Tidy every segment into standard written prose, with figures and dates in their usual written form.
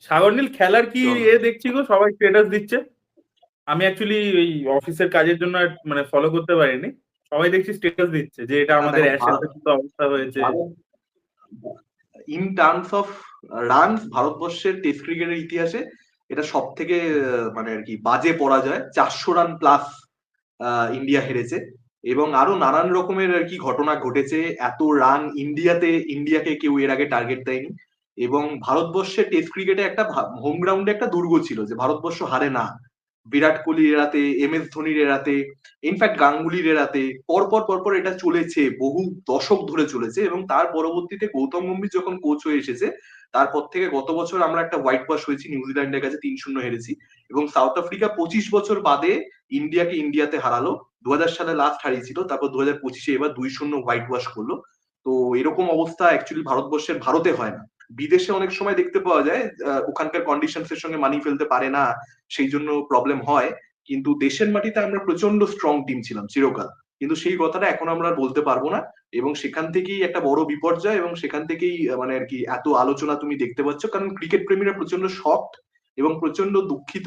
সাগরনীল খেলার কি চলো। দেখছি গো, সবাই স্ট্যাটাস দিচ্ছে। আমি অ্যাকচুয়ালি ওই অফিসের কাজের জন্য মানে ফলো করতে পারিনি। সবাই দেখছি স্ট্যাটাস দিচ্ছে যে এটা না আমাদের দেখো, অ্যাশেজের মতো অবস্থা হয়েছে। ইন টার্মস অফ রানস ভারতবর্ষের টেস্ট ক্রিকেটের ইতিহাসে এটা সব থেকে মানে আর কি বাজে পরাজয়। 400 রান প্লাস ইন্ডিয়া হেরেছে, এবং আরো নানান রকমের আর কি ঘটনা ঘটেছে। এত রান ইন্ডিয়াকে কেউ এর আগে টার্গেট দেয়নি। এবং ভারতবর্ষের টেস্ট ক্রিকেটে একটা হোম গ্রাউন্ডে একটা দুর্গ ছিল যে ভারতবর্ষ হারে না। বিরাট কোহলির এরাতে, MS ধোনির এরাতে, ইনফ্যাক্ট গাঙ্গুলির এরাতে পরপর এটা চলেছে, বহু দশক ধরে চলেছে। এবং তার পরবর্তীতে গৌতম গম্ভীর যখন কোচ হয়ে এসেছে, তারপর থেকে গত বছর আমরা একটা হোয়াইট ওয়াশ হয়েছি, নিউজিল্যান্ডের কাছে 3-0 হেরেছি। এবং সাউথ আফ্রিকা 25 বছর বাদে ইন্ডিয়াতে হারালো। 2000 সালে লাস্ট হারিয়েছিল, তারপর 2025-এ এবার 2-0 হোয়াইট ওয়াশ করলো। তো এরকম অবস্থা অ্যাকচুয়ালি ভারতে হয় না। বিদেশে অনেক সময় দেখতে পাওয়া যায় ওখানকার কন্ডিশনস এর সঙ্গে মানিয়ে ফেলতে পারে না, সেই জন্য প্রবলেম হয়। কিন্তু দেশের মাটিতে আমরা প্রচন্ড স্ট্রং টিম ছিলাম চিরকাল, কিন্তু সেই কথাটা এখন আমরা আর বলতে পারবো না। এবং সেখান থেকেই একটা বড় বিপর্যয়, এবং সেখান থেকেই মানে আর কি এত আলোচনা তুমি দেখতে পাচ্ছ, কারণ ক্রিকেট প্রেমীরা প্রচন্ড শকড এবং প্রচন্ড দুঃখিত।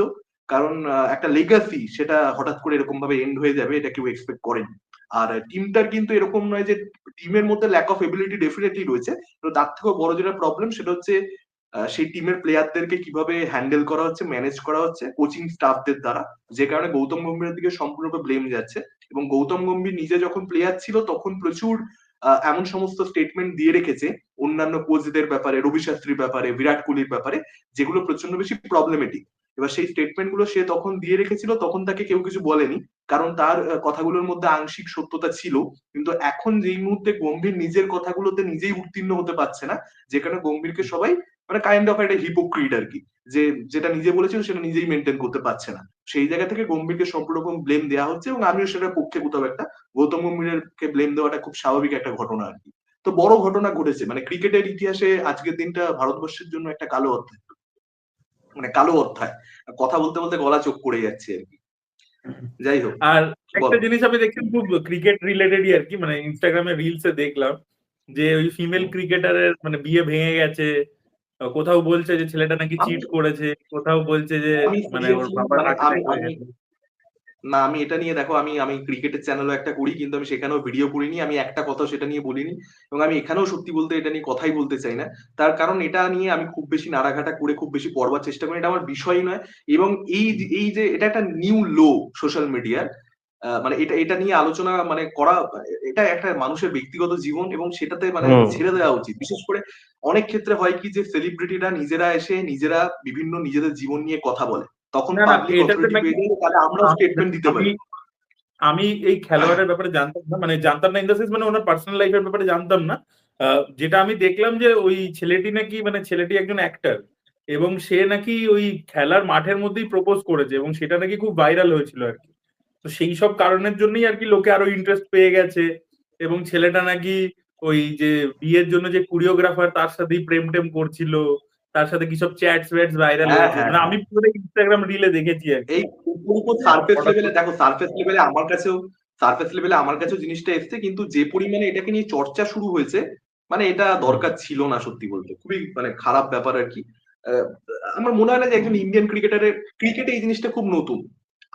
কারণ একটা লেগাসি সেটা হঠাৎ করে এরকম ভাবে এন্ড হয়ে যাবে এটা কেউ এক্সপেক্ট করেনি। আর টিমটার কিন্তু এরকম নয় যে টিমের মধ্যে ল্যাক অফ এবিলিটি ডেফিনেটলি রয়েছে, তো তার থেকেও বড় যেটা প্রবলেম সেটা হচ্ছে সেই টিমের প্লেয়ারদেরকে কিভাবে হ্যান্ডেল করা হচ্ছে, ম্যানেজ করা হচ্ছে কোচিং স্টাফদের দ্বারা, যে কারণে গৌতম গম্ভীরের দিকে সম্পূর্ণরূপে ব্লেম যাচ্ছে। এবং গৌতম গম্ভীর নিজে যখন প্লেয়ার ছিল তখন প্রচুর এমন সমস্ত স্টেটমেন্ট দিয়ে রেখেছে অন্যান্য কোচদের ব্যাপারে, রবি শাস্ত্রীর ব্যাপারে, বিরাট কোহলির ব্যাপারে, যেগুলো প্রচন্ড বেশি প্রবলেমেটিক। এবার সেই স্টেটমেন্ট গুলো সে তখন দিয়ে রেখেছিল, তখন তাকে কেউ কিছু বলেনি, কারণ তার কথাগুলোর মধ্যে আংশিক সত্যতা ছিল। কিন্তু এখন যেই মুহূর্তে গম্ভীর নিজের কথাগুলোতে নিজেই উত্তীর্ণ হতে পারছে না, যেখানে গম্ভীরকে সবাই মানে কাইন্ড অফ একটা হিপোক্রিট আর কি, যে যেটা নিজে বলেছিল সেটা নিজেই মেনটেন করতে পারছে না, সেই জায়গা থেকে গম্ভীরকে সম্পূর্ণ রকম ব্লেম দেওয়া হচ্ছে। এবং আমিও সেটার পক্ষে কোথাও একটা, গৌতম গম্ভীরকে ব্লেম দেওয়াটা খুব স্বাভাবিক একটা ঘটনা আর কি। তো বড় ঘটনা ঘটেছে, মানে ক্রিকেটের ইতিহাসে আজকের দিনটা ভারতবর্ষের জন্য একটা কালো অধ্যায়, মানে কালো অধ্যায়। কথা বলতে বলতে গলা চোখ পড়ে যাচ্ছে আর কি। যাই হোক, আর একটা বলো। জিনিস আমি দেখছি খুব ক্রিকেট রিলেটেডই আর কি, মানে ইনস্টাগ্রামে রিলসে দেখলাম যে ওই ফিমেল ক্রিকেটারের মানে বিয়ে ভেঙে গেছে। কোথাও বলছে যে ছেলেটা নাকি আমি চিট করেছে, কোথাও বলছে যে আমি মানে ওর সিরিয়াসলি বাবার মানে হার্ট আমি অ্যাটাক হয়ে আমি গেছে। না, আমি এটা নিয়ে দেখো, আমি আমি ক্রিকেটের চ্যানেলও একটা করি, কিন্তু আমি সেখানেও ভিডিও করিনি, আমি একটা কথা সেটা নিয়ে বলিনি। এবং আমি এখানেও সত্যি বলতে এটা নিয়ে কথাই বলতে চাই না। তার কারণ এটা নিয়ে আমি খুব বেশি নাড়াঘাটা করে খুব বেশি পড়বার চেষ্টা করি, এটা আমার বিষয় নয়। এবং এই যে এটা একটা নিউ লো সোশ্যাল মিডিয়ার, মানে এটা এটা নিয়ে আলোচনা মানে করা, এটা একটা মানুষের ব্যক্তিগত জীবন, এবং সেটাতে মানে হুম। ছেড়ে দেওয়া উচিত। বিশেষ করে অনেক ক্ষেত্রে হয় কি যে সেলিব্রিটিরা নিজেরা এসে নিজেরা বিভিন্ন নিজেদের জীবন নিয়ে কথা বলে, তখন না না, পাবলিক এটাতে অথরিটি নাকি পেয়ে যায়, তাহলে আমরাও স্টেটমেন্ট দিতে আমি পারি। আমি এই খেলোয়াড়ের ব্যাপারে জানতাম না, মানে জানতাম না ইন দ্য সেন্স মানে ওনার পার্সোনাল লাইফের ব্যাপারে জানতাম না। যেটা আমি দেখলাম যে ওই ছেলেটি নাকি মানে ছেলেটি একজন অ্যাক্টর, এবং সে নাকি ওই খেলার মাঠের মধ্যেই প্রপোজ করেছে এবং সেটা নাকি খুব ভাইরাল হয়েছিল আর কি। তো সেই সব কারণের জন্যই আর কি লোকে আরো ইন্টারেস্ট পেয়ে গেছে। এবং ছেলেটা নাকি ওই যে বিয়ের জন্য যে কোরিওগ্রাফার তার সাথেই প্রেম টেম করছিল, তার সাথে কি সব চ্যাটস ওয়্যাটস ভাইরাল হ্যাঁ, হয়েছে, হ্যাঁ, মানে হ্যাঁ। আমি পুরো ইনস্টাগ্রাম রিলে দেখেছি আর কি। এই উপর হ্যাঁ, সারফেস হঠাৎ লেভেলে করে। দেখো, সারফেস লেভেলে আমার কাছেও জিনিসটা এসছে, কিন্তু যে পরিমাণে এটাকে নিয়ে চর্চা শুরু হয়েছে, মানে এটা হুম। দরকার ছিল না সত্যি বলতে, খুবই মানে খারাপ ব্যাপার আর কি। আহ, আমার মনে হয় না যে একজন ইন্ডিয়ান ক্রিকেটারের, ক্রিকেটে এই জিনিসটা খুব নতুন,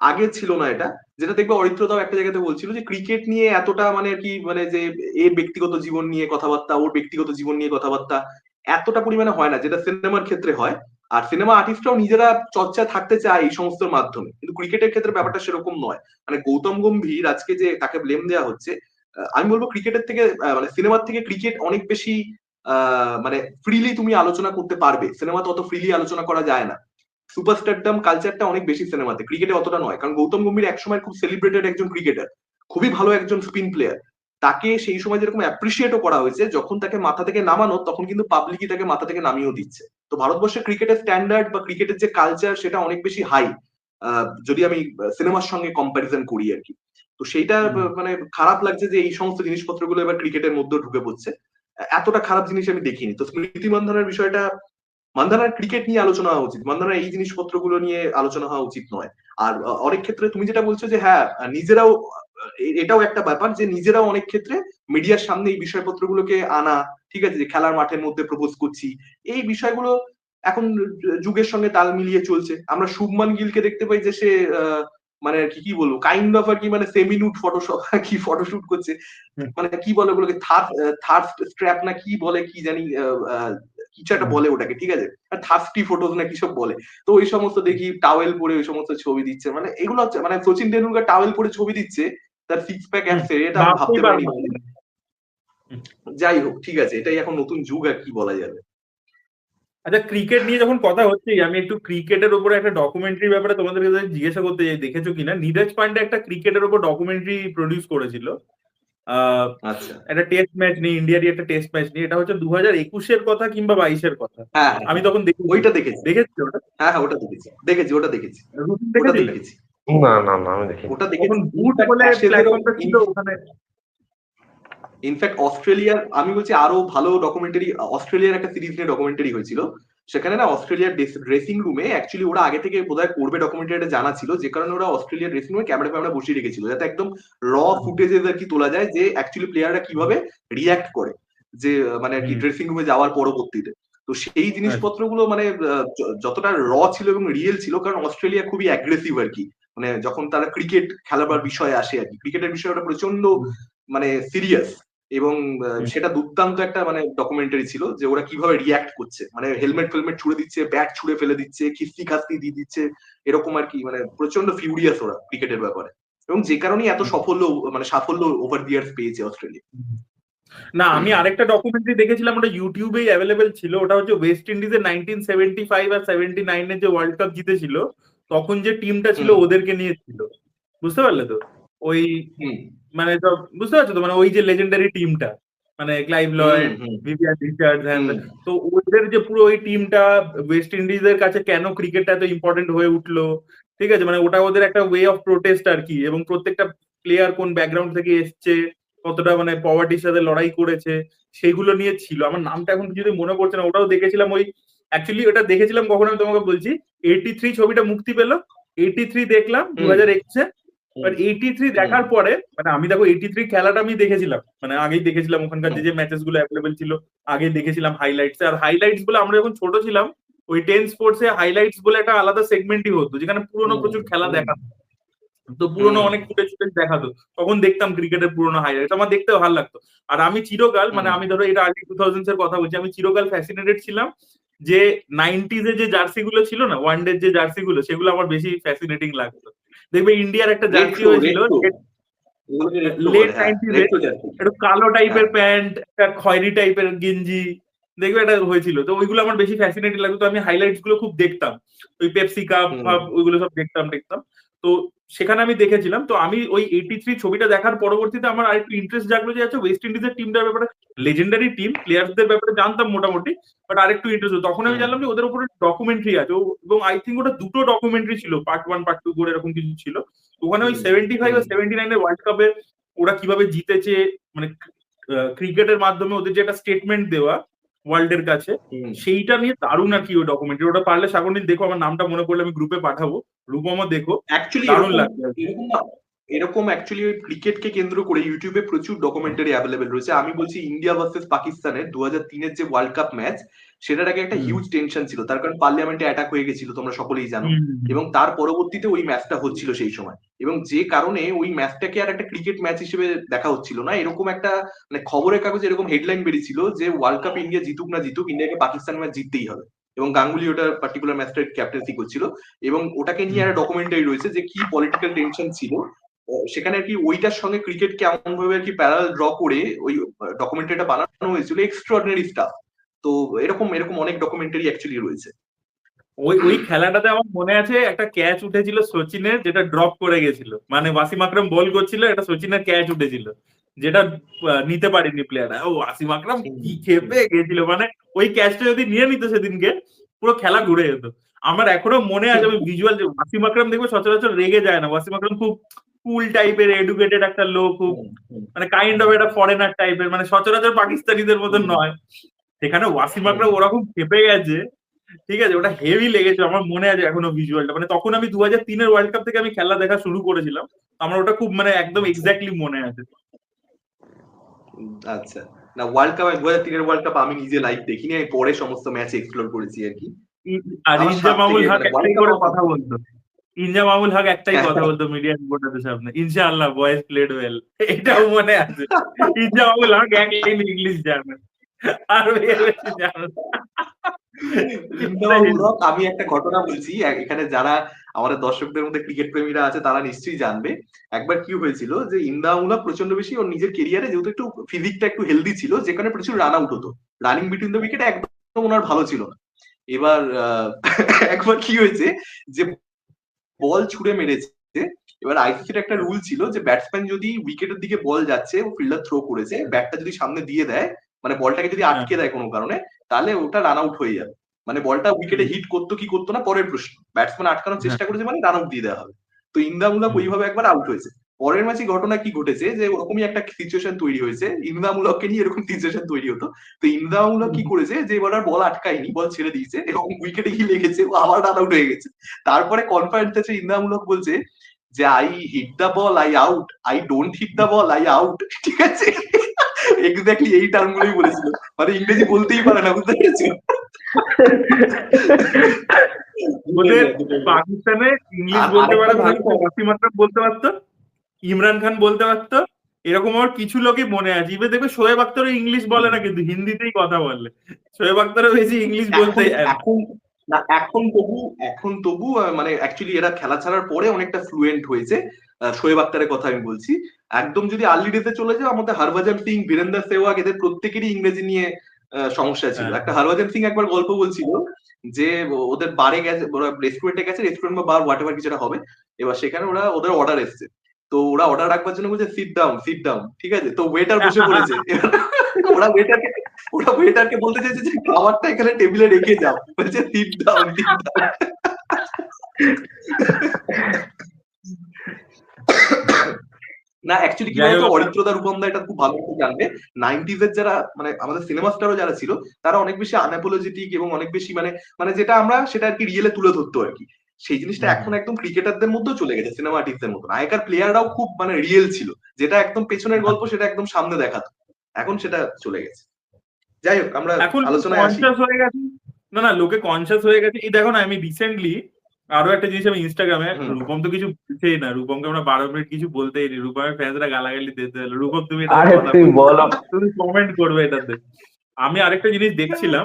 আগে ছিল না এটা। যেটা দেখবে অরিত্রতাও একটা জায়গাতে বলছিল যে ক্রিকেট নিয়ে এতটা মানে আর কি, মানে যে এর ব্যক্তিগত জীবন নিয়ে কথাবার্তা, ওর ব্যক্তিগত জীবন নিয়ে কথাবার্তা এতটা পরিমাণে হয় না, যেটা সিনেমার ক্ষেত্রে হয়। আর সিনেমা আর্টিস্টরাও নিজেরা চর্চায় থাকতে চায় এই সমস্ত মাধ্যমে, কিন্তু ক্রিকেটের ক্ষেত্রে ব্যাপারটা সেরকম নয়। মানে গৌতম গম্ভীর আজকে যে তাকে ব্লেম দেওয়া হচ্ছে, আমি বলবো ক্রিকেটের থেকে মানে সিনেমার থেকে ক্রিকেট অনেক বেশি মানে ফ্রিলি তুমি আলোচনা করতে পারবে, সিনেমাতে অত ফ্রিলি আলোচনা করা যায় না। সুপারস্টারডম কালচারটা অনেক বেশি সিনেমাতে, ক্রিকেটে অতটা নয়। কারণ গৌতম গম্ভীর একসময় খুব সেলিব্রেটেড একজন ক্রিকেটার, খুবই ভালো একজন স্পিন প্লেয়ার। তাকে সেই সময় যেরকম অ্যাপ্রিসিয়েটও করা হয়েছে, যখন তাকে মাথা থেকে নামানো তখন কিন্তু পাবলিকই তাকে মাথা থেকে নামিয়েও দিচ্ছে। তো ভারতবর্ষের ক্রিকেটের স্ট্যান্ডার্ড বা ক্রিকেটের যে কালচার সেটা অনেক বেশি হাই, যদি আমি সিনেমার সঙ্গে কম্পারিজন করি আর কি। তো সেইটা হুম। মানে খারাপ লাগছে যে এই সমস্ত জিনিসপত্রগুলো এবার ক্রিকেটের মধ্যে ঢুকে পড়ছে। এতটা খারাপ জিনিস আমি দেখিনি। তো স্মৃতি মান্ধানার বিষয়টা, মান্ধানার ক্রিকেট নিয়ে আলোচনা হওয়া উচিত, মান্ধানার এই জিনিসপত্রগুলো নিয়ে আলোচনা হওয়া উচিত নয়। আর অনেক ক্ষেত্রে তুমি যেটা বলছো যে হ্যাঁ, নিজেরাও এটাও একটা ব্যাপার যে নিজেরাও অনেক ক্ষেত্রে মিডিয়ার সামনে এই বিষয়পত্রগুলোকে আনা, ঠিক আছে, যে খেলার মাঠের মধ্যে প্রপোজ করছি, এই বিষয়গুলো এখন যুগের সঙ্গে তাল মিলিয়ে চলছে। আমরা শুভমান গিলকে দেখতে পাই যে সে মানে আর কি বলবো কাইন্ড অফ আর কি মানে সেমি নুড ফটোশপ কি ফটোশুট করছে, মানে কি বলে ওগুলোকে থার্ড স্ট্র্যাপ না কি বলে কি জানি কিছু একটা বলে ওটাকে, ঠিক আছে, আর থার্স্টি ফটোজ না কি সব বলে। তো ওই সমস্ত দেখি টাওয়েল পরে ওই সমস্ত ছবি দিচ্ছে, মানে এগুলো হচ্ছে মানে সচিন টেন্ডুলকার টাওয়েল পরে ছবি দিচ্ছে তার সিক্স প্যাক অ্যাপসে, এটা আমি ভাবতে পারিনি। যাই হোক ঠিক আছে, এটাই এখন নতুন যুগ আর কি বলা যাবে। আচ্ছা, ক্রিকেট নিয়ে যখন কথা হচ্ছে, আমি একটু ক্রিকেটের উপরে একটা ডকুমেন্টারি ব্যাপারে তোমাদের কাছে জিজ্ঞাসা করতে চাই, দেখেছো কিনা? নীরজ পান্ডে একটা ক্রিকেটের উপর ডকুমেন্টারি প্রডিউস করেছিল, আচ্ছা, একটা টেস্ট ম্যাচ নিয়ে, ইন্ডিয়ারই একটা টেস্ট ম্যাচ নিয়ে। এটা হচ্ছে 2021-এর কথা কিংবা 22-এর কথা। হ্যাঁ আমি তখন দেখেছি। ওইটা দেখেছি। দেখেছি ওটা? হ্যাঁ ওটা দেখেছি, ওটা দেখেছি। ওটা দেখেছি। না না না আমি দেখি। ওটা দেখেছি। বুট বলে প্ল্যাটফর্মটা ছিল ওখানে। ইনফ্যাক্ট অস্ট্রেলিয়ার, আমি বলছি আরো ভালো ডকুমেন্টারি, অস্ট্রেলিয়ার একটা সিরিজ নিয়ে ডকুমেন্টারি হয়েছিল। সেখানে না অস্ট্রেলিয়ার ড্রেসিং রুমে অ্যাকচুয়ালি ওরা আগে থেকে বোধহয় করবে ডকুমেন্টারিটা জানা ছিল, যে কারণে ওরা অস্ট্রেলিয়ার ড্রেসিং রুমে ক্যামেরা বসিয়ে রেখেছিল, যাতে একদম র ফুটেজেস আর কি তোলা যায় যে অ্যাকচুয়ালি প্লেয়াররা কিভাবে রিয়াক্ট করে, যে মানে আর কি ড্রেসিং রুমে যাওয়ার পরবর্তীতে। তো সেই জিনিসপত্রগুলো মানে যতটা র ছিল এবং রিয়েল ছিল, কারণ অস্ট্রেলিয়া খুবই অ্যাগ্রেসিভ আর কি, মানে যখন তারা ক্রিকেট খেলাবার বিষয়ে আসে আর কি, ক্রিকেটের বিষয়ে ওটা প্রচন্ড মানে সিরিয়াস। এবং সেটা দুর্দান্ত একটা মানে ডকুমেন্টারি ছিল, যে ওরা কিভাবে রিয়াক্ট করছে, মানে হেলমেট ছুড়ে দিচ্ছে, ব্যাট ছুড়ে ফেলে দিচ্ছে, খিস্তি খাস্তি দিয়ে দিচ্ছে, এরকম আর কি, মানে প্রচন্ড ফিউরিয়াস ওরা ক্রিকেটের ব্যাপারে, এবং যে কারণেই এত সাফল্য ওভার দি ইয়ার্স পেয়েছে অস্ট্রেলিয়া। না, আমি আরেকটা ডকুমেন্টারি দেখেছিলাম, ওটা ইউটিউবেই অ্যাভেলেবেল ছিল। ওটা হচ্ছে ওয়েস্ট ইন্ডিজের 1975 আর 79-এর যে ওয়ার্ল্ড কাপ জিতেছিল, তখন যে টিমটা ছিল ওদেরকে নিয়ে ছিল। বুঝতে পারলে তো? ওই মানে বুঝতে পারছো তো, মানে ওই যে লেজেন্ডারি টিমটা, মানে ক্লাইভ লয়েড, ভিভিয়ান রিচার্ডস, তো ওদের যে পুরো ওই টিমটা ওয়েস্ট ইন্ডিজের কাছে কেন ক্রিকেটটা এত ইম্পর্টেন্ট হয়ে উঠলো, ঠিক আছে, মানে ওটা ওদের একটা ওয়ে অফ প্রোটেস্ট আর কি। এবং প্রত্যেকটা প্লেয়ার কোন ব্যাকগ্রাউন্ড থেকে এসছে, কতটা মানে পভার্টির সাথে লড়াই করেছে, সেগুলো নিয়ে ছিল। আমার নামটা এখন যদি মনে পড়ছে না। ওটাও দেখেছিলাম। ওই অ্যাকচুয়ালি ওটা দেখেছিলাম কখন আমি তোমাকে বলছি, 83 ছবিটা মুক্তি পেলো, 83 দেখলাম 2021-এ। বাট 83 দেখার পরে, মানে আমি দেখো 83 খেলাটা আমি দেখেছিলাম, মানে আগেই দেখেছিলাম, ওখানকার যে ম্যাচেস গুলো অ্যাভেলেবেল ছিল আগে দেখেছিলাম হাইলাইটস। আর হাইলাইটস বলে আমরা যখন ছোট ছিলাম, ওই 10 স্পোর্টসে হাইলাইটস বলে একটা আলাদা সেগমেন্টই হতো, যেখানে পুরোনো প্রচুর খেলা দেখাতো। তো পুরোনো অনেক ফুটেজ দেখাতো, তখন দেখতাম ক্রিকেটের পুরোনো হাইলাইটস, আমার দেখতে ভালো লাগতো। আর আমি চিরকাল, মানে আমি ধরো এটা আর্লি 2000s এর কথা বলছি, আমি চিরকাল ফ্যাসিনেটেড ছিলাম যে 90s এর যে জার্সি গুলো ছিল না, ওয়ানডে যে জার্সি গুলো, সেগুলো আমার বেশি ফ্যাসিনেটিং লাগতো। দেখবে ইন্ডিয়ার একটা জার্সি হয়েছিল লেট 90s এ, একটু কালো টাইপের প্যান্ট, একটা খয়েরি টাইপের গেঞ্জি, দেখবে এটা হয়েছিল। তো ওইগুলো আমার বেশি ফ্যাসিনেটিং লাগতো, তো আমি হাইলাইটস গুলো খুব দেখতাম, ওই পেপসি কাপ ওইগুলো সব দেখতাম। তো সেখানে আমি দেখেছিলাম। তো আমি ওই 83 ছবিটা দেখার পরবর্তীতে আমার আরেকটু ইন্টারেস্ট জাগলো, যে আচ্ছা ওয়েস্ট ইন্ডিজের টিমটার ব্যাপারে, লেজেন্ডারি টিম, প্লেয়ারদের ব্যাপারে জানতাম মোটামুটি, বাট আরেকটু ইন্টারেস্ট। তখন আমি জানলাম যে ওদের উপরে ডকুমেন্টারি আছে, এবং আই থিঙ্ক ওটা দুটো ডকুমেন্টারি ছিল, পার্ট 1 পার্ট 2 করে এরকম কিছু ছিল। ওখানে ওই 75 আর 79-এর ওয়ার্ল্ড কাপে ওরা কিভাবে জিতেছে, মানে ক্রিকেটের মাধ্যমে ওদের যে একটা স্টেটমেন্ট দেওয়া ওয়ার্ল্ডের কাছে, সেইটা নিয়ে দারুণ আর কি ওই ডকুমেন্টারি। ওটা পারলে সাগরনীল দেখো, আমার নামটা মনে পড়লে আমি গ্রুপে পাঠাবো, রূপমও দেখো, দারুণ লাগবে। এরকম অ্যাকচুয়ালি ওই ক্রিকেটকে কেন্দ্র করে ইউটিউবে প্রচুর ডকুমেন্টারি অ্যাভেলেবেল রয়েছে। আমি বলছি ইন্ডিয়া ভার্সেস পাকিস্তানের 2003-এর যে ওয়ার্ল্ড কাপ ম্যাচ, সেটার আগে একটা হিউজ টেনশন ছিল, তার কারণ পার্লামেন্টে অ্যাটাক হয়ে গেছিল, তোমরা সকলেই জানো। এবং তার পরবর্তীতে ওই ম্যাচটা হচ্ছিল সেই সময়, এবং যে কারণে ওই ম্যাচটাকে আর একটা ক্রিকেট ম্যাচ হিসেবে দেখা হচ্ছিল না। এরকম একটা মানে খবরের কাগজে এরকম হেডলাইন বেরিয়েছিল যে ওয়ার্ল্ড কাপ ইন্ডিয়া জিতুক না জিতুক, ইন্ডিয়াকে পাকিস্তান ম্যাচ জিততেই হবে। এবং গাঙ্গুলি ওটা পার্টিকুলার ম্যাচটার ক্যাপ্টেন্সি করছিল, এবং ওটাকে নিয়ে একটা ডকুমেন্টারি রয়েছে যে কি পলিটিক্যাল টেনশন ছিল সেখানে আর কি। ওইটার সঙ্গে ক্রিকেট কেমন ভাবে আর কি প্যারালাল ড্র করে ওই ডকুমেন্টারিটা বানানো হয়েছিল, এক্সট্রাঅর্ডিনারি স্টাফ। তো এরকম অনেক ডকুমেন্টারি অ্যাকচুয়ালি রয়েছে। ওই খেলাটাতে আমার মনে আছে একটা ক্যাচ উঠেছিল সচিনের, যেটা ড্রপ করে গেছিল, মানে ওয়াসিম আকরাম বল করছিল, একটা সচিনের ক্যাচ উঠেছিল, যেটা নিতে পারেনি প্লেয়াররা। ও ওয়াসিম আকরাম কি খেপে গেছিল, মানে ওই ক্যাচটা যদি নিয়ে নিত সেদিনকে, পুরো খেলা ঘুরে যেত। আমার এখনো মনে আছে, আমি ভিজুয়াল, যে ওয়াসিম আকরাম দেখবে সচরাচর রেগে যায় না, ওয়াসিম আকরাম খুব কুল টাইপের, এডুকেটেড একটা লোক, খুব মানে কাইন্ড অফ একটা ফরেনার টাইপের, মানে সচরাচর পাকিস্তানিদের মতন নয়। সেখানে ওয়াসিম আকরাম ওরকম খেপে গেছে, ঠিক আছে, ওটা হেভি লেগেছে। আমার মনে আছে এখনো ভিজুয়ালটা, মানে তখন আমি 2003-এর ওয়ার্ল্ড কাপ থেকে আমি খেলা দেখা শুরু করেছিলাম, আমার ওটা খুব মানে একদম এক্স্যাক্টলি মনে আছে। আচ্ছা, না ওয়ার্ল্ড কাপ 2003-এর ওয়ার্ল্ড কাপ আমি নিজে লাইভ দেখিনি, আমি পরে সমস্ত ম্যাচ এক্সপ্লোর করেছি আর কি। আর আমার ইনজা 7 মামুল থেকে হক মানে ওয়ার্ল্ড একটাই কাপ করে আমার কথা বলতো, ইনজা মামুল হক একটাই হ্যাঁ, কথা বলতো মিডিয়া রিপোর্টারদের সামনে, ইনশাআল্লাহ বয়েজ প্লেড ওয়েল। এটাও মনে আছে। ইনজা মামুল হক এক লাইন ইংলিশ জানে, আর এর বেশি জানে না। ওটাই ইন্দামুল হেবি। হক, আমি একটা ঘটনা বলছি, এখানে যারা আমাদের দর্শকদের মধ্যে ক্রিকেট প্রেমীরা আছে তারা নিশ্চয়ই জানবে। একবার কি হয়েছিল যে ইন্দামুল হক প্রচন্ড বেশি ওর নিজের কেরিয়ারে যেহেতু একটু ফিজিকটা একটু হেলদি ছিল, যেখানে প্রচুর রান আউট হতো, রানিং বিটুইন দ্য উইকেট একদম ওনার ভালো ছিল না। এবার একবার কি হয়েছে যে বল ছুড়ে মেরেছে। এবার আইসিসির একটা রুল ছিল যে ব্যাটসম্যান যদি উইকেটের দিকে বল যাচ্ছে, ও ফিল্ডার থ্রো করেছে, ব্যাটটা যদি সামনে দিয়ে দেয়, মানে বলটাকে যদি হ্যাঁ, আটকে দেয় কোনো কারণে, তাহলে ওটা রান আউট হয়ে যাবে। মানে বলটা উইকেটে হুম, হিট করতো কি করতো না পরের প্রশ্ন, ব্যাটসম্যান আটকানোর হ্যাঁ, চেষ্টা করেছে মানে রান আউট দিয়ে দেওয়া হবে। তো ইন্দামুলক হুম, ওইভাবে একবার আউট হয়েছে। পরের ম্যাচে ঘটনা কি ঘটেছে যে ওরকমই একটা সিচুয়েশন তৈরি হয়েছে, ইন্দামুলককে নিয়ে এরকম সিচুয়েশন তৈরি হতো। তো ইন্দামুলক কি করেছে যে এবার আর বল আটকায়নি, বল ছেড়ে দিয়েছে এবং উইকেটে গিয়ে লেগেছে, ও আবার রান আউট হয়ে গেছে। তারপরে কনফারেন্স আছে, ইন্দামুলক বলছে যে I hit the ball I out, I don't hit the ball I out. ঠিক আছে, এক্স্যাক্টলি এই টার্মগুলোই বলেছিল। মানে ইংরেজি বলতেই পারে না, বুঝতে পেরেছো? দুটোই ওদের নয়, দুটোই নয়। পাকিস্তানে ইংলিশ আর বলতে আরেকটা পারে ভালো, জিনিস ওয়াসিম আকরাম বলতে পারতো, ইমরান খান বলতে পারতো, এরকম আমার কিছু লোকই মনে আছে। এবার দেখবে শোয়েব আখতারও ইংলিশ বলে না, কিন্তু হিন্দিতেই কথা বলে। শোয়েব আখতারও বেশি ইংলিশ বলতে এখন জানে না। এখন না, এখন তবু মানে অ্যাকচুয়ালি এরা খেলা ছাড়ার পরে অনেকটা ফ্লুয়েন্ট হয়েছে। শোয়েব আক্তারের কথা আমি বলছি। একদম যদি আর্লি ডেতে চলে যাও, আমাদের হরভজন সিং, বীরেন্দর সেহওয়াগ, এদের প্রত্যেকেরই ইংরেজি নিয়ে সমস্যা ছিল। হ্যাঁ, একটা হরভজন সিং একবার গল্প বলছিল যে ওদের বারে গেছে, ওরা রেস্টুরেন্টে গেছে, রেস্টুরেন্ট বা বার হোয়াট এভার কিছুটা হবে। এবার সেখানে ওদের অর্ডার এসছে। তো ওরা অর্ডার রাখবার জন্য বলছে সিট ডাউন, সিট ডাউন, ঠিক আছে? তো ওয়েটার বসে পড়েছে। এবার ওরা ওয়েটারকে ওরা ওয়েটারকে বলতে চাইছে যে খাবারটা এখানে টেবিলে রেখে যাও, বলছে সিট ডাউন, সিট ডাউন। না অ্যাকচুয়ালি কি যাই বলতো, হোক আপনার, অরিত্রদা রূপমদা এটা খুব ভালো করে জানবে। 90s এর যারা মানে আমাদের সিনেমা স্টারও যারা ছিল, তারা অনেক বেশি আনঅ্যাপোলজেটিক এবং অনেক বেশি মানে মানে যেটা আমরা সেটা আর কি রিয়েলে তুলে ধরতো আর কি। সেই জিনিসটা হুম, এখন হুম, একদম ক্রিকেটারদের মধ্যেও চলে গেছে, সিনেমা আর্টিস্টদের মতো। আগেকার প্লেয়াররাও খুব মানে রিয়েল ছিল, যেটা একদম পেছনের হ্যাঁ। গল্প সেটা একদম সামনে দেখাতো। এখন সেটা চলে গেছে। যাই হোক, আমরা এখন লোকে আলোচনায় আসি। কনসাস হয়ে গেছে। না না, লোকে কনসাস হয়ে গেছে। এই দেখো না, আমি রিসেন্টলি আরো একটা জিনিস, আমি ইনস্টাগ্রামে, হুম। রূপম তো কিছু বলছেই না, রূপমকে আমরা 12 মিনিট কিছু বলতেই নি, রূপমের ফ্যান্সরা গালাগালি দিতে হলো, রূপম তুমি এটাতে আরে কথা তুই বলবে, বলো। তুমি কমেন্ট করবে এটাতে। আমি আরেকটা জিনিস দেখছিলাম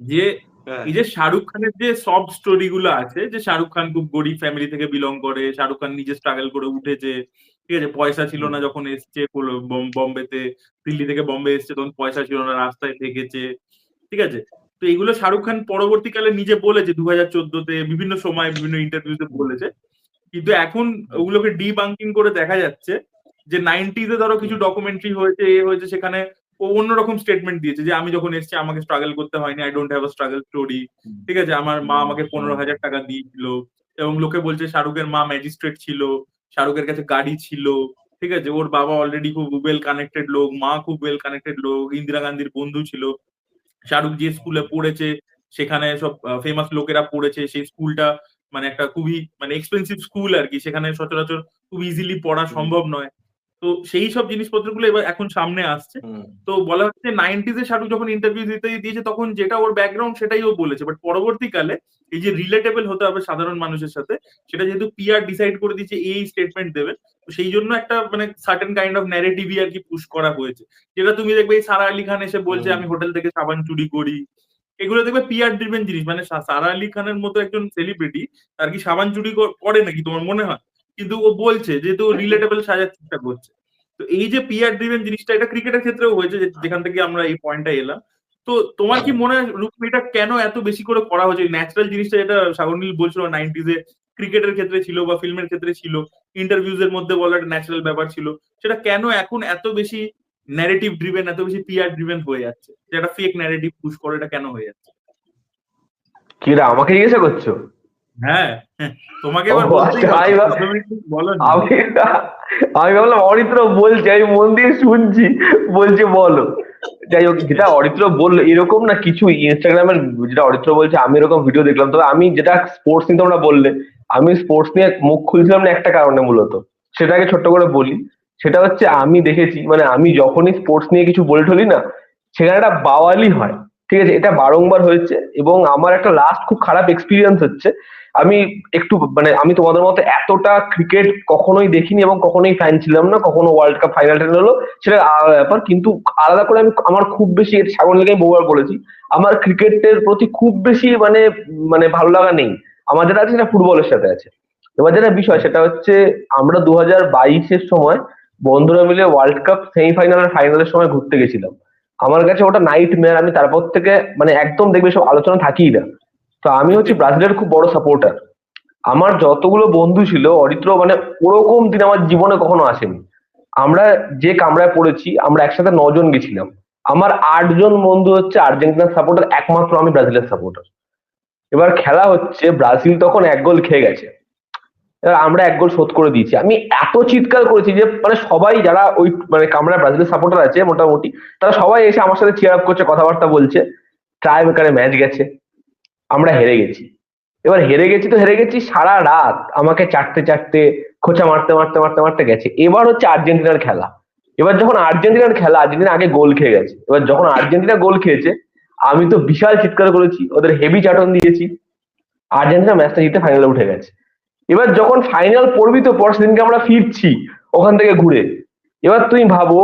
যে হ্যাঁ। এই যে শাহরুখ খানের যে সব স্টোরি গুলো আছে, যে শাহরুখ খান খুব গরিব ফ্যামিলি থেকে বিলং করে, শাহরুখ খান নিজে স্ট্রাগল করে উঠেছে, ঠিক আছে, পয়সা ছিল হুম। না যখন এসছে বম্বেতে, দিল্লি থেকে বম্বে এসছে তখন পয়সা ছিল না, রাস্তায় থেকেছে, ঠিক আছে। তো এগুলো শাহরুখ খান পরবর্তীকালে নিজে বলেছে 2014-তে, বিভিন্ন সময় বিভিন্ন ইন্টারভিউতে বলেছে। কিন্তু এখন ওগুলোকে ডিবাঙ্কিং করে দেখা যাচ্ছে যে 90s-এ ধরো কিছু হুম। ডকুমেন্টারি হয়েছে, হয়েছে, সেখানে ও অন্যরকম স্টেটমেন্ট দিয়েছে যে আমি যখন এসেছি আমাকে স্ট্রাগল করতে হয়নি, I don't have a struggle story, hmm. ঠিক আছে, আমার মা হুম। আমাকে হুম। 15,000 টাকা দিয়েছিল। এবং লোকে বলছে শাহরুখের মা ম্যাজিস্ট্রেট ছিল, শাহরুখের কাছে গাড়ি ছিল, ঠিক আছে, ওর বাবা অলরেডি খুব ওয়েল কানেক্টেড লোক, মা খুব ওয়েল কানেক্টেড লোক, ইন্দিরা গান্ধীর বন্ধু ছিল। শাহরুখ যে স্কুলে পড়েছে সেখানে সব ফেমাস লোকেরা পড়েছে, সেই স্কুলটা মানে একটা খুবই মানে এক্সপেন্সিভ স্কুল আর কি, সেখানে সচরাচর খুব ইজিলি পড়া হুম। সম্ভব নয়। তো সেই সব জিনিসপত্রগুলো এবার এখন সামনে আসছে। হুম। তো বলা হচ্ছে 90s-এ শাহরুখ যখন ইন্টারভিউ দিতে দিয়েছে তখন যেটা ওর ব্যাকগ্রাউন্ড সেটাই ও বলেছে, বাট পরবর্তীকালে এই যে রিলেটেবল হতে হবে সাধারণ মানুষের সাথে, সেটা যেহেতু পিআর ডিসাইড করে দিয়েছে এই স্টেটমেন্ট দেবে, তো সেই জন্য একটা মানে সার্টেন কাইন্ড অফ ন্যারেটিভই আর কি পুশ করা হয়েছে। যেটা তুমি দেখবে এই সারা আলী খান এসে বলছে হুম। আমি হোটেল থেকে সাবান চুরি করি, এগুলো দেখবে পিআর ড্রিভেন জিনিস। মানে সারা আলী খানের মতো একজন সেলিব্রিটি আর কি সাবান চুরি করে নাকি তোমার মনে হয়? কিন্তু ও বলছে যেহেতু রিলেটেবল সাজার চেষ্টা করছে। তো এই যে পিআর ড্রিভেন জিনিসটা, এটা ক্রিকেটের ক্ষেত্রেও হয়েছে, যেখান থেকে আমরা এই পয়েন্টটা এলাম। তো তোমার কি মনে হয় রূপ, এটা কেন এত বেশি করে করা হচ্ছে? ন্যাচারাল জিনিসটা যেটা সাগরনীল বলছিল 90s-এ ক্রিকেটের ক্ষেত্রে ছিল বা ফিল্মের ক্ষেত্রে ছিল, ইন্টারভিউজ এর মধ্যে বলার একটা ন্যাচারাল ব্যাপার ছিল, সেটা কেন এখন এত বেশি ন্যারেটিভ ড্রিভেন, এত বেশি পিআর ড্রিভেন হয়ে যাচ্ছে, যেটা ফেক ন্যারেটিভ পুশ করে, এটা কেন হয়ে যাচ্ছে? কি রে, আমাকে জিজ্ঞাসা করছো? হ্যাঁ, তোমাকে ও এবার বলতেই আচ্ছা, হবে, প্রথমে একটু বলনি। আমি আমি ভাবলাম অরিত্র বলছে, আমি মন দিয়ে শুনছি, বলছে বলো। যাই হোক, যেটা অরিত্র বললো এরকম না কিছু ইনস্টাগ্রামের, যেটা অরিত্র বলছে আমি এরকম ভিডিও দেখলাম। তবে আমি যেটা স্পোর্টস নিয়ে তোমরা বললে, আমি স্পোর্টস নিয়ে মুখ খুলছিলাম না একটা কারণে মূলত, সেটাকে ছোট্ট করে বলি। সেটা হচ্ছে আমি দেখেছি, মানে আমি যখনই স্পোর্টস নিয়ে কিছু বলে ঠলি না, সেখানে একটা বাওয়ালি হয়। ঠিক আছে, এটা বারংবার হয়েছে। এবং আমার একটা লাস্ট খুব খারাপ এক্সপিরিয়েন্স হচ্ছে, আমি একটু মানে আমি তোমাদের মতো এতটা ক্রিকেট কখনোই দেখিনি এবং কখনোই ফ্যান ছিলাম না, কখনো ওয়ার্ল্ড কাপ ফাইনাল টাইনাল হলো সেটা আলাদা ব্যাপার, কিন্তু আলাদা করে আমি আমার খুব বেশি সাগর লেগে বহুবার বলেছি, আমার ক্রিকেটের প্রতি খুব বেশি মানে মানে ভালো লাগা নেই। আমার যেটা আছে সেটা ফুটবলের সাথে আছে। এবার যেটা বিষয় সেটা হচ্ছে, আমরা 2022-এর সময় বন্ধুরা মিলে ওয়ার্ল্ড কাপ সেমিফাইনাল আর ফাইনালের সময় ঘুরতে গেছিলাম। আমার কাছে ওটা নাইট মেয়ার, আমি তারপর থেকে মানে একদম দেখবে সব আলোচনা থাকিই না। তো আমি হচ্ছে ব্রাজিলের খুব বড় সাপোর্টার। আমার যতগুলো বন্ধু ছিল অরিত্র, মানে ওরকম দিন আমার জীবনে কখনো আসেনি। আমরা যে কামরায় পড়েছি আমরা একসাথে 9 জন গেছিলাম। আমার 8 জন বন্ধু হচ্ছে আর্জেন্টিনার সাপোর্টার, একমাত্র আমি ব্রাজিলের সাপোর্টার। এবার খেলা হচ্ছে, ব্রাজিল তখন 1 গোল খেয়ে গেছে, এবার আমরা 1 গোল শোধ করে দিয়েছি। আমি এত চিৎকার করেছি যে মানে সবাই যারা ওই মানে কামরায় ব্রাজিলের সাপোর্টার আছে মোটামুটি, তারা সবাই এসে আমার সাথে চিয়ার আপ করছে, কথাবার্তা বলছে। ট্রাই বেকারে ম্যাচ গেছে, আমরা হেরে গেছি। এবার হেরে গেছি তো হেরে গেছি, সারা রাত আমাকে চারটে চারটে খোঁচা মারতে মারতে মারতে মারতে গেছে। এবার হচ্ছে আর্জেন্টিনার খেলা। এবার যখন আর্জেন্টিনার খেলা, আর্জেন্টিনা আগে গোল খেয়ে গেছে, এবার যখন আর্জেন্টিনা গোল খেয়েছে আমি তো বিশাল চিৎকার করেছি, ওদের হেভি চাটন দিয়েছি। আর্জেন্টিনা ম্যাচটা জিতে ফাইনালে উঠে গেছে। এবার যখন ফাইনাল পড়বি তো পর সেদিনকে আমরা ফিরছি ওখান থেকে ঘুরে, এবার তুমি ভাবো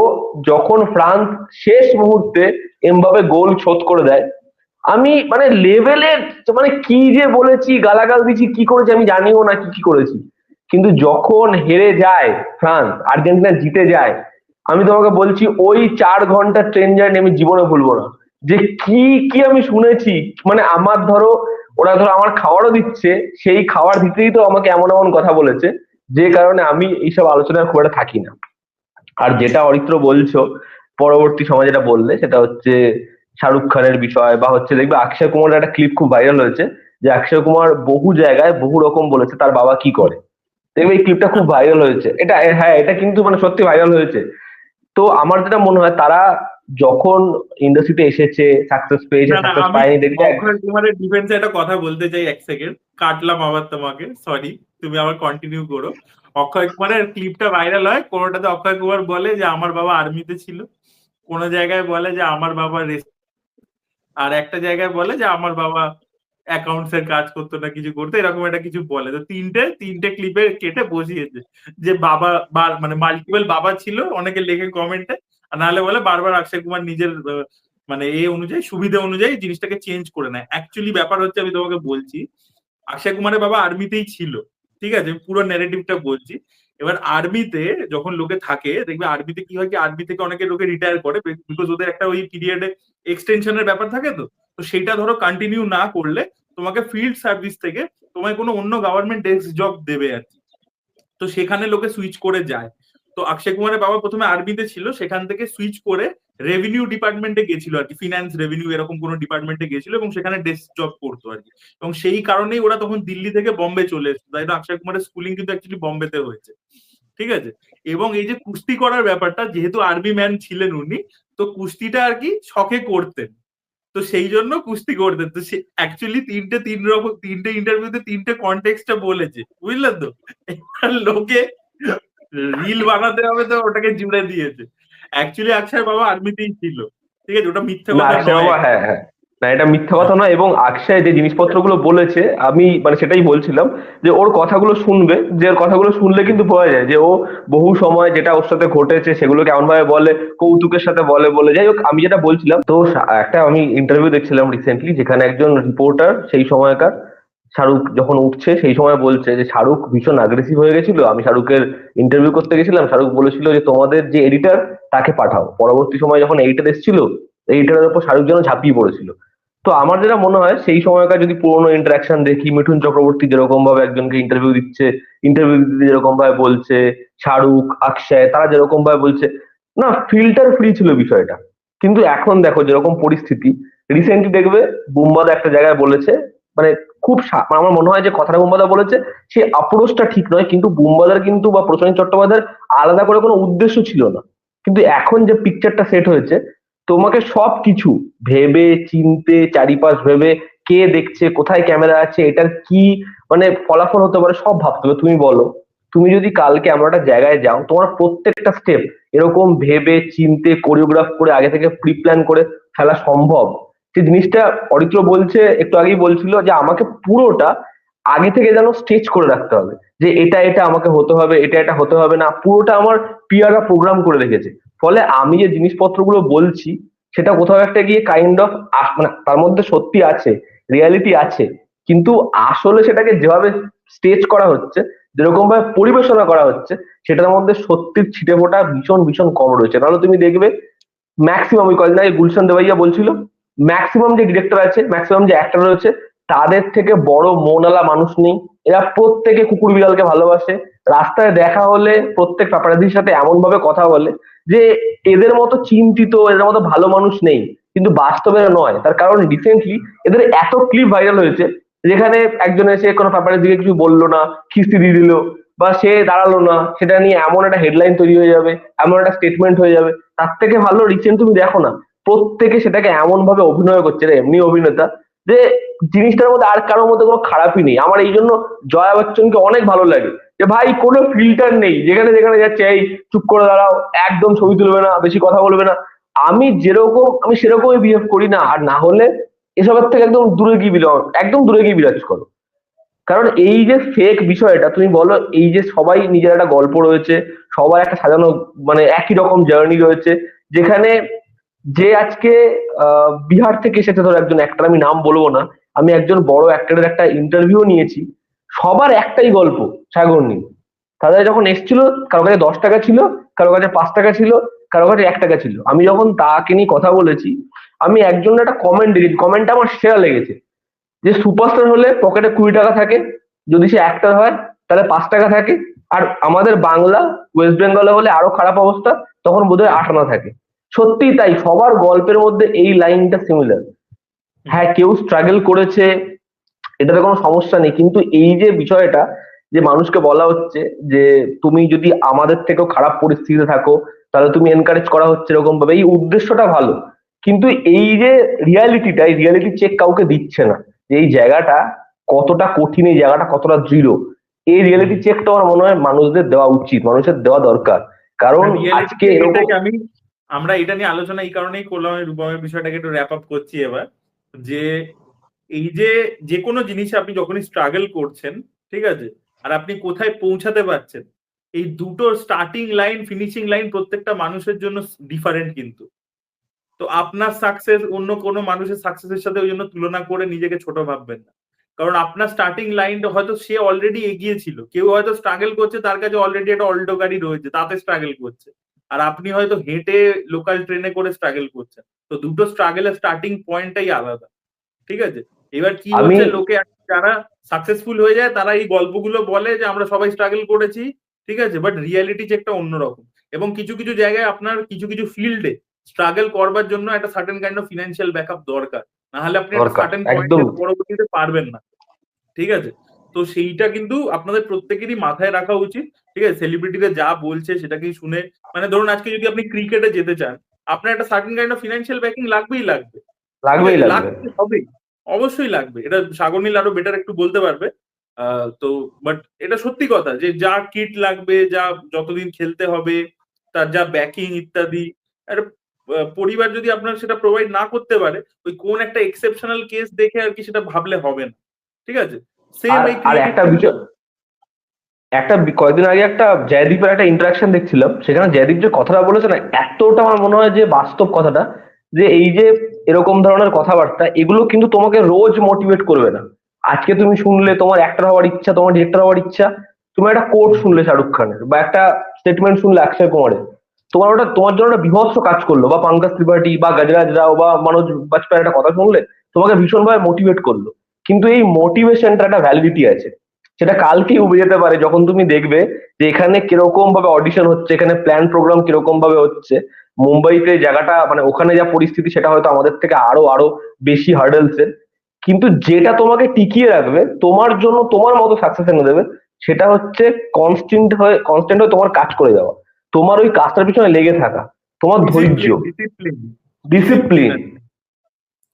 যখন ফ্রান্স শেষ মুহূর্তে এমবাপে গোল শোধ করে দেয়, আমি মানে লেভেলের মানে কি যে বলেছি, গালাগাল দিয়েছি, কি করেছি আমি জানিও না কি কি করেছি। কিন্তু যখন হেরে যায় ফ্রান্স, আর্জেন্টিনা জিতে যায়, আমি তোমাকে বলছি ওই 4 ঘন্টা ট্রেন জার্নি আমি জীবনে ভুলবো না। যে কি কি আমি শুনেছি, মানে আমার ধরো ওরা ধরো আমার খাবারও দিচ্ছে, সেই খাবার দিতেই তো আমাকে এমন এমন কথা বলেছে, যে কারণে আমি এইসব আলোচনায় খুব একটা থাকি না। আর যেটা অরিত্র বলছো পরবর্তী সময় যেটা বললে সেটা হচ্ছে শাহরুখ খানের বিষয়, বা হচ্ছে দেখবে অক্ষয় কুমারের একটা ক্লিপ খুব ভাইরাল হয়েছে, যে অক্ষয় কুমার বহু জায়গায় বহু রকম বলেছে তার বাবা কি করে। দেখবে এই ক্লিপটা খুব ভাইরাল হয়েছে, এটা হ্যাঁ এটা কিন্তু মানে সত্যি ভাইরাল হয়েছে। তো আমার যেটা মনে হয় তারা যখন ইন্ডাস্ট্রিতে এসেছে, সাকসেস পেয়েছে, না না, সাকসেস আমি পায়নি, দেখবে অক্ষয় কুমারের ডিফেন্সে একটা কথা বলতে চাই, 1 সেকেন্ড কাটলাম আবার তোমাকে, সরি, তুমি আবার কন্টিনিউ করো। অক্ষয় কুমারের ক্লিপটা ভাইরাল হয়, কোনোটাতে অক্ষয় কুমার বলে যে আমার বাবা আর্মিতে ছিল, কোনো জায়গায় বলে যে আমার বাবা আর একটা জায়গায় বলে যে আমার বাবা অ্যাকাউন্টস এর কাজ করতো না কিছু করতো, এরকম একটা কিছু বলে। তো তিনটে ক্লিপে কেটে বসিয়েছে যে বাবা মানে মাল্টিপল বাবা ছিল, অনেকে লেখে কমেন্টে, আর নাহলে বলে বারবার অক্ষয় কুমার নিজের মানে অনুযায়ী সুবিধা অনুযায়ী জিনিসটাকে চেঞ্জ করে নেয়। অ্যাকচুয়ালি ব্যাপার হচ্ছে, আমি তোমাকে বলছি, অক্ষয় কুমারের বাবা আর্মিতেই ছিল, ঠিক আছে, পুরো ন্যারেটিভটা বলছি। এবার আর্মিতে যখন লোকে থাকে, দেখবে আর্মিতে কি হয়, কি আর্মি থেকে অনেকে লোকে রিটায়ার করে, বিকজ ওদের একটা ওই পিরিয়ডে এক্সটেনশনের ব্যাপার থাকে। তো তো সেইটা ধরো কন্টিনিউ না করলে তোমাকে ফিল্ড সার্ভিস থেকে তোমায় কোনো অন্য গভর্নমেন্ট ডেস্ক জব দেবে আর কি। তো সেখানে লোকে সুইচ করে যায়। তো অক্ষয় কুমারের বাবা প্রথমে আর্মিতে ছিল, সেখান থেকে সুইচ করে রেভিনিউ ডিপার্টমেন্টে গেছিল আর কি, ফিনান্স রেভিনিউ এরকম কোনো ডিপার্টমেন্টে গেছিল, এবং সেখানে ডেস্ক জব করতো আর কি। এবং সেই কারণেই ওরা তখন দিল্লি থেকে বম্বে চলে এসেছে, তাই না? অক্ষয় কুমারের স্কুলিং কিন্তু অ্যাকচুয়ালি বম্বেতে হয়েছে, ঠিক আছে। এবং এই যে কুস্তি করার ব্যাপারটা, যেহেতু আর্মি ম্যান ছিলেন উনি, তো কুস্তিটা আর কি শখে করতেন, তো সেই জন্য কুস্তি করতেন। তো সে অ্যাকচুয়ালি তিনটে ইন্টারভিউতে তিনটে কনটেক্সটটা বলেছে, বুঝলেন তো? এবার লোকে রিল বানাতে হবে তো ওটাকে জুড়ে দিয়েছে। অ্যাকচুয়ালি অক্ষয় বাবা আর্মিতেই ছিল, ঠিক আছে, ওটা মিথ্যে না কথা অক্ষয় নয়। বাবা, হ্যাঁ হ্যাঁ, না এটা মিথ্যা হ্যাঁ কথা নয়। এবং অক্ষয় যে জিনিসপত্রগুলো বলেছে আমি মানে সেটাই বলছিলাম, যে ওর কথাগুলো শুনবে, যে ওর কথাগুলো শুনলে কিন্তু বোঝা যায় যে ও বহু সময় যেটা ওর সাথে ঘটেছে সেগুলো কেমন ভাবে বলে, কৌতুকের সাথে বলে বলে। যাই হোক, আমি যেটা বলছিলাম, তো একটা আমি ইন্টারভিউ দেখছিলাম রিসেন্টলি, যেখানে একজন রিপোর্টার সেই সময়কার শাহরুখ যখন উঠছে সেই সময় বলছে যে শাহরুখ ভীষণ অ্যাগ্রেসিভ হয়ে গেছিল, আমি শাহরুখের ইন্টারভিউ করতে গেছিলাম, শাহরুখ বলেছিল যে তোমাদের যে এডিটর তাকে পাঠাও। পরবর্তী সময় যখন এডিটর এসেছিল, এইটার উপর শাহরুখ যেন ঝাঁপিয়ে পড়েছিল। তো আমার যেটা মনে হয় সেই সময়কার যদি পুরোনো ইন্টারাকশন দেখি, মিঠুন চক্রবর্তী যেরকম ভাবে একজনকে ইন্টারভিউ দিচ্ছে, ইন্টারভিউ দিতে যেরকম ভাবে বলছে, শাহরুখ, অক্ষয় তারা যেরকম ভাবে বলছে, না ফিল্টার ফ্রি ছিল বিষয়টা। কিন্তু এখন দেখো যেরকম পরিস্থিতি, রিসেন্টলি দেখবে বুম্বাদা একটা জায়গায় বলেছে, মানে খুব আমার মনে হয় যে কথাটা বুম্বাদা বলেছে সে অ্যাপ্রোচটা ঠিক নয়, কিন্তু বুম্বাদার কিন্তু বা প্রসেনজিৎ চট্টোপাধ্যায়ের আলাদা করে কোনো উদ্দেশ্য ছিল না। কিন্তু এখন যে পিকচারটা সেট হয়েছে, তোমাকে সবকিছু ভেবে চিনতে, চারিপাশ ভেবে, কে দেখছে, কোথায় ক্যামেরা আছে, এটার কি মানে ফলাফল হতে পারে সব ভাবতে হবে। তুমি বলো, তুমি যদি কালকে এমন একটা জায়গায় যাও, তোমার প্রত্যেকটা স্টেপ এরকম ভেবে চিনতে কোরিওগ্রাফ করে আগে থেকে প্রি প্ল্যান করে ফেলা সম্ভব? সেই জিনিসটা অরিত্র বলছে, একটু আগেই বলছিল যে আমাকে পুরোটা আগে থেকে যেন স্টেজ করে রাখতে হবে, যে এটা এটা আমাকে হতে হবে, এটা এটা হতে হবে না, পুরোটা আমার পিয়াররা প্রোগ্রাম করে রেখেছে। ফলে আমি যে জিনিসপত্রগুলো বলছি সেটা কোথাও একটা গিয়ে কাইন্ড অফ মানে তার মধ্যে সত্যি আছে, রিয়ালিটি আছে, কিন্তু আসলে সেটাকে যেভাবে স্টেজ করা হচ্ছে, যেরকম ভাবে পরিবেশনা করা হচ্ছে, সেটার মধ্যে সত্যির ছিটে ফোটা ভীষণ ভীষণ কম রয়েছে। নাহলে তুমি দেখবে ম্যাক্সিমাম, ওই কদিন আগে গুলশান দেওয়াইয়া বলছিল, ম্যাক্সিমাম যে ডিরেক্টর আছে, ম্যাক্সিমাম যে অ্যাক্টর রয়েছে, তাদের থেকে বড় মনওয়ালা মানুষ নেই। এরা প্রত্যেকে কুকুর বিড়ালকে ভালোবাসে, রাস্তায় দেখা হলে প্রত্যেক পাপারাজির সাথে এমন ভাবে কথা বলে যে এদের মতো চিন্তিত, এদের মতো ভালো মানুষ নেই, কিন্তু বাস্তবে নয়। তার কারণ রিসেন্টলি এদের এত ক্লিপ ভাইরাল হয়েছে যেখানে একজন এসে কোনো পেপারের দিকে কিছু বললো না, খিস্তি দিয়ে দিল, বা সে দাঁড়ালো না, সেটা নিয়ে এমন একটা হেডলাইন তৈরি হয়ে যাবে, এমন একটা স্টেটমেন্ট হয়ে যাবে। তার থেকে ভালো রিসেন্ট তুমি দেখো না, প্রত্যেকে সেটাকে এমন ভাবে অভিনয় করছে, রে এমনি অভিনেতা, যে জিনিসটার মধ্যে আর কারোর মধ্যে কোনো খারাপই নেই। আমার এই জন্য জয়া বচ্চনকে অনেক ভালো লাগে, যে ভাই কোনো ফিল্টার নেই, যেখানে যেখানে যাচ্ছে এই চুপ করে দাঁড়াও, একদম ছবি তুলবে না, বেশি কথা বলবে না, আমি যেরকম আমি সেরকমই বিহেভ করি, না আর না হলে এসবের থেকে একদম দূরে গিয়ে একদম দূরে গিয়ে বিরাজ করো। কারণ এই যে ফেক বিষয়টা তুমি বলো, এই যে সবাই নিজের একটা গল্প রয়েছে, সবার একটা সাজানো মানে একই রকম জার্নি রয়েছে, যেখানে যে আজকে বিহার থেকে এসেছে, ধরো একজন অ্যাক্টর, আমি নাম বলবো না, আমি একজন বড় অ্যাক্টরের একটা ইন্টারভিউ নিয়েছি, সবার একটাই গল্প, সাগর নিয়ে। তাদের যখন এসেছিল, কারো কাছে 10 টাকা ছিল, কারো কাছে 5 টাকা ছিল, কারো কাছে 1 টাকা ছিল। আমি যখন তাকে নিয়ে কথা বলেছি, আমি একজনের একটা কমেন্ট দেখেছি, কমেন্টটা আমার সেরা লেগেছে, যে সুপারস্টার হলে পকেটে 20 টাকা থাকে, যদি সে অ্যাক্টর হয় তাহলে 5 টাকা থাকে, আর আমাদের বাংলা ওয়েস্ট বেঙ্গলে হলে আরো খারাপ অবস্থা, তখন বোধহয় 8 আনা থাকে। সত্যি তাই, সবার গল্পের মধ্যে এই লাইনটা সিমিলার। হ্যাঁ, কেউ স্ট্রাগল করেছে, এটাতে কোনো সমস্যা নেই, কিন্তু এই যে বিষয়টা, যে মানুষকে বলা হচ্ছে যে তুমি যদি আমাদের থেকেও খারাপ পরিস্থিতিতে থাকো তাহলে তুমি এনকারেজ করা হচ্ছে এরকম ভাবে, এই উদ্দেশ্যটা ভালো, কিন্তু এই যে রিয়ালিটিটা, এই রিয়ালিটি চেক কাউকে দিচ্ছে না, যে এই জায়গাটা কতটা কঠিন, এই জায়গাটা কতটা দৃঢ়। এই রিয়ালিটি চেকটা আমার মনে হয় মানুষদের দেওয়া উচিত, মানুষের দেওয়া দরকার। কারণ আজকে এরকম এটাকে আমরা এটা নিয়ে আলোচনা এই কারণেই করলাম, রূপমের বিষয়টাকে একটু র্যাপ আপ করছি এবার, যে এই যে কোনো জিনিসে আপনি যখনই স্ট্রাগল করছেন, ঠিক আছে, আর আপনি কোথায় পৌঁছাতে পারছেন, এই দুটো স্টার্টিং লাইন ফিনিশিং লাইন প্রত্যেকটা মানুষের জন্য ডিফারেন্ট। কিন্তু তো আপনার সাকসেস অন্য কোনো মানুষের সাকসেসের সাথে ওই জন্য তুলনা করে নিজেকে ছোট ভাববেন না। কারণ আপনার স্টার্টিং লাইনটা হয়তো সে অলরেডি এগিয়ে ছিল, কেউ হয়তো স্ট্রাগল করছে, তার কাছে অলরেডি একটা অল্টো গাড়ি রয়েছে, তাতে স্ট্রাগল করছে, আর আপনি হয়তো হেঁটে লোকাল ট্রেনে করে স্ট্রাগল করছেন। তো দুটো স্ট্রাগলের স্টার্টিং পয়েন্টটাই আলাদা, ঠিক আছে। এবার কি হচ্ছে, লোকে যারা সাকসেসফুল হয়ে যায় তারা এই গল্পগুলো বলে যে আমরা সবাই স্ট্রাগল করেছি, ঠিক আছে, বাট রিয়ালিটি চেকটা অন্যরকম। এবং কিছু কিছু জায়গায় আপনার কিছু কিছু ফিল্ডে স্ট্রাগল করবার জন্য একটা certain kind of financial backup দরকার, না হলে আপনি একটা সার্টেন পয়েন্টে পরবর্তীতে পারবেন না, ঠিক আছে। তো সেইটা কিন্তু আপনাদের প্রত্যেকেরই মাথায় রাখা উচিত, ঠিক আছে। সেলিব্রিটিরা যা বলছে সেটাকেই শুনে, মানে ধরুন আজকে যদি আপনি ক্রিকেটে যেতে চান, আপনার একটা certain kind of financial backing লাগবেই লাগবে, লাগবে হবেই, অবশ্যই লাগবে। এটা সাগরনীল আরো বেটার একটু বলতে পারবে। তো বাট এটা সত্যি কথা, যে যা কিট লাগবে, যা যতদিন খেলতে হবে, তার যা ব্যাকিং ইত্যাদি, একটা পরিবার যদি আপনার সেটা প্রোভাইড না করতে পারে, ওই কোন একটা এক্সেপশনাল কেস দেখে আর কি সেটা ভাবলে হবে না, ঠিক আছে। সেম এই একটা বিষয়, একটা কয়েকদিন আগে একটা জয়দীপের একটা ইন্টারাকশন দেখছিলাম, সেখানে জয়দীপ যে কথাটা বলেছে না, এতটা আমার মনে হয় যে বাস্তব কথাটা, যে এই যে এরকম ধরনের কথাবার্তা, এগুলো কিন্তু তোমাকে রোজ মোটিভেট করবে না। আজকে তুমি শুনলে তোমার অ্যাক্টর হওয়ার ইচ্ছা, তোমার ডিরেক্টর হওয়ার ইচ্ছা, তুমি একটা কোট শুনলে শাহরুখ খানের, বা একটা স্টেটমেন্ট শুনলে অক্ষয় কুমারের, তোমার ওটা তোমার জন্য একটা বিভৎস কাজ করলো, বা পঙ্কজ ত্রিপাঠী বা গজরাজ রাও বা মনোজ বাজপেয়ীর একটা কথা শুনলে তোমাকে ভীষণভাবে মোটিভেট করলো, কিন্তু এই মোটিভেশনটা একটা ভ্যালিডিটি আছে, সেটা কালকেই উবে যেতে পারে, যখন তুমি দেখবে যে এখানে কিরকম ভাবে অডিশন হচ্ছে, এখানে প্ল্যান প্রোগ্রাম কিরকম ভাবে হচ্ছে। মুম্বাইতে জায়গাটা মানে ওখানে যা পরিস্থিতি, সেটা হয়তো আমাদের থেকে আরো আরো বেশি হার্ডেলস এর, কিন্তু যেটা তোমাকে টিকিয়ে রাখবে, তোমার জন্য তোমার মতো সাকসেস এনে দেবে, সেটা হচ্ছে কনস্ট্যান্ট হয়ে তোমার কাজ করে যাওয়া, তোমার ওই কাজটার পিছনে লেগে থাকা, তোমার ধৈর্য, ডিসিপ্লিন।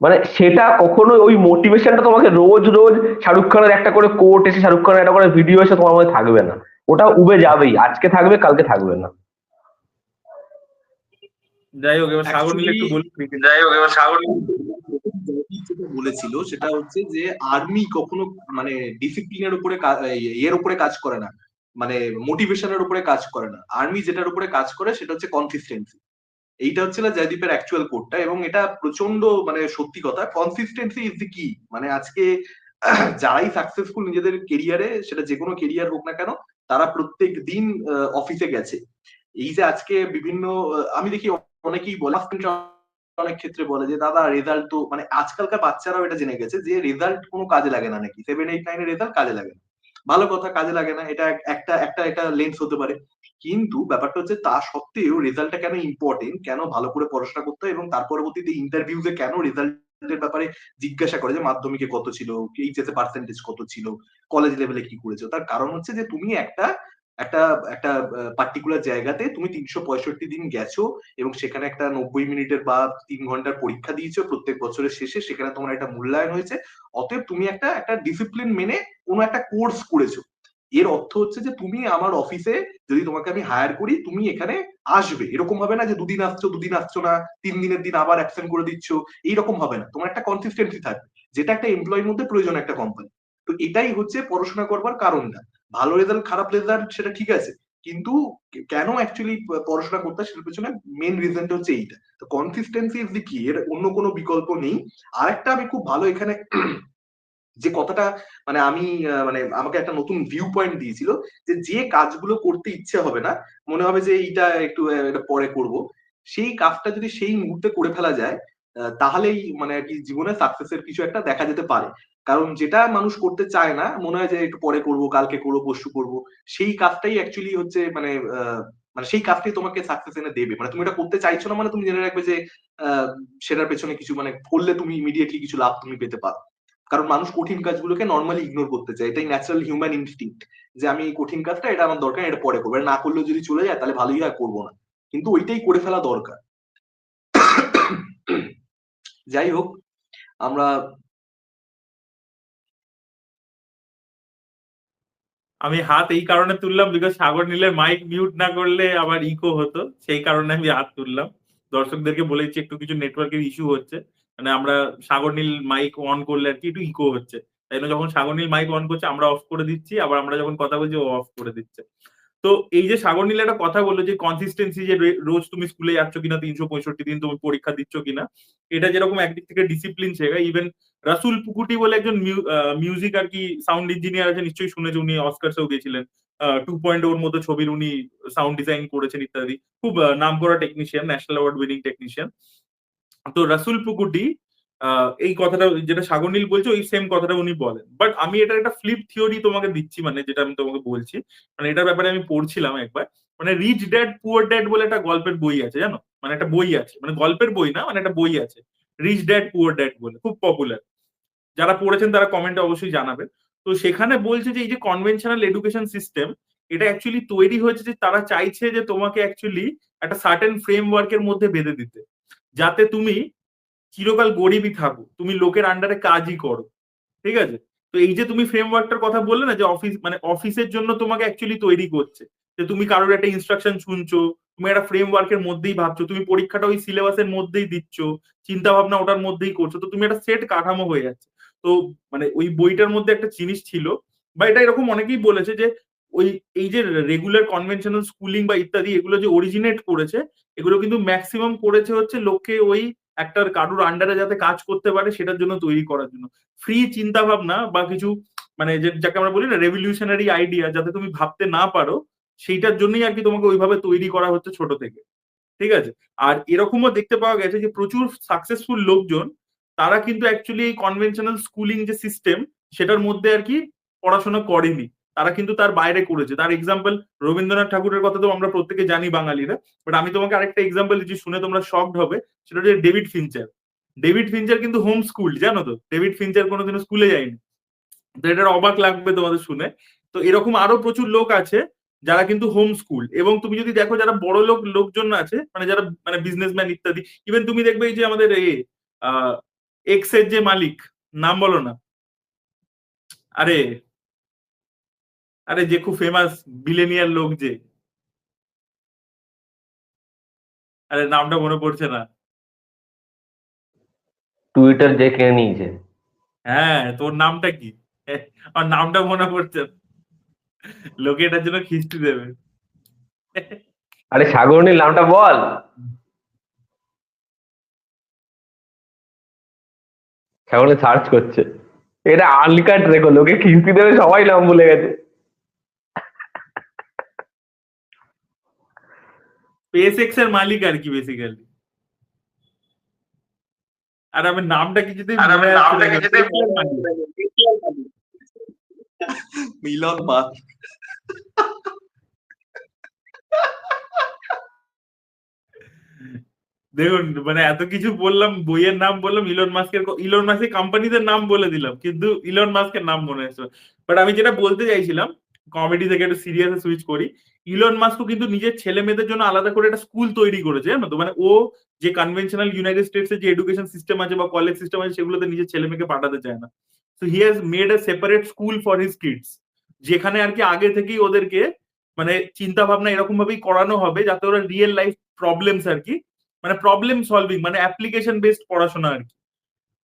মানে সেটা কখনো ওই মোটিভেশনটা তোমাকে রোজ রোজ শাহরুখ খানের একটা করে কোট এসে, শাহরুখ খানের একটা করে ভিডিও এসে তোমার মধ্যে থাকবে না, ওটা উবে যাবেই, আজকে থাকবে কালকে থাকবে না। যাই হোক, এবার সাগর নীল অ্যাকচুয়ালি একটু বলুন cricket। যেটা বলেছিল সেটা হচ্ছে যে আর্মি কখনো মানে ডিসিপ্লিনের উপরে এর উপরে কাজ করে না, মানে মোটিভেশনের উপরে কাজ করে না। আর্মি যেটার উপরে কাজ করে সেটা হচ্ছে কনসিস্টেন্সি। এইটা হচ্ছে না জয়দীপের অ্যাকচুয়াল কোডটা, এবং এটা প্রচন্ড মানে সত্যি কথা। কনসিস্টেন্সি ইজ দি কি। মানে আজকে যারাই সাকসেসফুল নিজেদের কেরিয়ারে, সেটা যে কোনো কেরিয়ার হোক না কেন, তারা প্রত্যেক দিন অফিসে গেছে। এই যে আজকে বিভিন্ন আমি দেখি অনেকেই বলে, অনেক ক্ষেত্রে বলে যে দাদা রেজাল্ট তো, মানে আজকালকার বাচ্চারাও এটা জেনে গেছে যে রেজাল্ট কোনো কাজে লাগে না নাকি, 7, 8, 9 এর রেজাল্ট কাজে লাগে না। ভালো কথা, কাজে লাগে না, এটা একটা একটা একটা লেন্স হতে পারে। কিন্তু ব্যাপারটা হচ্ছে তা সত্ত্বেও রেজাল্টটা কেন ইম্পর্টেন্ট, কেন ভালো করে পড়াশোনা করতে হয়, এবং তার পরবর্তীতে ইন্টারভিউতে কেন রেজাল্টের ব্যাপারে জিজ্ঞাসা করে যে মাধ্যমিকে কত ছিল, এইচএস এ পার্সেন্টেজ কত ছিল, কলেজ লেভেলে কি করেছো। তার কারণ হচ্ছে যে তুমি একটা একটা একটা পার্টিকুলার জায়গাতে তুমি 365 দিন গেছো, এবং সেখানে একটা 90 মিনিটের বা 3 ঘন্টার পরীক্ষা দিয়েছো প্রত্যেক বছরের শেষে, সেখানে তোমার একটা মূল্যায়ন হয়েছে। অতএব তুমি একটা একটা ডিসিপ্লিন মেনে কোনো একটা কোর্স করেছো। এর অর্থ হচ্ছে যে তুমি আমার অফিসে যদি তোমাকে আমি হায়ার করি, তুমি এখানে আসবে। এরকম হবে না যে 2 দিন আসছো না, 3 দিনের দিন আবার অ্যাবসেন্ট করে দিচ্ছ। এইরকম হবে না, তোমার একটা কনসিস্টেন্সি থাকবে, যেটা একটা এমপ্লয়ের মধ্যে প্রয়োজন একটা কোম্পানি। তো এটাই হচ্ছে পড়াশোনা করবার কারণটা। ভালো রেজাল্ট খারাপ রেজাল্ট সেটা ঠিক আছে, কিন্তু কেন অ্যাকচুয়ালি পড়াশোনা করতে হয় সেটার পেছনে মেন রিজনটা হচ্ছে এইটা। তো কনসিস্টেন্সি ইজ দি কি, এর অন্য কোনো বিকল্প নেই। আরেকটা আমি খুব ভালো এখানে যে কথাটা, মানে আমি মানে আমাকে একটা নতুন ভিউ পয়েন্ট দিয়েছিল, যে যে কাজগুলো করতে ইচ্ছে হবে না, মনে হবে যে এইটা একটু এটা পরে করব, সেই কাজটা যদি সেই মুহূর্তে করে ফেলা যায়, তাহলেই মানে আর কি জীবনে সাকসেসের কিছু একটা দেখা যেতে পারে। কারণ যেটা মানুষ করতে চায় না, মনে হয় যে একটু পরে করব, কালকে করবো, পরশু করব, সেই কাজটাই অ্যাকচুয়ালি হচ্ছে মানে মানে সেই কাজটাই তোমাকে সাকসেস এনে দেবে। মানে তুমি এটা করতে চাইছো না, মানে তুমি জেনে রাখবে যে আহ, সেটার পেছনে কিছু মানে করলে তুমি ইমিডিয়েটলি কিছু লাভ তুমি পেতে পারো। কারণ মানুষ কঠিন কাজগুলোকে নর্মালি ইগনোর করতে চায়, এটাই ন্যাচারাল হিউম্যান ইনস্টিংক্ট, যে আমি এই কঠিন কাজটা, এটা আমার দরকার, এটা পরে করবো, এটা না করলেও যদি চলে যায় তাহলে ভালোই হয়, করবো না। কিন্তু ওইটাই করে ফেলা দরকার। যাই হোক, আমরা আমি হাত এই কারণে তুললাম বিকজ সাগর নীলের মাইক মিউট না করলে আবার ইকো হতো, সেই কারণে আমি হাত তুললাম। দর্শকদেরকে বলেছি একটু কিছু নেটওয়ার্কের ইস্যু হচ্ছে, মানে আমরা সাগর নীল মাইক অন করলে আর কি একটু ইকো হচ্ছে। তাই জন্য যখন সাগর নীল মাইক অন করছে আমরা অফ করে দিচ্ছি, আবার আমরা যখন কথা বলছি ও অফ করে দিচ্ছে। তো এই যে সাগর নীল একটা কথা বললো যে কনসিস্টেন্সি, যে রোজ তুমি স্কুলে যাচ্ছ কিনা, 365 দিন তুমি পরীক্ষা দিচ্ছ কিনা, এটা যেরকম একদিক থেকে ডিসিপ্লিন শেখায়। ইভেন রাসুল পুকুটি বলে একজন মিউজিক আর কি সাউন্ড ইঞ্জিনিয়ার আছে, নিশ্চয়ই শুনেছে, উনি অস্কারসেও গেছিলেন। 2.0 ওর মতো ছবির উনি সাউন্ড ডিজাইন করেছেন ইত্যাদি, খুব নাম করা technician, national award winning technician. তো রাসুল পুকুটি এই কথাটা যেটা সাগর নীল বলছে ওই সেম কথাটা উনি বলেন, বাট আমি এটার একটা ফ্লিপ থিওরি তোমাকে দিচ্ছি, মানে যেটা আমি তোমাকে বলছি, মানে এটার ব্যাপারে আমি পড়ছিলাম একবার। মানে রিচ ড্যাড পুয়ার ড্যাড বলে একটা গল্পের বই আছে, জানো? মানে একটা বই আছে, মানে গল্পের বই না, মানে একটা বই আছে, রিচ ড্যাড পুয়ার ড্যাড বলে, খুব পপুলার। যারা পড়েছেন তারা কমেন্টে অবশ্যই জানাবে। তো সেখানে বলছে যে এই যে কনভেনশনাল এডুকেশন সিস্টেম, এটা অ্যাকচুয়ালি তৈরি হয়েছে যে তারা চাইছে যে তোমাকে অ্যাকচুয়ালি একটা সার্টেন ফ্রেমওয়ার্কের মধ্যে বেঁধে দিতে, যাতে তুমি চিরকাল গরিবই থাকো, তুমি লোকের আন্ডারে কাজই করো। ঠিক আছে? তো এই যে তুমি ফ্রেমওয়ার্কটার কথা বললে না, যে অফিস মানে অফিসের জন্য তোমাকে অ্যাকচুয়ালি তৈরি করছে, যে তুমি কারোর একটা ইনস্ট্রাকশন শুনছো, তুমি একটা ফ্রেমওয়ার্কের মধ্যেই ভাবছো, তুমি পরীক্ষাটা ওই সিলেবাসের মধ্যেই দিচ্ছ, চিন্তা ভাবনা ওটার মধ্যেই করছো, তো তুমি একটা সেট কাঠামো হয়ে যাচ্ছে। তো মানে ওই বইটার মধ্যে একটা জিনিস ছিল, বা এটা এরকম অনেকেই বলেছে যে ওই এই যে রেগুলার কনভেনশনাল স্কুলিং বা ইত্যাদি, এগুলো যে অরিজিনেট করেছে, এগুলো কিন্তু ম্যাক্সিমাম করেছে হচ্ছে লোককে ওই একটা কারুর আন্ডারে যাতে কাজ করতে পারে সেটার জন্য তৈরি করার জন্য। ফ্রি চিন্তা ভাবনা বা কিছু মানে যাকে আমরা বলি না রেভলিউশনারি আইডিয়া, যাতে তুমি ভাবতে না পারো, সেইটার জন্যই আর কি তোমাকে ওইভাবে তৈরি করা হচ্ছে ছোট থেকে। ঠিক আছে? আর এরকমও দেখতে পাওয়া গেছে যে প্রচুর সাকসেসফুল লোকজন, তারা কিন্তু অ্যাকচুয়ালি এই কনভেনশনাল স্কুলিং যে সিস্টেম, সেটার মধ্যে আর কি পড়াশোনা করেনি, তারা কিন্তু তার বাইরে করেছে। তার এক্সাম্পল রবীন্দ্রনাথ ঠাকুরের কথা তো আমরা প্রত্যেকে জানি বাঙালিরা, বাট আমি তোমাকে আরেকটা এক্সাম্পল দিচ্ছি, শুনে তোমরা শকড হবে। সেটা হচ্ছে ডেভিড ফিনচার। ডেভিড ফিনচার কিন্তু হোম স্কুল, জানো তো? ডেভিড ফিনচার কোনোদিনও স্কুলে যায়নি। তো এটার অবাক লাগবে তোমাদের শুনে। তো এরকম আরো প্রচুর লোক আছে যারা কিন্তু হোম স্কুল, এবং তুমি যদি দেখো যারা বড় লোকজন আছে, মানে যারা মানে বিজনেসম্যান ইত্যাদি, ইভেন তুমি দেখবে এই যে আমাদের এক্স এর যে মালিক, নাম বলো না, আরে আরে যে খুব ফেমাস বিলেনিয়ার লোক যে, আরে নামটা মনে পড়ছে না। টুইটার যে কিনে নিয়েছে। হ্যাঁ, তোর নামটা কি? আমার নামটা মনে পড়ছে না। লোকে এটার জন্য খিস্তি দেবে। আরে সাগরনীর নামটা বল। সাগরনী সার্চ করছে। এটা আনকাট রেখো, লোকে কিস্তি দেবে, সবাই নাম ভুলে গেছে। স্পেস এক্স এর মালিক আর কি বেসিক্যালি। আর আমার নামটা কিছুতেই মনে আসছে না কেন? টেসলার মালিক। মিলন মাস্ক। দেখুন মানে এত কিছু বললাম, বইয়ের নাম বললাম, ইলন মাস্কের কোম্পানিদের নাম বলে দিলাম, কিন্তু ইলন মাস্কের নাম মনে আসছে। বাট আমি যেটা বলতে চাইছিলাম, কমেডি থেকে একটু সিরিয়াসে সুইচ করি। ইলন মাস্কও কিন্তু নিজের ছেলে মেয়েদের জন্য আলাদা করে একটা স্কুল তৈরি করেছে, জানো তো? মানে ও যে কনভেনশনাল ইউনাইটেড স্টেটস এর যে এডুকেশন সিস্টেম আছে বা কলেজ সিস্টেম আছে, সেগুলোতে নিজের ছেলে মেয়েকে পাঠাতে চায় না। So he has made a separate school for his kids, যেখানে আর কি আগে থেকেই ওদেরকে মানে চিন্তা ভাবনা এরকম ভাবেই করানো হবে যাতে ওরা রিয়েল লাইফ প্রবলেমস আর কি, মানে প্রবলেম সলভিং, মানে অ্যাপ্লিকেশন বেসড পড়াশোনা আর কি,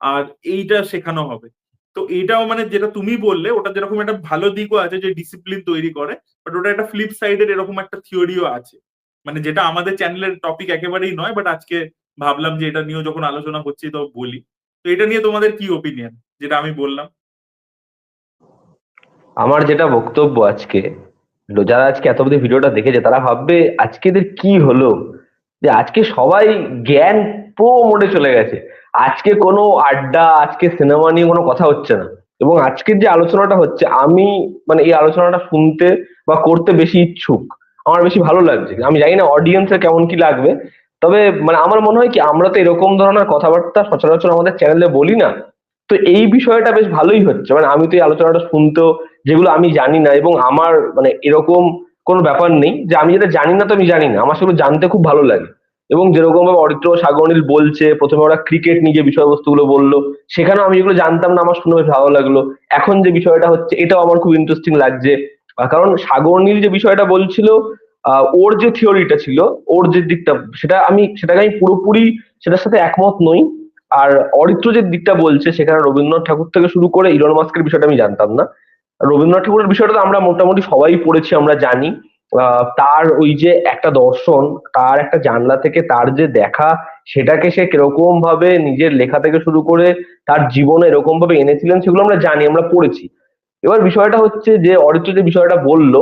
আর এইটা শেখানো হবে। তো এটাও মানে যেটা তুমি বললে, ওটা যেরকম একটা ভালো দিকও আছে যে ডিসিপ্লিন তৈরি করে, বাট ওটা একটা ফ্লিপ সাইডের এরকম একটা থিওরিও আছে, মানে যেটা আমাদের চ্যানেলের টপিক একেবারেই নয়, বাট আজকে ভাবলাম যে এটা নিয়েও যখন আলোচনা করছি তো বলি। তো এটা নিয়ে তোমাদের কি ওপিনিয়ন, যেটা আমি বললাম? আমার যেটা বক্তব্য আজকে, যারা আজকে এত অব্দি ভিডিওটা দেখেছে তারা ভাববে আজকে এদের কি হলো, যে আজকে সবাই জ্ঞান প্রো মোডে চলে গেছে। আজকে কোনো আড্ডা, আজকে সিনেমা নিয়ে কোনো কথা হচ্ছে না। এবং আজকের যে আলোচনাটা হচ্ছে, আমি মানে এই আলোচনাটা শুনতে বা করতে বেশি ইচ্ছুক, আমার বেশি ভালো লাগছে। আমি জানি না অডিয়েন্সের কেমন কি লাগবে, তবে মানে আমার মনে হয় কি, আমরা তো এরকম ধরনের কথাবার্তা সচরাচর আমাদের চ্যানেলে বলি না। তো এই বিষয়টা বেশ ভালোই হচ্ছে, মানে আমি তো এই আলোচনাটা শুনতেও, যেগুলো আমি জানি না, এবং আমার মানে এরকম কোনো ব্যাপার নেই যে আমি যেটা জানি না তো আমি জানি না, আমার সেগুলো জানতে খুব ভালো লাগে। এবং যেরকম ভাবে অরিত্র সাগরনীল বলছে, প্রথমে ওরা ক্রিকেট নিয়ে যে বিষয়বস্তুগুলো বললো, সেখানেও আমি যেগুলো জানতাম না আমার শুনে বেশ ভালো লাগলো। এখন যে বিষয়টা হচ্ছে এটাও আমার খুব ইন্টারেস্টিং লাগছে। কারণ সাগরনীল যে বিষয়টা বলছিল, ওর যে থিওরিটা ছিল, ওর যে দিকটা, সেটাকে আমি পুরোপুরি সেটার সাথে একমত নই। আর অরিত্র যে দিকটা বলছে, সেখানে রবীন্দ্রনাথ ঠাকুর থেকে শুরু করে ইলন মাস্কের বিষয়টা আমি জানতাম না। রবীন্দ্রনাথ ঠাকুরের বিষয়টা তো আমরা মোটামুটি সবাই পড়েছি, আমরা জানি। তার ওই যে একটা দর্শন, তার একটা জানলা থেকে তার যে দেখা, সেটাকে সে কিরকম ভাবে নিজের লেখা থেকে শুরু করে তার জীবনে এরকম ভাবে এনেছিলেন, সেগুলো আমরা জানি, আমরা পড়েছি। এবার বিষয়টা হচ্ছে যে অরিত্র যে বিষয়টা বললো,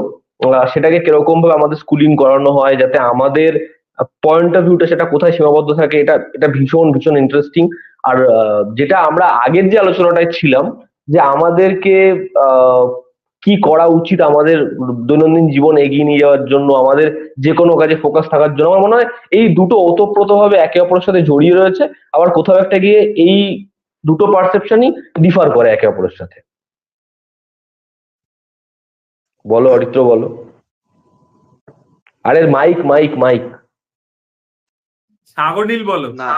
সেটাকে কিরকম ভাবে আমাদের স্কুলিং করানো হয় যাতে আমাদের পয়েন্ট অফ ভিউটা সেটা কোথায় সীমাবদ্ধ থাকে, এটা এটা ভীষণ ভীষণ ইন্টারেস্টিং। আর যেটা আমরা আগের যে আলোচনাটায় ছিলাম, যে আমাদেরকে আহ কি করা উচিত আমাদের দৈনন্দিন জীবন এগিয়ে নিয়ে যাওয়ার জন্য, আমাদের যে কোনো কাজে ফোকাস থাকার জন্য, আমার মনে হয় এই দুটো ওতপ্রোতভাবে একে অপরের সাথে জড়িয়ে রয়েছে। আবার কোথাও একটা গিয়ে এই দুটো পারসেপশনই ডিফার করে একে অপরের সাথে। বলো অরিত্র, বলো। আরে মাইক মাইক মাইক। সাগরনীল বলো। না,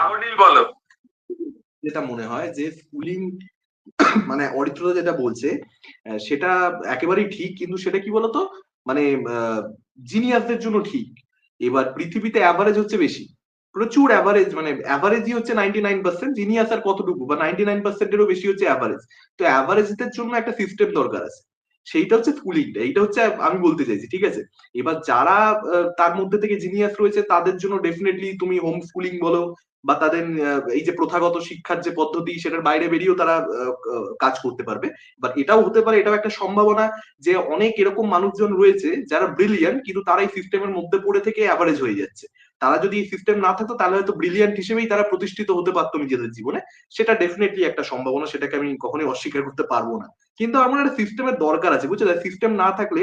যেটা মনে হয় যে স্কুলিং মানে অরিত্র যেটা বলছে সেটা একেবারেই ঠিক, কিন্তু সেটা কি বলতো, মানে জিনিয়াসদের জন্য ঠিক। এবার পৃথিবীতে অ্যাভারেজ হচ্ছে বেশি, প্রচুর অ্যাভারেজ, মানে অ্যাভারেজই হচ্ছে 99%, জিনিয়াস আর কতটুকু, বা 99%-এরও বেশি হচ্ছে অ্যাভারেজ। তো অ্যাভারেজদের জন্য একটা সিস্টেম দরকার আছে, সেইটা হচ্ছে স্কুলিংটা, এইটা হচ্ছে আমি বলতে চাইছি, ঠিক আছে? এবার যারা তার মধ্যে থেকে জিনিয়াস রয়েছে তাদের জন্য ডেফিনেটলি তুমি হোম স্কুলিং বলো, বা তাদের এই যে প্রথাগত শিক্ষার যে পদ্ধতি সেটার বাইরে বেরিয়েও তারা কাজ করতে পারবে। বাট এটাও হতে পারে, এটাও একটা সম্ভাবনা যে অনেক এরকম মানুষজন রয়েছে যারা ব্রিলিয়ান্ট, কিন্তু তারা এই সিস্টেমের মধ্যে পড়ে থেকে অ্যাভারেজ হয়ে যাচ্ছে। তারা যদি এই সিস্টেম না থাকতো তাহলে হয়তো ব্রিলিয়ান্ট হিসেবেই তারা প্রতিষ্ঠিত হতে পারতো নিজেদের জীবনে। সেটা ডেফিনেটলি একটা সম্ভাবনা, সেটাকে আমি কখনোই অস্বীকার করতে পারবো না। কিন্তু আমার একটা সিস্টেমের দরকার আছে, বুঝছো? সিস্টেম না থাকলে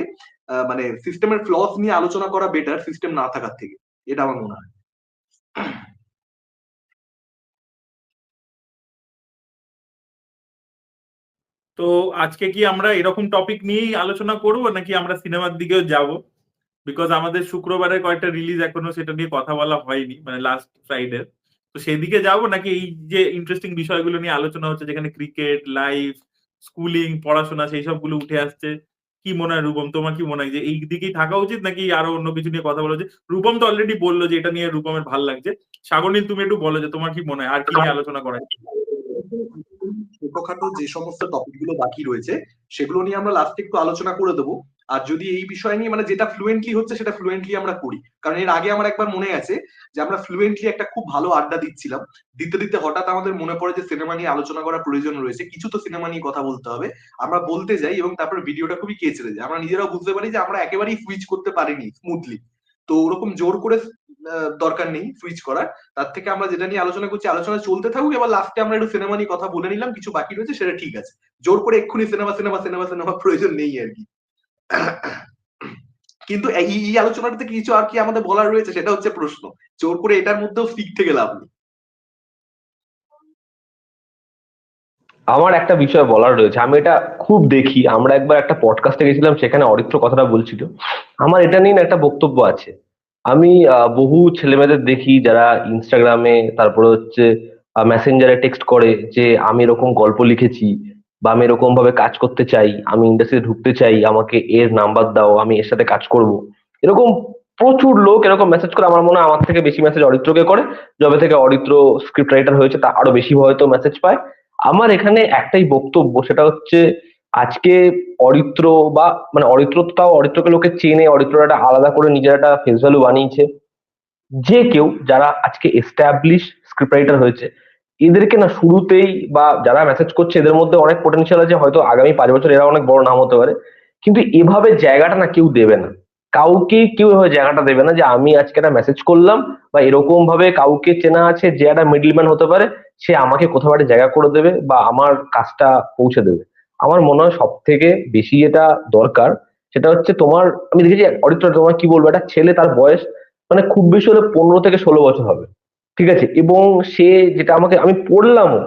মানে সিস্টেমের ফ্লস নিয়ে আলোচনা করা বেটার সিস্টেম না থাকার থেকে, এটা আমার মনে হয়। তো আজকে কি আমরা এরকম টপিক নিয়েই আলোচনা করবো, নাকি আমরা সিনেমার দিকেও যাব? বিকজ আমাদের শুক্রবারে কয়েকটা রিলিজ এখনো সেটা নিয়ে কথা বলা হয়নি, মানে লাস্ট ফ্রাইডে। তো সেদিকে যাবো, নাকি এই যে ইন্টারেস্টিং বিষয়গুলো নিয়ে আলোচনা হচ্ছে, যেখানে ক্রিকেট, লাইফ, স্কুলিং, পড়াশোনা, সেই সবগুলো উঠে আসছে, কি মনে হয় রূপম, তোমার কি মনে হয় যে এই দিকেই থাকা উচিত নাকি আরো অন্য কিছু নিয়ে কথা বলা উচিত? রূপম তো অলরেডি বললো যে এটা নিয়ে রূপমের ভাল লাগছে। সাগরনীল, তুমি একটু বলো যে তোমার কি মনে হয় আর কি নিয়ে আলোচনা করা যায়? ছোটখাটো যে সমস্ত টপিক গুলো বাকি রয়েছে সেগুলো নিয়ে আমরা লাস্টে একটু আলোচনা করে দেবো। আর যদি এই বিষয় নিয়ে মানে যেটা ফ্লুয়েন্টলি হচ্ছে সেটা ফ্লুয়েন্টলি আমরা করি, কারণ এর আগে আমার একবার মনে আছে যে আমরা ফ্লুয়েন্টলি একটা খুব ভালো আড্ডা দিচ্ছিলাম, দিতে দিতে হঠাৎ আমাদের মনে পড়ে যে সিনেমা নিয়ে আলোচনা করার প্রয়োজন রয়েছে, কিছু তো সিনেমা নিয়ে কথা বলতে হবে। আমরা বলতে যাই এবং তারপর ভিডিওটা খুবই কেচড়ে যায়, আমরা নিজেরাও বুঝতে পারি যে আমরা একেবারেই সুইচ করতে পারিনি স্মুথলি। তো ওরকম জোর করে দরকার নেই সুইচ করার। তার থেকে আমরা যেটা নিয়ে আলোচনা করছি আলোচনা চলতে থাকুক, এবার লাস্টে আমরা একটু সিনেমা নিয়ে কথা বলে নিলাম, কিছু বাকি রয়েছে সেটা ঠিক আছে। জোর করে এক্ষুনি সিনেমা সিনেমা সিনেমা সিনেমা প্রয়োজন নেই আর কি। কিন্তু এই আলোচনাটাতে কিছু আর কি আমাদের বলার রয়েছে সেটা হচ্ছে প্রশ্ন, জোর করে এটার মধ্যেও স্টিক থেকে লাভ নেই। আমার একটা বিষয় বলার রয়েছে, আমি এটা খুব দেখি। আমরা একবার একটা পডকাস্টে গেছিলাম, সেখানে অরিত্র কথাটা বলছিল। আমার এটা নিয়ে না একটা বক্তব্য আছে। আমি বহু ছেলেমেয়েদের দেখি যারা ইনস্টাগ্রামে, তারপরে হচ্ছে মেসেঞ্জারে টেক্সট করে যে আমি এরকম গল্প লিখেছি, বা আমি এরকম ভাবে কাজ করতে চাই, আমি ইন্ডাস্ট্রিতে ঢুকতে চাই, আমাকে এর নাম্বার দাও, আমি এর সাথে কাজ করব। এরকম প্রচুর লোক এরকম মেসেজ করে। আমার মনে হয় আমার থেকে বেশি মেসেজ অরিত্রকে করে। যবে থেকে অরিত্র স্ক্রিপ্ট রাইটার হয়েছে তা আরো বেশি হয়তো মেসেজ পায়। আমার এখানে একটাই বক্তব্য, সেটা হচ্ছে আজকে অরিত্র বা মানে অরিত্র তো তাও অরিত্রকে লোকে চেনে, অরিত্র একটা আলাদা করে নিজের একটা ফেস ভ্যালু বানিয়েছে। যে কেউ যারা আজকে এস্টাবলিশ স্ক্রিপ্ট রাইটার হয়েছে, এদেরকে না শুরুতেই, বা যারা মেসেজ করছে এদের মধ্যে অনেক পোটেনশিয়াল আছে, হয়তো আগামী 5 বছর এরা অনেক বড় নাম হতে পারে। কিন্তু এভাবে জায়গাটা না কেউ দেবে না, কাউকে কেউ এভাবে জায়গাটা দেবে না যে আমি আজকে একটা মেসেজ করলাম, বা এরকম ভাবে কাউকে চেনা আছে যে একটা মিডলম্যান হতে পারে, সে আমাকে কোথাও একটা জায়গা করে দেবে বা আমার কাজটা পৌঁছে দেবে। আমার মনে হয় সব থেকে বেশি যেটা দরকার সেটা হচ্ছে তোমার, আমি দেখেছি অরিত্র, তোমার কি বলবো, একটা ছেলে তার বয়স মানে খুব বেশি হলে 15 থেকে 16 বছর হবে, ঠিক আছে, এবং সে যেটা আমাকে, আমি পড়লামও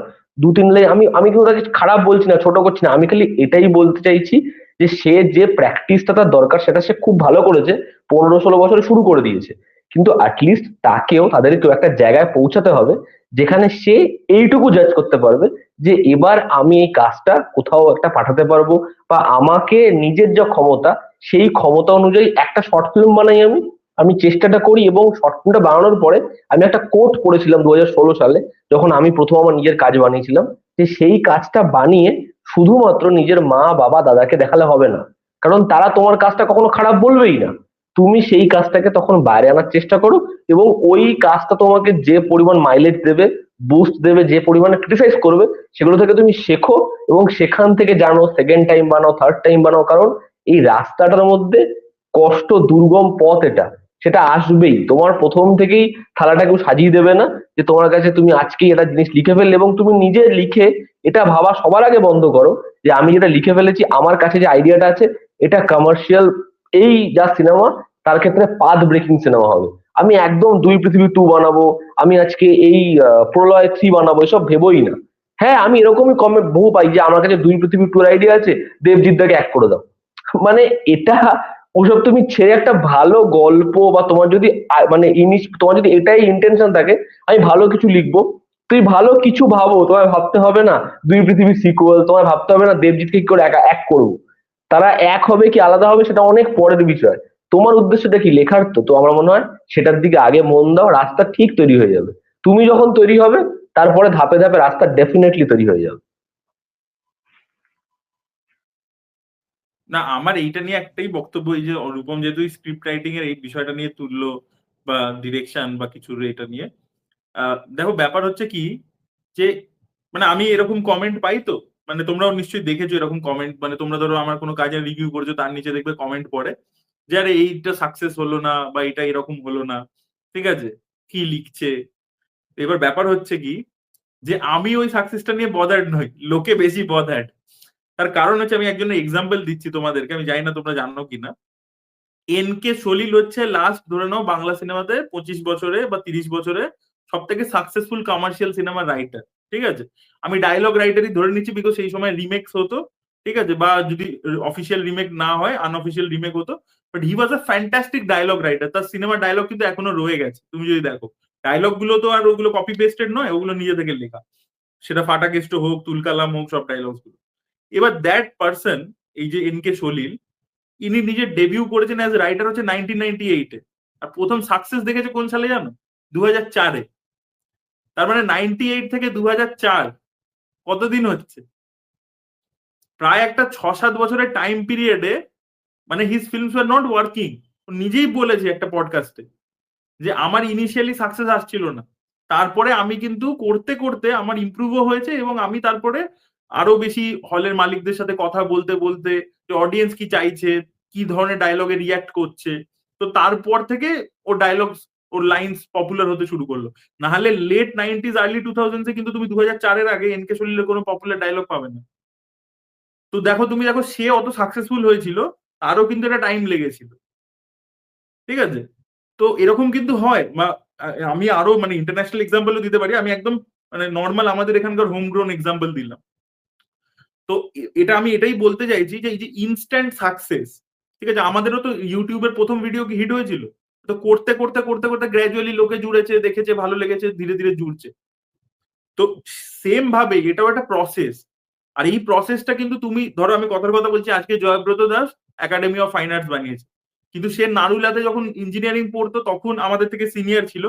2-3 লাইন, আমি কিন্তু তাকে খারাপ বলছি না, ছোট করছি না, আমি খালি এটাই বলতে চাইছি যে সে যে প্র্যাকটিসটা তার দরকার সেটা সে খুব ভালো করেছে, 15-16 বছরে শুরু করে দিয়েছে। কিন্তু অ্যাটলিস্ট তাকেও, তাদেরকেও একটা জায়গায় পৌঁছাতে হবে যেখানে সে এইটুকু জাজ করতে পারবে যে এবার আমি এই কাজটা কোথাও একটা পাঠাতে পারবো, বা আমাকে নিজের যা ক্ষমতা, সেই ক্ষমতা অনুযায়ী একটা শর্ট ফিল্ম বানাই আমি, আমি চেষ্টাটা করি। এবং শর্ট ফিল্মটা বানানোর পরে আমি একটা কোট পড়েছিলাম 2016 সালে, যখন আমি প্রথম আমার নিজের কাজ বানিয়েছিলাম, যে সেই কাজটা বানিয়ে শুধুমাত্র নিজের মা বাবা দাদাকে দেখালে হবে না, কারণ তারা তোমার কাজটা কখনো খারাপ বলবেই না। তুমি সেই কাজটাকে তখন বাইরে আনার চেষ্টা করো, এবং ওই কাজটা তোমাকে যে পরিমাণ মাইলেজ দেবে, বুস্ট দেবে, যে পরিমাণে ক্রিটিসাইজ করবে, সেগুলো থেকে তুমি শেখো এবং সেখান থেকে জানো, সেকেন্ড টাইম বানাও, থার্ড টাইম বানাও। কারণ এই রাস্তাটার মধ্যে কষ্ট, দুর্গম পথ এটা, সেটা আসবেই। তোমার প্রথম থেকেই থালাটা কেউ সাজিয়ে দেবে না যে তোমার কাছে তুমি আজকেই একটা জিনিস লিখে ফেললে, এবং তুমি নিজে লিখে এটা ভাবা সবার আগে বন্ধ করো যে আমি যেটা লিখে ফেলেছি, আমার কাছে যে আইডিয়াটা আছে এটা কমার্শিয়াল, এই যা সিনেমা তার ক্ষেত্রে পাথ ব্রেকিং সিনেমা হবে। আমি একদম 2 পৃথিবী 2 বানাবো, আমি আজকে এই প্রলয় 3 বানাবো, এসব ভেবোই না। হ্যাঁ, আমি এরকমই কমেন্ট বহু পাই যে আমার কাছে 2 পৃথিবী 2 আইডিয়া আছে, দেবজিৎ দাকে এক করে দাও। মানে এটা, ওসব তুমি ছেড়ে একটা ভালো গল্প, বা তোমার যদি মানে তোমার যদি এটাই ইন্টেনশন থাকে আমি ভালো কিছু লিখবো, তুই ভালো কিছু ভাবো, তোমায় ভাবতে হবে না 2 পৃথিবী সিকুয়াল, তোমায় ভাবতে হবে না দেবজিৎকে কি করে একা এক করবো। তারা এক হবে কি আলাদা হবে সেটা অনেক পরের বিষয়। তোমার উদ্দেশ্যটা কি, লেখার তো, তো আমার মনে হয় সেটার দিকে আগে মন দাও, রাস্তা ঠিক তৈরি হয়ে যাবে। তুমি যখন তৈরি হবে, তারপরে ধাপে ধাপে রাস্তা ডেফিনেটলি তৈরি হয়ে যাবে। না, আমার এইটা নিয়ে একটাই বক্তব্য, এই যে রূপম যেহেতু স্ক্রিপ্ট রাইটিং এর এই বিষয়টা নিয়ে তুললো বা ডিরেকশন বা কিছুর এটা নিয়ে, দেখো ব্যাপার হচ্ছে কি যে মানে আমি এরকম কমেন্ট পাই তো, মানে তোমরাও নিশ্চয়ই দেখেছো এরকম কমেন্ট, মানে তোমরা ধরো আমার কোনো কাজের রিভিউ করছো, তার নিচে দেখবে কমেন্ট পড়ে যে আরে এইটা সাকসেস হলো না বা এটা এরকম হলো না, ঠিক আছে, কি লিখছে। এবার ব্যাপার হচ্ছে কি যে আমি ওই সাকসেসটা নিয়ে বদার্ড নই, লোকে বেশি বদার্ড। তার কারণ হচ্ছে, আমি একজনের এক্সাম্পল দিচ্ছি তোমাদেরকে, আমি জানি না তোমরা জানো কিনা। এনকে সলিল হচ্ছে লাস্ট ধরে নাও বাংলা সিনেমাতে 25 বছরে বা 30 বছরে সব থেকে সাকসেসফুল কমার্শিয়াল সিনেমা রাইটার, ঠিক আছে। আমি ডায়লগ রাইটারই ধরে নিচ্ছি, বিকজ সেই সময় রিমেক্স হতো, ঠিক আছে, বা যদি অফিসিয়াল রিমেক না হয় আনঅফিসিয়াল রিমেক হতো। But he was a fantastic dialogue writer, তার সিনেমার ডায়লগ কিন্তু এখনো রয়ে গেছে, তুমি যদি দেখো ডায়লগ গুলো তো আর ওগুলো কপি পেস্টেড নয়, ওগুলো নিজে থেকে লেখা, সেটা ফাটা কেষ্ট হোক, তুলকালাম হোক, সব ডায়লগ গুলো। এবার দ্যাট পার্সন, এই যে এনকে সলিল, ইনি নিজে ডেবিউ করেছেন অ্যাজ রাইটার হচ্ছে 1998-এ, আর প্রথম সাকসেস দেখেছে কোন সালে জানো? 2004-এ। তার মানে 98 থেকে 2004 কতদিন হচ্ছে? প্রায় একটা 6-7 বছরের টাইম পিরিয়ডে মানে his films were not working. নিজেই বলেছে একটা পডকাস্টে যে আমার ইনিশিয়ালি সাকসেস আসছিল না, তারপরে আমি কিন্তু করতে করতে আমার ইমপ্রুভও হয়েছে এবং আমি তারপরে আরো বেশি হলের মালিকদের সাথে কথা বলতে বলতে যে অডিয়েন্স কি চাইছে, কি ধরনের ডায়লগে রিয়াক্ট করছে, তো তারপর থেকে ওর ডায়লগ ওর লাইন্স পপুলার হতে শুরু করলো। না হলে লেট 90s আর্লি 2000s কিন্তু তুমি 2004-এর আগে এনকে সলিলের কোনো পপুলার ডায়লগ পাবে না। তো তুমি দেখো সে অত সাকসেসফুল হয়েছিল, তারও কিন্তু একটা টাইম লেগেছিল, ঠিক আছে? তো এরকম কিন্তু হয় বা আমি আরো মানে ইন্টারন্যাশনাল এক্সাম্পলও দিতে পারি, আমি একদম মানে নর্মাল আমাদের এখানকার হোম গ্রোন এক্সাম্পল দিলাম। তো এটা আমি এটাই বলতে চাইছি যে এই যে ইনস্ট্যান্ট সাকসেস, ঠিক আছে, আমাদেরও তো ইউটিউবের প্রথম ভিডিও কি হিট হয়েছিল, তো করতে করতে করতে করতে গ্র্যাজুয়ালি লোকে জুড়েছে, দেখেছে, ভালো লেগেছে, ধীরে ধীরে জুড়ছে। তো সেম ভাবে এটাও একটা প্রসেস। আর এই প্রসেসটা কিন্তু তুমি ধরো, আমি কথার কথা বলছি, আজকে Joybrato Das academy of fine arts বানিয়েছে, কিন্তু সে নারুলাতে যখন ইঞ্জিনিয়ারিং পড়তো তখন আমাদের থেকে সিনিয়র ছিল,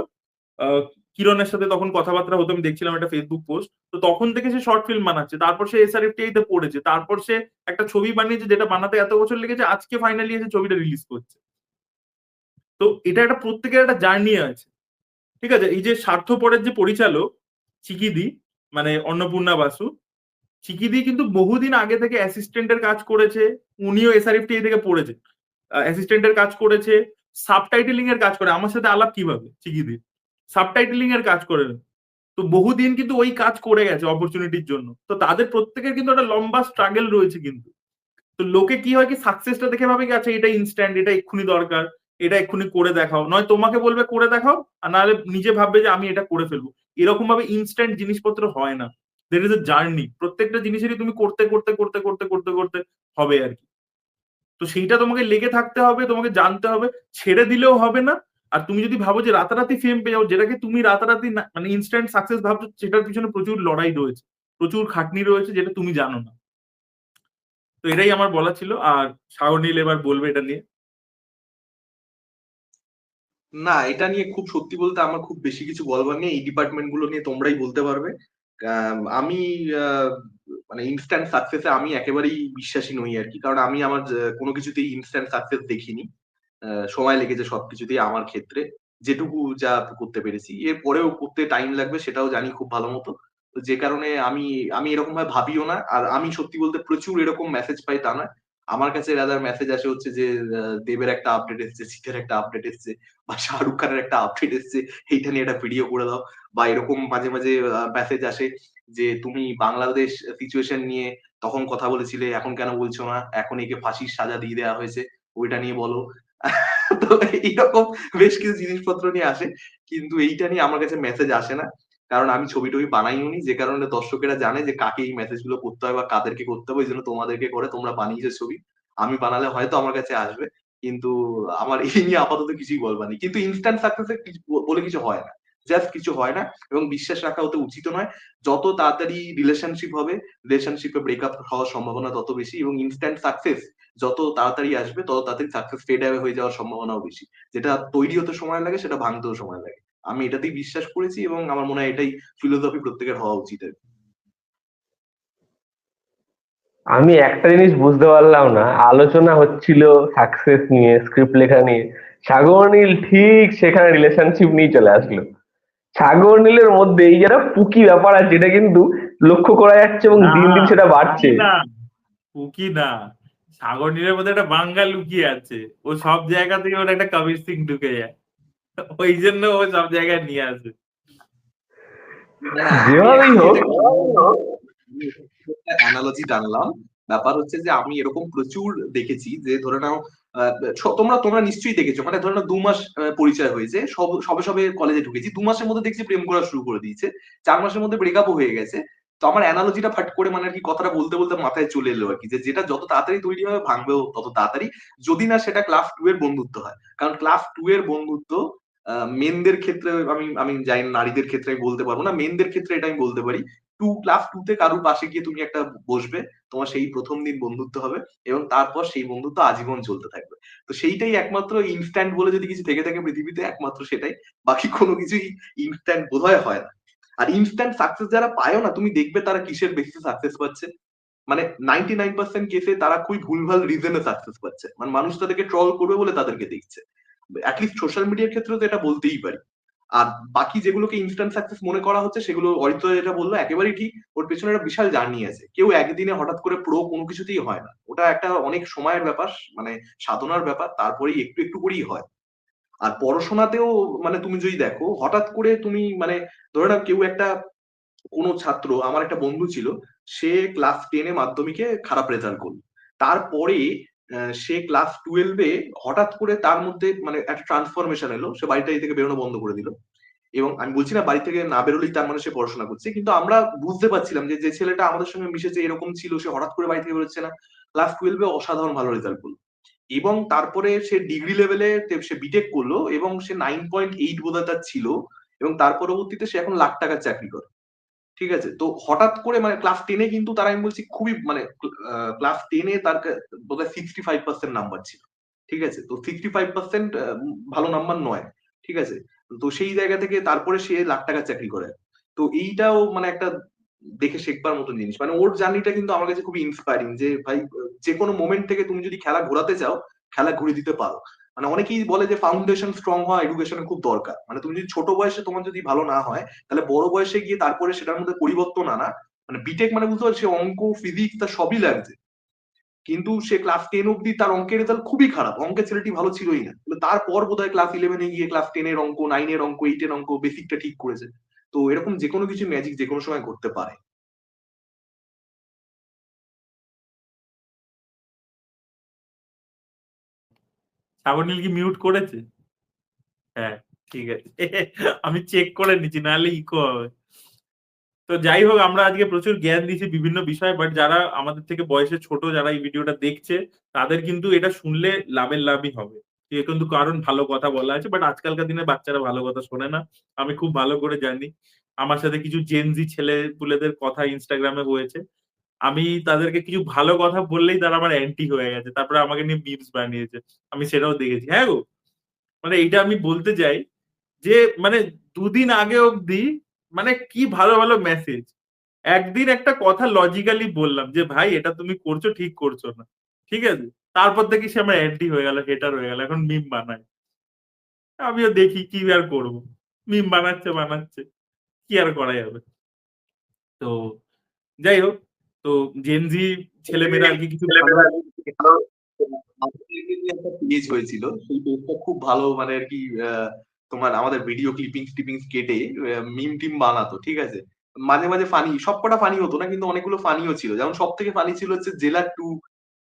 আহ, কিরণের সাথে তখন কথাবার্তা হতো, আমি দেখছিলাম একটা ফেসবুক পোস্ট, তো তখন থেকে সে শর্ট ফিল্ম বানাচ্ছে, তারপর সে এসআরএফটিআই তে পড়েছে, তারপর সে একটা ছবি বানিয়েছে যেটা বানাতে এত বছর লেগেছে, আজকে ফাইনালি এসে ছবিটা রিলিজ করছে। তো এটা একটা প্রত্যেকের একটা জার্নি আছে, ঠিক আছে? এই যে স্বার্থপরের যে পরিচালক চিকিদি, মানে অন্নপূর্ণা বাসু, চিকিদি কিন্তু বহুদিন আগে থেকে অ্যাসিস্ট্যান্টের কাজ করেছে, উনিও এসআরএফটিআই থেকে পড়েছে, অ্যাসিস্ট্যান্টের কাজ করেছে, সাবটাইটেলিং এর কাজ করে, আমার সাথে আলাপ কিভাবে চিকিদি সাবটাইটেলিং এর কাজ করে, তো বহুদিন কিন্তু ওই কাজ করে গেছে অপরচুনিটির জন্য। তো তাদের প্রত্যেকের কিন্তু একটা লম্বা স্ট্রাগল রয়েছে কিন্তু। তো লোকে কি হয় কি সাকসেসটা দেখে ভাবে কি আচ্ছা এটা ইনস্ট্যান্ট, এটা এক্ষুনি দরকার, এটা এক্ষুনি করে দেখাও, নয় তোমাকে বলবে করে দেখাও, আর নাহলে নিজে ভাববে যে আমি এটা করে ফেলবো। এরকম ভাবে ইনস্ট্যান্ট জিনিসপত্র হয় না, দের ইজ এ জার্নি, প্রত্যেকটা জিনিসেরই তুমি করতে করতে করতে করতে করতে করতে হবে আর কি। তো সেইটা তোমাকে লেগে থাকতে হবে, তোমাকে জানতে হবে, ছেড়ে দিলেও হবে না। আর তুমি যদি ভাবো যে রাতারাতি ফেম পেয়ে যাও, যেটাকে তুমি রাতারাতি মানে ইনস্ট্যান্ট সাকসেস ভাবছো, সেটার পিছনে প্রচুর লড়াই রয়েছে, প্রচুর খাটনি রয়েছে, যেটা তুমি জানো না। তো এটাই আমার বলা ছিল। আর শাওনীল এবার বলবে এটা নিয়ে। না, এটা নিয়ে খুব সত্যি বলতে আমার খুব বেশি কিছু বলবার নেই, এই ডিপার্টমেন্ট গুলো নিয়ে তোমরাই বলতে পারবে। আমি মানে ইনস্ট্যান্ট সাকসেসে আমি একেবারেই বিশ্বাসী নই আর কি, কারণ আমি আমার কোনো কিছুতেই ইনস্ট্যান্ট সাকসেস দেখিনি। সময় লেগেছে সবকিছুতেই আমার ক্ষেত্রে, যেটুকু যা করতে পেরেছি, এর পরেও করতে টাইম লাগবে সেটাও জানি খুব ভালো মতো। তো যে কারণে আমি আমি এরকম ভাবে ভাবিও না। আর আমি সত্যি বলতে প্রচুর এরকম মেসেজ পাই তা না, আমার কাছে রাদার মেসেজ আসে হচ্ছে যে দেবের একটা আপডেট এসছে, শীতের একটা আপডেট এসছে, বা শাহরুখ খানের একটা আপডেট এসছে, এইটা নিয়ে একটা ভিডিও করে দাও। বা এরকম মাঝে মাঝে মেসেজ আসে যে তুমি বাংলাদেশ সিচুয়েশন নিয়ে তখন কথা বলেছিলে, এখন কেন বলছো না, এখন একে ফাঁসির সাজা দিয়ে দেওয়া হয়েছে, ওইটা নিয়ে বলো। তো এইরকম বেশ কিছু জিনিসপত্র নিয়ে আসে, কিন্তু এইটা নিয়ে আমার কাছে মেসেজ আসে না, কারণ আমি ছবি টবি বানাইও নি, যে কারণে দর্শকেরা জানে যে কাকে এই মেসেজ গুলো করতে হয় বা কাদেরকে করতে হবে, ওই জন্য তোমাদেরকে করে, তোমরা বানিয়েছো ছবি, আমি বানালে হয়তো আমার কাছে আসবে। কিন্তু আমার এই নিয়ে আপাতত কিছুই বলবার নেই। কিন্তু ইনস্ট্যান্ট সাকসেস বলে কিছু হয় না, জাস্ট কিছু হয় না, এবং বিশ্বাস রাখা হতে উচিত নয়। যত তাড়াতাড়ি রিলেশনশিপ হবে, রিলেশনশিপে ব্রেকআপ হওয়ার সম্ভাবনা তত বেশি, এবং ইনস্ট্যান্ট সাকসেস যত তাড়াতাড়ি আসবে তত তাড়াতাড়ি সাকসেস ফেড অ্যাওয়ে হয়ে যাওয়ার সম্ভাবনাও বেশি। যেটা তৈরি হতে সময় লাগে সেটা ভাঙতেও সময় লাগে। আমি এটাতেই বিশ্বাস করেছি, এবং আমার মনে হয় এটাই ফিলোসফি প্রত্যেকের হওয়া উচিত আর কি। আমি একটা জিনিস বুঝতে পারলাম না, আলোচনা হচ্ছিল সাকসেস নিয়ে, স্ক্রিপ্ট লেখা নিয়ে, সাগর নীল ঠিক সেখানে রিলেশনশিপ নিয়ে চলে আসলো। সাগর নীলের মধ্যে এই যারা পুকি ব্যাপার আছে, এটা কিন্তু লক্ষ্য করা যাচ্ছে এবং না, দিন দিন সেটা উকি বাড়ছে। না, উকি না, সাগর নীলের মধ্যে একটা বাঙ্গা লুকিয়ে আছে, ও সব জায়গা থেকে ওর একটা কবির সিং ঢুকে যায়, ওই জন্য ও সব জায়গায় নিয়ে আসে। না, আমি যেভাবেই আমি হোক, এটা অ্যানালজি টানলাম। ব্যাপার হচ্ছে যে আমি এরকম প্রচুর দেখেছি যে ধরে নাও তোমরা তোমরা নিশ্চয়ই দেখেছো, মানে ধরে নাও 2 মাস পরিচয় হয়েছে, সবে সবে কলেজে ঢুকেছি, 2 মাসের মধ্যে দেখছি প্রেম করা শুরু করে দিয়েছে, 4 মাসের মধ্যে ব্রেকআপও হয়ে গেছে। তো আমার অ্যানালজিটা ফাট করে মানে আর কি কথাটা বলতে বলতে মাথায় চলে এলো আর কি, যে যেটা যত তাড়াতাড়ি তৈরি হবে ভাঙবেও তত তাড়াতাড়ি, যদি না সেটা ক্লাস 2 এর বন্ধুত্ব হয়। কারণ ক্লাস 2 এর বন্ধুত্ব মেনদের ক্ষেত্রে, আমি আমি জানি না, নারীদের ক্ষেত্রে আমি বলতে পারবো না, মেনদের ক্ষেত্রে এটা আমি বলতে পারি, ক্লাস 2 তে কারুর পাশে গিয়ে তুমি একটা বসবে, তোমার সেই প্রথম দিন বন্ধুত্ব হবে এবং তারপর সেই বন্ধুত্ব আজীবন চলতে থাকবে। তো সেইটাই একমাত্র ইনস্ট্যান্ট বলে যদি কিছু থেকে থাকে পৃথিবীতে, একমাত্র সেটাই। বাকি কোনো কিছুই ইনস্ট্যান্ট বোধহয় হয় না। আর ইনস্ট্যান্ট সাকসেস যারা পায়ও না, তুমি দেখবে তারা কিসের বেসিসে সাকসেস পাচ্ছে। মানে 99% কেসে তারা খুবই ভুলভাল রিজনে সাকসেস পাচ্ছে। মানে মানুষ তাদেরকে ট্রল করবে বলে তাদেরকে দেখছে। অ্যাটলিস্ট সোশ্যাল মিডিয়ার ক্ষেত্রেও তো এটা বলতেই পারি। আর বাকি যেগুলোকে ইনস্ট্যান্ট সাকসেস মনে করা হচ্ছে সেগুলো অরিত্র যেটা বললো একেবারেই ঠিক। ওর পেছনে একটা বিশাল জার্নি আছে। কেউ একদিনে হঠাৎ করে প্রো কোনো কিছুতেই হয় না। ওটা একটা অনেক সময়ের ব্যাপার, মানে সাধনার ব্যাপার। তারপরেই একটু একটু করেই হয়। আর পড়াশোনাতেও মানে তুমি যদি দেখো হঠাৎ করে তুমি মানে ধরে নাও কেউ একটা কোনো ছাত্র, আমার একটা বন্ধু ছিল, সে ক্লাস 10 এ মাধ্যমিকে খারাপ রেজাল্ট করলো। তারপরে সে ক্লাস 12 এ হঠাৎ করে তার মধ্যে মানে একটা ট্রান্সফরমেশন এলো। সে বাড়ি থেকে বেরোনো বন্ধ করে দিল। এবং আমি বলছি না বাড়ি থেকে না বেরোলেই তার মানে সে পড়াশোনা করছে। কিন্তু আমরা বুঝতে পারছিলাম যে, যে ছেলেটা আমাদের সঙ্গে মিশেছে এরকম ছিল, সে হঠাৎ করে বাড়ি থেকে বেরোচ্ছে না। ক্লাস 12 এ অসাধারণ ভালো রেজাল্ট করলো। এবং তারপরে সে ডিগ্রি লেভেলে সে বিটেক করলো এবং সে 9.8 বোধহয় তার ছিল। এবং তার পরবর্তীতে সে এখন লাখ টাকার চাকরি করে। ঠিক আছে? তো হঠাৎ করে মানে ক্লাস 10 এ কিন্তু তার আমি বলছি খুবই মানে ক্লাস 10 এ তার বোধহয় 65% নাম্বার ছিল। ঠিক আছে? তো 65% ভালো নাম্বার নয়। ঠিক আছে? তো সেই জায়গা থেকে তারপরে সে লাখ টাকার চাকরি করে। তো এইটাও মানে একটা দেখে শেখবার মতন জিনিস। মানে ওর জার্নিটা কিন্তু আমার কাছে খুবই ইন্সপায়ারিং যে ভাই যেকোনো মোমেন্ট থেকে তুমি যদি খেলা ঘোরাতে চাও, খেলা ঘুরিয়ে দিতে পারো। মানে অনেকেই বলে যে ফাউন্ডেশন স্ট্রং হওয়া এডুকেশন এ খুব দরকার। মানে তুমি যদি ছোট বয়সে তোমার যদি ভালো না হয়, তাহলে বড় বয়সে গিয়ে তারপরে সেটার মধ্যে পরিবর্তন আনা। মানে বিটেক মানে বুঝতে পারছি অঙ্ক, ফিজিক্স তার সবই লাগছে। কিন্তু সে ক্লাস 10 অব্দি তার অঙ্কের রেজাল্ট খুবই খারাপ। অঙ্কের ছেলেটি ভালো ছিলই না। কিন্তু তারপর বোধহয় ক্লাস 11 এ গিয়ে ক্লাস 10 এর অঙ্ক, 9 এর অঙ্ক, 8 এর অঙ্ক বেসিকটা ঠিক করেছে। তো এরকম যেকোনো কিছু ম্যাজিক যেকোনো সময় ঘটতে পারে। সাবনীল কি মিউট করেছে? হ্যাঁ, ঠিক আছে। আমি চেক করে নিচ্ছি, নাহলে ইকো হবে। তো যাই হোক, আমরা আজকে প্রচুর জ্ঞান দিয়েছি বিভিন্ন বিষয়ে, বাট যারা আমাদের থেকে বয়সে ছোট, যারা এই ভিডিওটা দেখছে, তাদের কিন্তু এটা শুনলে লাভের লাভই হবে। এ কিন্তু কারণ ভালো কথা বলা আছে, বাট আজকালকার দিনে বাচ্চারা ভালো কথা শোনে না। আমি খুব ভালো করে জানি। আমার সাথে কিছু জেনজি ছেলে পুলেদের কথা ইনস্টাগ্রামে হয়েছে। আমি তাদেরকে কিছু ভালো কথা বললেই তারা আমার অ্যান্টি হয়ে গেছে। তারপরে আমাকে নিয়ে মিমস বানিয়েছে। আমি সেটাও দেখেছি। হ্যাঁ গো, মানে এইটা আমি বলতে চাই যে মানে দুদিন আগে অব্দি মানে কি ভালো ভালো মেসেজ। একদিন একটা কথা লজিক্যালি বললাম যে ভাই এটা তুমি করছো, ঠিক করছো না। ঠিক আছে? তারপর দেখি সে আমার অ্যান্টি হয়ে গেল, হেটার হয়ে গেল। এখন মিম বানায়। আমিও দেখি কি আর করবো। মিম বানাচ্ছে বানাচ্ছে। কি আর করা যাবে? তো যাই হোক, তো জেনজি ছেলেমেয়েরা আর কি কিছু ভালো। একটা পেজ হয়েছিল সেই পেজটা খুব ভালো মানে আর কি তোমার আমাদের ভিডিও ক্লিপিংস টিপিংস কেটে মিম টিম বানাতো। ঠিক আছে? মাঝে মাঝে ফানি, সবকটা ফানি হতো না কিন্তু অনেকগুলো ফানিও ছিল। যেমন সব থেকে ফানি ছিল হচ্ছে জেলার 2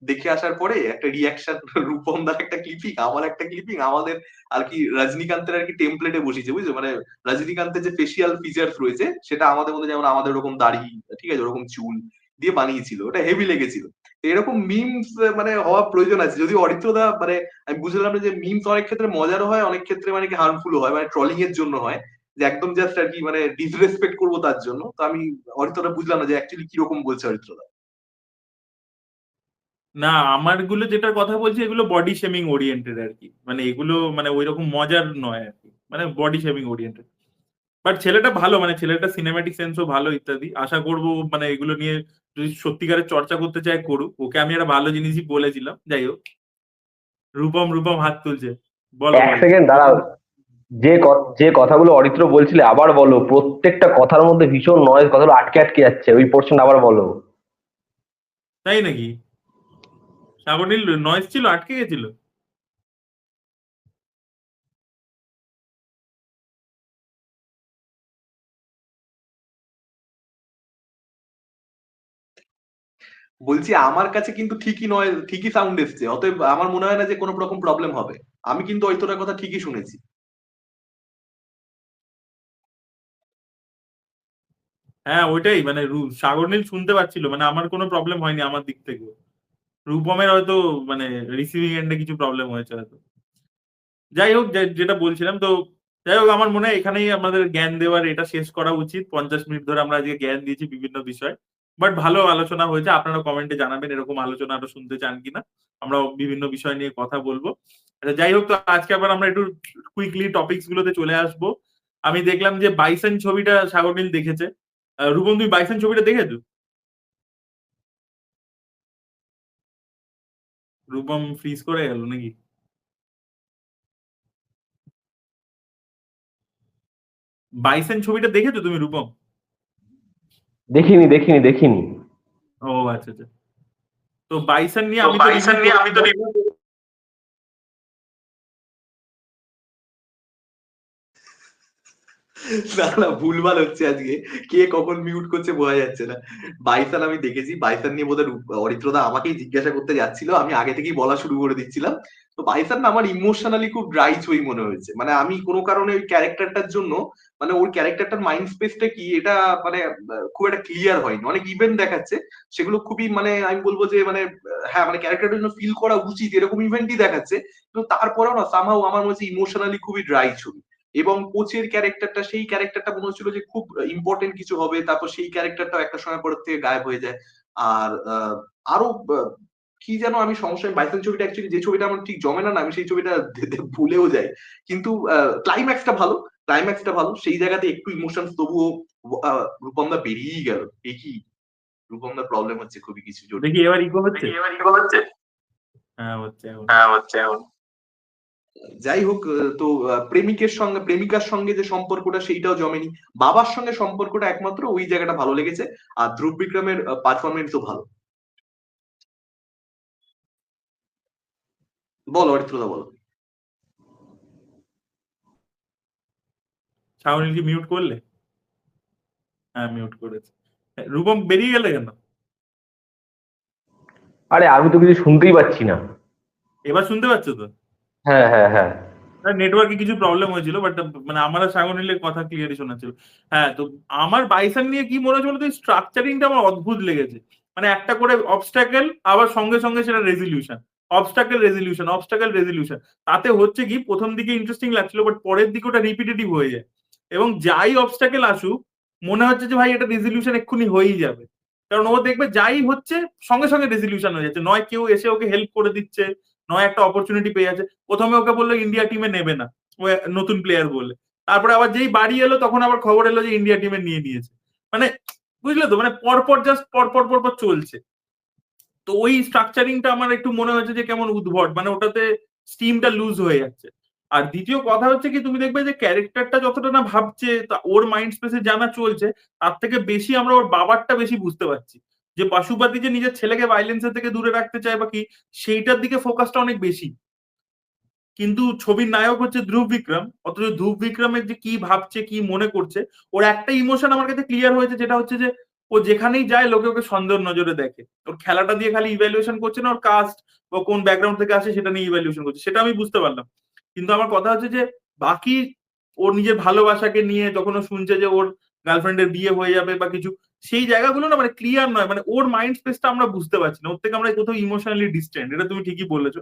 দেখে আসার পরে একটা রিয়াকশন, রূপম দার একটা ক্লিপিং, আমার একটা ক্লিপিং, আমাদের আর কি রজনীকান্তের আর কি টেমপ্লেটে বসিয়েছে বুঝছো। মানে রজনীকান্তের যে ফেসিয়াল ফিচার্স রয়েছে সেটা আমাদের মধ্যে, যেমন আমাদের ওরকম দাড়ি, ঠিক আছে, ওরকম চুল দিয়ে বানিয়েছিল। ওটা হেভি লেগেছিল। এরকম মিমস মানে হওয়া প্রয়োজন আছে। যদিও অরিত্রদা মানে আমি বুঝলাম না যে মিমস অনেক ক্ষেত্রে মজারও হয়, অনেক ক্ষেত্রে মানে কি হার্মফুল হয়, মানে ট্রলিং এর জন্য হয়, যে একদম জাস্ট আর কি মানে ডিসরেসপেক্ট করবো তার জন্য। তো আমি অরিত্রদা বুঝলাম না যে অ্যাকচুয়ালি কিরকম বলছে অরিত্রদা। না, আমার গুলো যেটার কথা বলছি এগুলো বডি শেমিং ওরিয়েন্টেড আর কি। মানে এগুলো মানে ওইরকম মজার নয় আর কি। মানে বডি শেমিং ওরিয়েন্টেড। বাট ছেলেটা ভালো, মানে ছেলেটা সিনেম্যাটিক সেন্সও ভালো ইত্যাদি। আশা করবো মানে এগুলো নিয়ে যদি সত্যিকারের চর্চা করতে চায় করুক। ওকে আমি একটা ভালো জিনিসই বলেছিলাম। যাই হোক, রূপম রূপম হাত তুলছে। বলো এক বলো। সেকেন্ড দাঁড়াও। যে কথাগুলো অরিত্র বলছিলে আবার বলো, প্রত্যেকটা কথার মধ্যে ভীষণ নয়েজ, কথাগুলো আটকে আটকে যাচ্ছে, ওই পোর্শন আবার বলো। তাই নাকি? সাবনীল নয়েজ ছিল, আটকে গেছিল? বলছি আমার কাছে কিন্তু ঠিকই নয়, ঠিকই সাউন্ড এসছে। অতএব আমার মনে হয় না যে কোনো রকম প্রবলেম হবে। আমি কিন্তু অরিত্রদার কথা ঠিকই শুনেছি। হ্যাঁ ওইটাই, মানে সাগরনীল শুনতে পাচ্ছিল, মানে আমার কোনো প্রবলেম হয়নি আমার দিক থেকে। রূপমের হয়তো মানে রিসিভিং এন্ডে কিছু প্রবলেম হয়েছে হয়তো। যাই হোক, যেটা বলছিলাম, তো যাই হোক, আমার মনে হয় এখানেই আমাদের জ্ঞান দেওয়ার এটা শেষ করা উচিত। 50 মিনিট ধরে আমরা আজকে জ্ঞান দিয়েছি বিভিন্ন বিষয়, বাট ভালো আলোচনা হয়েছে। আপনারা কমেন্টে জানাবেন এরকম আলোচনা আরো শুনতে চান কিনা, আমরা বিভিন্ন বিষয় নিয়ে কথা বলবো। আচ্ছা, যাই হোক, তো আজকে আবার আমরা একটু কুইকলি টপিকস গুলোতে চলে আসবো। আমি দেখলাম যে বাইসন ছবিটা সাগরনীল দেখেছে। রূপম, তুমি বাইসন ছবিটা দেখেছো? রূপম ফ্রিজ করে গেল নাকি? বাইসন ছবিটা দেখেছো তুমি, রূপম? দেখিনি দেখিনি দেখিনি। ও আচ্ছা আচ্ছা। তো বাইসন নিয়ে আমি তো রিভিউ না না, ভুলভাল হচ্ছে আজকে, কে কখন মিউট করছে বোঝা যাচ্ছে না। বাইসান আমি দেখেছি, বাইসান নিয়ে বোধহয় অরিত্রদা আমাকেই জিজ্ঞাসা করতে যাচ্ছিল, আমি আগে থেকেই বলা শুরু করে দিচ্ছিলাম। তো বাইসান না আমার ইমোশনালি খুব ড্রাই ছবি মনে হয়েছে। মানে আমি কোনো কারণে ওই ক্যারেক্টারটার জন্য, মানে ওই ক্যারেক্টারটার মাইন্ড স্পেসটা কি এটা মানে খুব একটা ক্লিয়ার হয়নি। অনেক ইভেন্ট দেখাচ্ছে, সেগুলো খুবই মানে আমি বলবো যে মানে হ্যাঁ মানে ক্যারেক্টারটার জন্য ফিল করা উচিত এরকম ইভেন্টই দেখাচ্ছে, কিন্তু তারপরেও না সামহাউ আমার মনে হচ্ছে ইমোশনালি খুবই ড্রাই ছবি। এবং কোচের ক্যারেক্টারটা, সেই ক্যারেক্টারটা মনে হচ্ছিল যে খুব ইম্পর্টেন্ট কিছু হবে, তারপর সেই ক্যারেক্টারটাও একটা সময় পর থেকে গায়েব হয়ে যায়। আর আরো কি যেন আমি সমস্যা, বাইসন ছবিটা অ্যাকচুয়ালি যে ছবিটা আমার ঠিক জমে না, আমি সেই ছবিটা ভুলেও যাই। কিন্তু ক্লাইম্যাক্সটা ভালো, ক্লাইম্যাক্সটা ভালো, সেই জায়গাতে একটু ইমোশন তবুও রূপমদা বেরিয়েই গেল। এ কি রূপমদার প্রবলেম হচ্ছে খুবই কিছু জটিল। দেখি এবার ইকো হচ্ছে। হ্যাঁ হচ্ছে এখন। যাই হোক, তো প্রেমিকের সঙ্গে প্রেমিকার সঙ্গে যে সম্পর্কটা সেইটাও জমেনি। বাবার সঙ্গে সম্পর্কটা একমাত্র ওই জায়গাটা ভালো লেগেছে। আর ধ্রুব বিক্রমের পারফরমেন্সও ভালো। বলো অরিত্রদা, বলো। শাওনিল কি মিউট করলে? হ্যাঁ, মিউট করেছে। রূপম বেরিয়ে গেলে কেন? আরে আমি তো কিছু শুনতেই পাচ্ছি না। এবার শুনতে পাচ্ছ তো? হ্যাঁ হ্যাঁ হ্যাঁ। নেটওয়ার্কে কিছু প্রবলেম হয়েছিল, বাট মানে আমার আর শাওনিলের কথা ক্লিয়ারই শোনাচ্ছিল। হ্যাঁ, তো আমার বাইসন নিয়ে কি মনে হচ্ছে বলতো, স্ট্রাকচারিংটা আমার অদ্ভুত লেগেছে। মানে একটা করে অবস্টাকেল, আবার সঙ্গে সঙ্গে সেটা রেজলিউশন, অবস্টাকেল রেজলিউশন। তাতে হচ্ছে কি, প্রথম দিকে ইন্টারেস্টিং লাগছিল, বাট পরের দিকে ওটা রিপিটেটিভ হয়ে যায়। এবং যাই অবস্টাকেল আসুক, মনে হচ্ছে যে ভাই এটা রেজলিউশন এক্ষুনি হয়েই যাবে। কারণ ও দেখবে যাই হচ্ছে সঙ্গে সঙ্গে রেজলিউশন হয়ে যাচ্ছে, নয় কেউ এসে ওকে হেল্প করে দিচ্ছে, নয় একটা অপরচুনিটি পেয়ে যাচ্ছে। প্রথমে ওকে বললো ইন্ডিয়া টিমে নেবে না, ও নতুন প্লেয়ার বলে, তারপরে আবার যেই বাড়ি এলো তখন আবার খবর এলো যে ইন্ডিয়া টিমে নিয়ে নিয়েছে। মানে বুঝলে তো, মানে পরপর জাস্ট পরপর চলছে। তো ওই স্ট্রাকচারিংটা আমার একটু মনে হয়েছে যে কেমন উদ্ভট, মানে ওটাতে স্টিমটা লুজ হয়ে যাচ্ছে। আর দ্বিতীয় কথা হচ্ছে কি, তুমি দেখবে যে ক্যারেক্টারটা যতটা না ভাবছে ওর মাইন্ড স্পেসে জানা চলছে, তার থেকে বেশি আমরা ওর বাবারটা বেশি বুঝতে পারছি। যে পশুপাতি যে নিজের ছেলেকে ভাইলেন্সের থেকে দূরে রাখতে চায় বা কি, সেইটার দিকে ফোকাসটা অনেক বেশি। কিন্তু ছবির নায়ক হচ্ছে ধ্রুব বিক্রম, অথচ ধ্রুব বিক্রমের যে কি ভাবছে কি মনে করছে, ওর একটা ইমোশন আমার কাছে ক্লিয়ার হয়েছে, যেটা হচ্ছে যে ও যেখানেই যায় লোকে ওকে সন্দেহ নজরে দেখে। ওর খেলাটা দিয়ে খালি ইভ্যালুয়েশন করছে না ওর কাস্ট বা কোন ব্যাকগ্রাউন্ড থেকে আসে সেটা নিয়ে ইভ্যালুয়েশন করছে, সেটা আমি বুঝতে পারলাম। কিন্তু আমার কথা হচ্ছে যে বাকি ওর নিজের ভালোবাসাকে নিয়ে যখন ও শুনছে যে ওর গার্লফ্রেন্ডের বিয়ে হয়ে যাবে বা কিছু, সেই জায়গাগুলো না মানে ক্লিয়ার নয়। মানে ওর মাইন্ড স্পেসটা আমরা বুঝতে পারছি না, ওর থেকে আমরা কোথাও ইমোশনালি ডিস্টেন্ট, এটা তুমি ঠিকই বলেছো।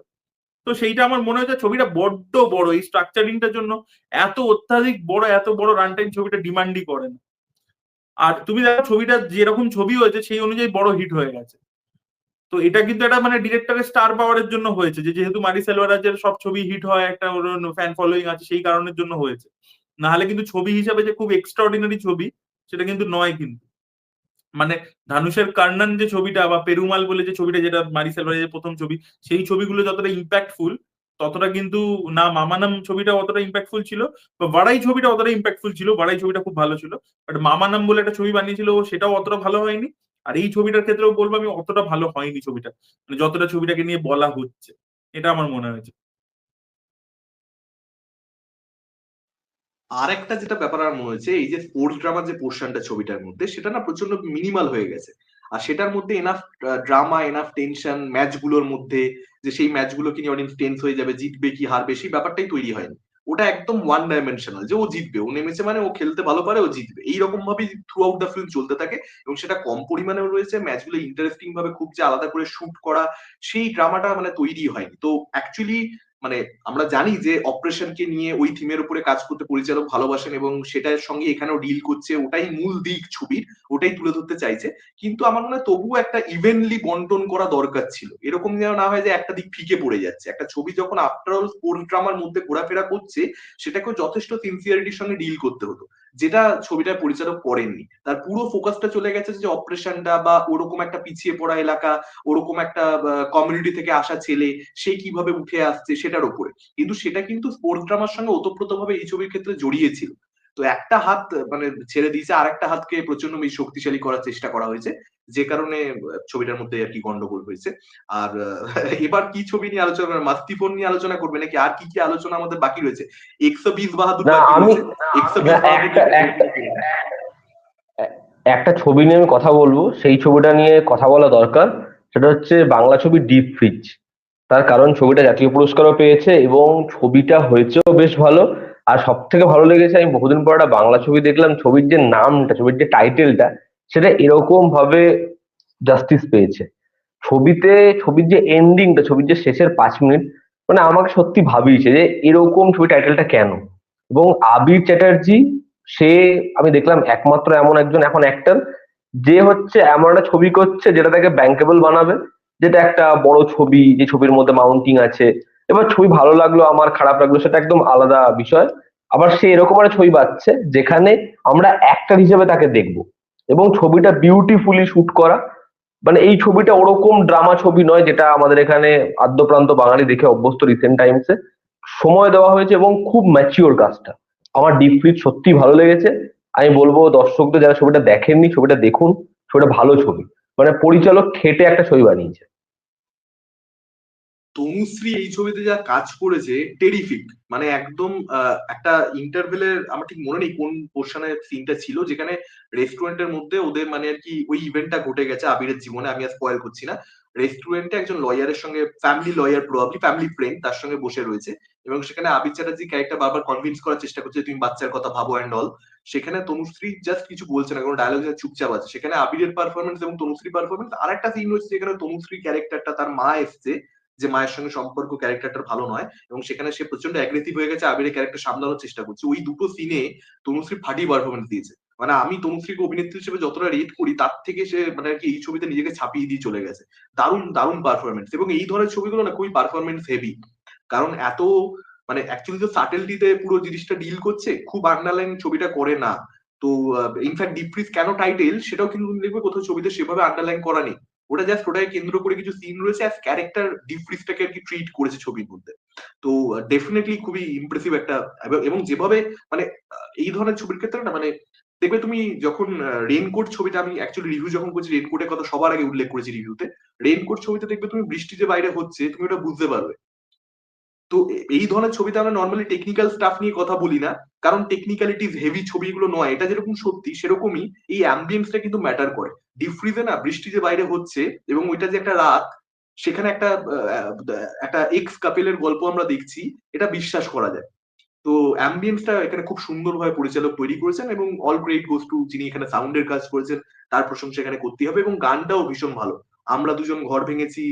তো সেইটা আমার মনে হচ্ছে ছবিটা বড্ড বড়, এই স্ট্রাকচারিংটার জন্য এত অত্যাধিক বড়, এত বড় রান টাইম ছবিটা ডিমান্ডই করে না। আর তুমি দেখো ছবিটা যেরকম ছবি হয়েছে সেই অনুযায়ী বড় হিট হয়ে গেছে। তো এটা কিন্তু একটা মানে ডিরেক্টরের স্টার পাওয়ারের জন্য হয়েছে, যে যেহেতু মারি সেলভারাজের সব ছবি হিট হয়, একটা ওর ফ্যান ফলোইং আছে, সেই কারণের জন্য হয়েছে। না হলে কিন্তু ছবি হিসাবে যে খুব এক্সট্রাঅর্ডিনারি ছবি, সেটা কিন্তু নয় কিন্তু। মানে ধানুষের কর্ণন যে ছবিটা বা পেরুমাল বলে যে ছবিটা, যেটা মারি সেলভারেজের প্রথম ছবি, সেই ছবিগুলো যতটা ইম্প্যাক্টফুল, ততটা কিন্তু না মামানাম ছবিটা অতটা ইম্প্যাক্টফুল ছিল, বা বাড়াই ছবিটা অতটা ইম্প্যাক্টফুল ছিল। বাড়াই ছবিটা খুব ভালো ছিল, বাট মামানাম বলে একটা ছবি বানিয়েছিল সেটাও অতটা ভালো হয়নি। আর এই ছবিটার ক্ষেত্রেও বলবো আমি, অতটা ভালো হয়নি ছবিটা, মানে যতটা ছবিটাকে নিয়ে বলা হচ্ছে, এটা আমার মনে হয়েছে। আর একটা যেটা ব্যাপার আমার মনে হচ্ছে, এই যে স্পোর্টস ড্রামার যে পোর্শনটা ছবিটার মধ্যে, সেটা না প্রচন্ড মিনিমাল হয়ে গেছে। আর সেটার মধ্যে এনাফ ড্রামা, এনাফ টেনশন ম্যাচগুলোর মধ্যে, যে সেই ম্যাচগুলোকে নিয়ে অডিয়েন্স টেন্স হয়ে যাবে, জিতবে কি হারবে সেই ব্যাপারটাই তৈরি হয়নি। ওটা একদম ওয়ান ডাইমেনশনাল, যে ও জিতবে, ও নেমেছে মানে ও খেলতে ভালো পারে, ও জিতবে, এইরকম ভাবেই থ্রু আউট দ্য ফিল্ম চলতে থাকে। এবং সেটা কম পরিমাণেও রয়েছে, ম্যাচগুলো ইন্টারেস্টিং ভাবে খুব যে আলাদা করে শুট করা, সেই ড্রামাটা মানে তৈরি হয়নি। তো অ্যাকচুয়ালি মানে আমরা জানি যে অপারেশনকে নিয়ে ওই থিমের উপরে কাজ করতে পরিচালক ভালোবাসেন এবং সেটার সঙ্গে এখানেও ডিল করছে, ওটাই মূল দিক ছবির, ওটাই তুলে ধরতে চাইছে। কিন্তু আমার মনে হয় তবুও একটা ইভেনলি বন্টন করা দরকার ছিল, এরকম যেন না হয় যে একটা দিক ফিকে পড়ে যাচ্ছে। একটা ছবি যখন আফটার অল স্পোর্টস ড্রামার মধ্যে ঘোরাফেরা করছে, সেটাকেও যথেষ্ট সিনসিয়ারিটির সঙ্গে ডিল করতে হতো, যেটা ছবিটার পরিচালক করেননি। তার পুরো ফোকাসটা চলে গেছে যে অপারেশনটা বা ওরকম একটা পিছিয়ে পড়া এলাকা, ওরকম একটা কমিউনিটি থেকে আসা ছেলে, সে কিভাবে উঠে আসছে সেটার উপরে। কিন্তু সেটা কিন্তু স্পোর্টস ড্রামার সঙ্গে ওতপ্রোতভাবে এই ছবির ক্ষেত্রে জড়িয়েছিল। তো একটা হাত মানে ছেড়ে দিয়েছে, আর একটা হাতকে প্রচন্ড বেশি শক্তিশালী করার চেষ্টা করা হয়েছে, যে কারণে ছবিটার মধ্যে আর কি গন্ডগোল হয়েছে। আর এবার কি ছবি নিয়ে আলোচনা করবেন? মাস্তি ফোন নিয়ে আলোচনা করবে নাকি আর কি কি আলোচনা আমাদের বাকি রয়েছে? 120 বাহাদুর না বাকি আমি রয়েছে। 120 বাহাদুর একটা একটা একটা ছবি নিয়ে আমি কথা বলবো, সেই ছবিটা নিয়ে কথা বলা দরকার। সেটা হচ্ছে বাংলা ছবি ডিপ ফ্রিজ। তার কারণ ছবিটা জাতীয় পুরস্কারও পেয়েছে এবং ছবিটা হয়েছেও বেশ ভালো। আর সব থেকে ভালো লেগেছে, আমি বহুদিন পর একটা বাংলা ছবি দেখলাম, ছবির যে নামটা, ছবির যে টাইটেলটা, সেটা এরকম ভাবে জাস্টিস পেয়েছে। ছবিতে ছবির যে এন্ডিংটা, ছবির যে শেষের 5 মিনিট, মানে আমাকে সত্যি ভাবিয়েছে যে এরকম ছবি টাইটেলটা কেন। এবং আবির চ্যাটার্জি, সে আমি দেখলাম একমাত্র এমন একজন এখন অ্যাক্টর যে হচ্ছে এমন একটা ছবি করছে যেটা তাকে ব্যাংকেবল বানাবে, যেটা একটা বড় ছবি, যে ছবির মধ্যে মাউন্টিং আছে। এবার ছবি ভালো লাগলো আমার, খারাপ লাগলো সেটা একদম আলাদা বিষয়। আবার সে এরকম একটা ছবি পাচ্ছে যেখানে আমরা অ্যাক্টর হিসেবে তাকে দেখবো, এবং ছবিটা বিউটিফুলি শুট করা। মানে এই ছবিটা ওরকম ড্রামা ছবি নয় যেটা আমাদের এখানে আদ্যপ্রান্ত বাঙালি দেখে অভ্যস্ত রিসেন্ট টাইমসে। সময় দেওয়া হয়েছে এবং খুব ম্যাচিওর কাজটা। আমার ডিপ ফ্রিজ সত্যি ভালো লেগেছে। আমি বলবো দর্শকদের, যারা ছবিটা দেখেননি ছবিটা দেখুন। ছবিটা ভালো ছবি, মানে পরিচালক খেটে একটা ছবি বানিয়েছে। তনুশ্রী এই ছবিতে যা কাজ করেছে টেরিফিক, মানে একদম একটা ইন্টারভেলের, আমার ঠিক মনে নেই কোন পোর্শনের সিনটা ছিল, যেখানে রেস্টুরেন্টের মধ্যে ওদের মানে আর কি ওই ইভেন্টটা ঘটে গেছে আবিরের জীবনে, আমি আর স্পয়েল করছি না। রেস্টুরেন্টে একজন লয়ারের সঙ্গে, family lawyer, probably family friend, তার সঙ্গে বসে রয়েছে এবং সেখানে আবির চ্যাটার্জি ক্যারেক্টার বারবার কনভিন্স করার চেষ্টা করছে যে তুমি বাচ্চার কথা ভাবো অ্যান্ড অল। সেখানে তনুশ্রী জাস্ট কিছু বলছে না, কোনো ডায়লগ চুপচাপ আছে। সেখানে আবিরের পারফরমেন্স এবং তনুশ্রী পারফরমেন্স, আর একটা সিন রয়েছে যেখানে তনুশ্রী ক্যারেক্টারটা, তার মা এসছে, যে মায়ের সঙ্গে সম্পর্ক ক্যারেক্টারটার ভালো নয় এবং সেখানে সে প্রচন্ড অ্যাগ্রেসিভ হয়ে গেছে, আবিরের ক্যারেক্টার সামলানোর চেষ্টা করছে। ওই দুটো সিনে তনুশ্রী ফাটি পারফরমেন্স দিয়েছে। মানে আমি তনুশ্রীকে অভিনেত্রী হিসেবে যতটা রেট করি, তার থেকে সে মানে আর কি এই ছবিতে নিজেকে ছাপিয়ে দিয়ে চলে গেছে। দারুণ দারুণ পারফরমেন্স। এবং এই ধরনের ছবিগুলো না খুবই পারফরমেন্স হেভি, কারণ এত মানে অ্যাকচুয়ালি তো সাটেলটিতে পুরো জিনিসটা ডিল করছে, খুব আন্ডারলাইন ছবিটা করে না। তো ইনফ্যাক্ট ডিপ ফ্রিজ কেন টাইটেল সেটাও কিন্তু তুমি দেখবে কোথাও ছবিতে সেভাবে আন্ডারলাইন করা নেই। ওটা জাস্ট ওটাকে কেন্দ্র করে কিছু সিন রয়েছে, অ্যাজ ক্যারেক্টার ডিপ ফ্রিজটাকে আর কি ট্রিট করেছে ছবির মধ্যে। তো ডেফিনেটলি খুবই ইমপ্রেসিভ একটা, এবং যেভাবে মানে এই ধরনের ছবির ক্ষেত্রে না, মানে দেখবে তুমি যখন রেইনকোট ছবিটা, আমি অ্যাকচুয়ালি রিভিউ যখন করছি রেইনকোটের কথা সবার আগে উল্লেখ করেছি রিভিউতে। রেইনকোট ছবিতে দেখবে তুমি বৃষ্টি যে বাইরে হচ্ছে তুমি ওটা বুঝতে পারবে। তো এই ধরনের ছবিতে আমরা নর্মালি টেকনিক্যাল স্টাফ নিয়ে কথা বলি না, কারণ টেকনিক্যালিটিস হেভি ছবিগুলো নয়। এটা যেরকম সত্যি, সেরকমই এই অ্যাম্বিয়েন্সটা কিন্তু ম্যাটার করে। ডিপ ফ্রিজে না বৃষ্টি যে বাইরে হচ্ছে এবং ওইটা যে একটা রাত, সেখানে একটা একটা এক্স কাপেলের গল্প আমরা দেখছি, এটা বিশ্বাস করা যায়। তো অ্যাম্বিয়েন্সটা এখানে খুব সুন্দরভাবে পরিচালক তৈরি করেছেন এবং অল ক্রেডিট গোস টু যিনি এখানে সাউন্ডের কাজ করেছেন, তার প্রশংসা এখানে করতেই হবে। এবং গানটাও ভীষণ ভালো। আমরা দুজন ঘর ভেঙেছি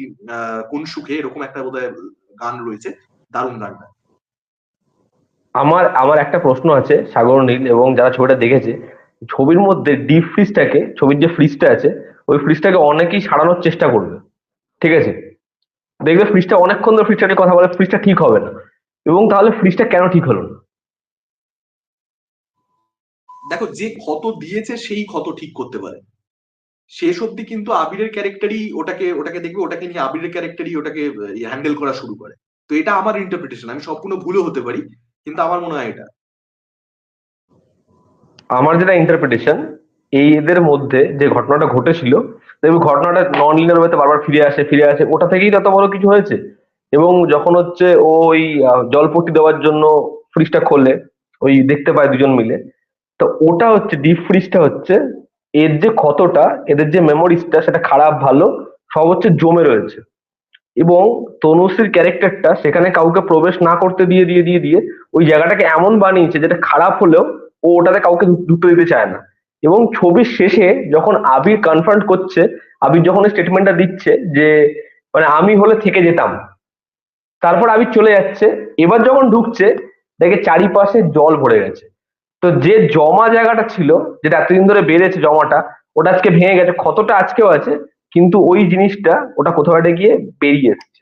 কোন সুখে, এরকম একটা বোধহয় গান রয়েছে, দারুণ গানটা। আমার আমার একটা প্রশ্ন আছে সাগর, নীল এবং যারা ছবিটা দেখেছে। ছবির মধ্যে ডিপ ফ্রিজটাকে, ছবির যে ফ্রিজটা আছে, ওই ফ্রিজটাকে অনেকেই সারানোর চেষ্টা করবে, ঠিক আছে? দেখবে ফ্রিজটা অনেকক্ষণ ধরে ফ্রিজটা নিয়ে কথা বলে, ফ্রিজটা ঠিক হবে না। এবং তাহলে ফ্রিজটা কেন ঠিক হলো না? দেখো, যে ক্ষত দিয়েছে সেই ক্ষত ঠিক করতে পারে। শেষ অব্দি কিন্তু আবিরের ক্যারেক্টারই ওটাকে ওটাকে দেখবে, ওটাকে নিয়ে আবিরের ক্যারেক্টারই ওটাকে হ্যান্ডেল করা শুরু করে। তো এটা আমার ইন্টারপ্রিটেশন, আমি সম্পূর্ণ ভুলও হতে পারি, কিন্তু আমার মনে হয় এটা। আমার যেটা ইন্টারপ্রিটেশন, এই এদের মধ্যে যে ঘটনাটা ঘটেছিল, দেখবি ঘটনাটা নন লিনিয়ার ওয়েতে বারবার ফিরে আসে ফিরে আসে, ওটা থেকেই তত বড় কিছু হয়েছে। এবং যখন হচ্ছে ওই জলপট্টি দেওয়ার জন্য ফ্রিজটা খোলে, ওই দেখতে পায় দুজন মিলে, তো ওটা হচ্ছে ডিপ ফ্রিজটা হচ্ছে এর যে ক্ষতটা, এদের যে মেমোরিজটা, সেটা খারাপ ভালো সব হচ্ছে জমে রয়েছে। এবং তনুশ্রীর ক্যারেক্টারটা সেখানে কাউকে প্রবেশ না করতে দিয়ে দিয়ে দিয়ে দিয়ে ওই জায়গাটাকে এমন বানিয়েছে যেটা খারাপ হলেও ও ওটাতে কাউকে ঢুকতে দিতে চায় না। এবং ছবির শেষে যখন আবির কনফ্রন্ট করছে, আবির যখন স্টেটমেন্টটা দিচ্ছে যে মানে আমি হলে থেকে যেতাম, তারপর আবির চলে যাচ্ছে, এবার যখন ঢুকছে দেখে চারিপাশে জল ভরে গেছে। তো যে জমা জায়গাটা ছিল, যেটা এতদিন ধরে বেড়েছে জমাটা, ওটা আজকে ভেঙে গেছে, ক্ষতটা আজকেও আছে, কিন্তু ওই জিনিসটা ওটা কোথাও একটা গিয়ে বেরিয়ে এসছে,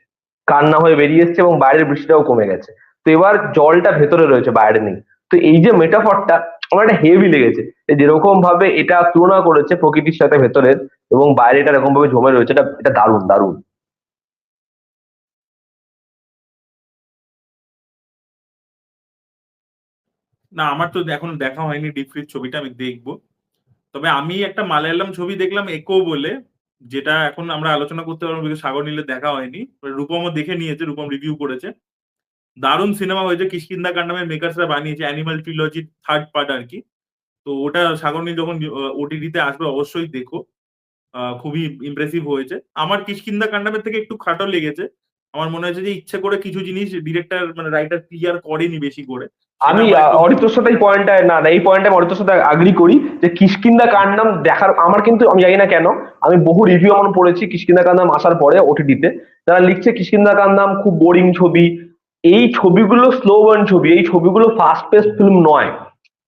কান্না হয়ে বেরিয়ে এসছে, এবং বাইরের বৃষ্টিটাও কমে গেছে। তো এবার জলটা ভেতরে রয়েছে, বাইরে নেই। তো এই যে মেটাফরটা আমার একটা হেভি লেগেছে, যে যেরকম ভাবে এটা তুলনা করেছে প্রকৃতির সাথে ভেতরের, এবং বাইরে এটা এরকম ভাবে জমে রয়েছে, এটা এটা দারুণ দারুণ। না, আমার তো এখন দেখা হয়নি ডিপ ফ্রিজ ছবিটা, আমি দেখবো। তবে আমি একটা মালায়ালাম ছবি দেখলাম একো বলে, যেটা এখন আমরা আলোচনা করতে পারবো because সাগর নীলের দেখা হয়নি। রূপমও দেখে নিয়েছে, রূপম রিভিউ করেছে। দারুণ সিনেমা হয়েছে, কিষ্কিন্দা কান্ডামের মেকার্সরা বানিয়েছে, অ্যানিমাল ট্রিলজির থার্ড পার্ট আর কি। তো ওটা সাগর নীল যখন ওটিটিতে আসবে অবশ্যই দেখো। খুবই ইমপ্রেসিভ হয়েছে। আমার কিষ্কিন্দা কান্ডামের থেকে একটু খাটো লেগেছে। আমার মনে হয়েছে যে ইচ্ছে করে কিছু জিনিস ডিরেক্টর মানে রাইটার ক্লিয়ার করেনি বেশি করে, সেটা আমি আমার একটু অরিত্রর সাথে এই পয়েন্টটা, না না, এই পয়েন্টে আমি অরিত্রর সাথে আগ্রি করি, যে কিষ্কিন্দা কান্ডাম দেখার আমার, কিন্তু আমি জানি না কেন, আমি বহু রিভিউ আমার পড়েছি কিষ্কিন্দা কান্দাম আসার পরে ওটিটিতে, যারা লিখছে কিষ্কিন্দা কান্দাম খুব বোরিং ছবি। এই ছবিগুলো স্লো বার্ন ছবি, এই ছবিগুলো ফাস্ট পেস ফিল্ম নয়।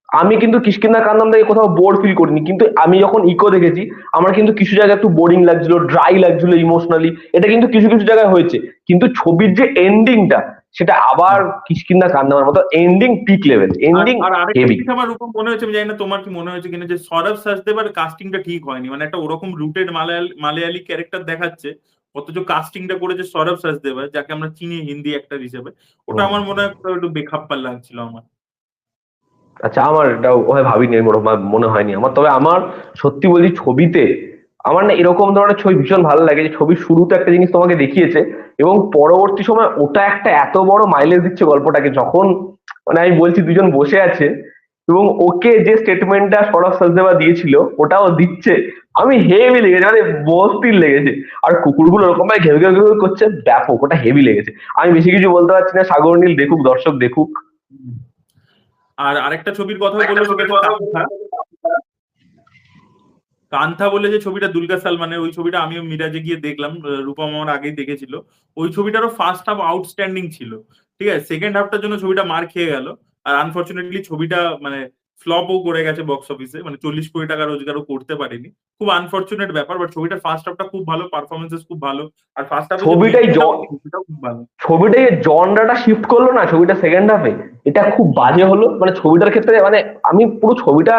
আমি কিন্তু কিষ্কিন্দা কান্দাম থেকে কোথাও বোর ফিল করিনি, কিন্তু আমি যখন ইকো দেখেছি আমার কিন্তু কিছু জায়গায় একটু বোরিং লাগছিল, ড্রাই লাগছিল ইমোশনালি, এটা কিন্তু কিছু কিছু জায়গায় হয়েছে। কিন্তু ছবির যে এন্ডিংটা, সেটা আবার কিষ্কিন্দা কান্দামের মতো এন্ডিং, পিক লেভেল আর এন্ডিং, আর আরেকটা হেভি। জিনিস আমার ওরকম মনে হচ্ছে, আমি জানি না তোমার কি মনে হয়েছে কিনা, যে সৌরভ সাচদেবার কাস্টিংটা ঠিক হয়নি। মানে একটা ওরকম রুটেড মালয়ালি ক্যারেক্টার দেখাচ্ছে, অথচ কাস্টিংটা করেছে সৌরভ সাচদেবা, যাকে আমরা চিনি হিন্দি অ্যাক্টর হিসেবে। ওটা আমার মনে হয় কোথাও একটু বেখাপ্পা লাগছিল আমার। আচ্ছা, আমার এটাও ওভাবে ভাবিনি, আমি ওরকম মনে হয়নি আমার। তবে আমার সত্যি বলছি, ছবিতে আমার না এরকম ধরনের ছবি ভীষণ ভালো লাগে, যে ছবির শুরুতে একটা জিনিস তোমাকে দেখিয়েছে, এবং পরবর্তী সময় ওটা একটা এত বড় মাইলেজ দিচ্ছে গল্পটাকে, যখন মানে আমি বলছি দুজন বসে আছে, এবং ওকে যে স্টেটমেন্টটা সৌরভ সাচদেবা দিয়েছিল ওটাও দিচ্ছে, আমি হেভি লেগেছে, মানে বস্তির লেগেছে। আর কুকুরগুলো ওরকম ভাবে ঘেউ ঘেউ ঘেউ করছে, ব্যাপক, ওটা হেভি লেগেছে। আমি বেশি কিছু বলতে পারছি না, সাগর নীল দেখুক, দর্শক দেখুক। আর আরেকটা ছবির কথাও বললো, সেটা হচ্ছে কান্থা। কান্থা বলে যে ছবিটা দুলকার সালমানের, ওই ছবিটা আমিও মিরাজে গিয়ে দেখলাম, রূপম আমার আগেই দেখেছিল। ওই ছবিটারও ফার্স্ট হাফ আউটস্ট্যান্ডিং ছিল, ঠিক আছে। সেকেন্ড হাফটার জন্য ছবিটা মার খেয়ে গেল। আর আনফর্চুনেটলি ছবিটা মানে ফ্লপও করে গেছে বক্স অফিসে, মানে 40 কোটি টাকা রোজগারও করতে পারেনি। খুব আনফর্চুনেট ব্যাপার, বাট ছবিটার ফার্স্ট হাফটা খুব ভালো, পারফরমেন্সেস খুব ভালো। আর ফার্স্ট হাফে যে ছবিটাই বিজিএমটাও সেটাও খুব ভালো। ছবিটা যে জনরাটা শিফট করলো না ছবিটা সেকেন্ড হাফে, এটা খুব বাজে হলো। মানে ছবিটার ক্ষেত্রে মানে আমি পুরো ছবিটা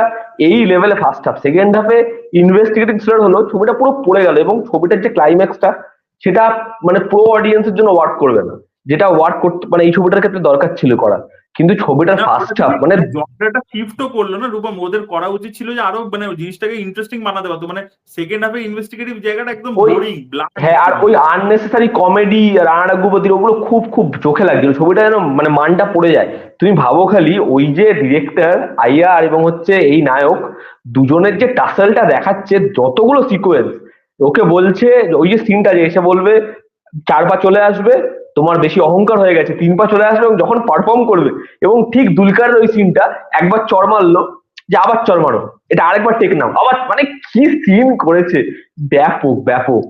এই লেভেলে, ফার্স্ট হাফ সেকেন্ড হাফে ইনভেস্টিগেটিভ থ্রিলার হলো, ছবিটা পুরো পড়ে গেল, এবং ছবিটার যে ক্লাইম্যাক্সটা, সেটা মানে প্রো অডিয়েন্সের জন্য ওয়ার্ক করবে না, যেটা ওয়ার্ক করতে মানে এই ছবিটার ক্ষেত্রে দরকার ছিল করা। কিন্তু ছবিটার না, ওটা ফার্স্ট হাফ যদি মানে, মানে জনরাটা শিফটও করলো না রূপম, ওদের করা উচিত ছিল যে আরো মানে জিনিসটাকে ইন্টারেস্টিং বানাতে পারতো। মানে সেকেন্ড হাফে ইনভেস্টিগেটিভ জায়গাটা একদম ওই বোরিং ব্লাড হ্যাঁ, আর ছিল। ওই আননেসেসারি কমেডি রানা গুপতির ওগুলো খুব খুব চোখে লাগছিল, ছবিটা যেন মানে মানটা পড়ে যায়। তুমি ভাবো খালি, ওই যে ডিরেক্টর আইয়া আর এবং হচ্ছে এই নায়ক, দুজনের যে টাসেলটা দেখাচ্ছে, যতগুলো সিকোয়েন্স, ওকে বলছে ওই যে সিনটা, যে এসে বলবে 4 পা চলে আসবে, তোমার বেশি অহংকার হয়ে গেছে, 3 পা চলে আসবে, এবং যখন পারফর্ম করবে, এবং ঠিক দুলকার ওই সিনটা, একবার চড় মারলো, যে আবার চড় মারো, এটা আরেকবার টেক নাও আবার, মানে কি সিন করেছে, ব্যাপক ব্যাপক।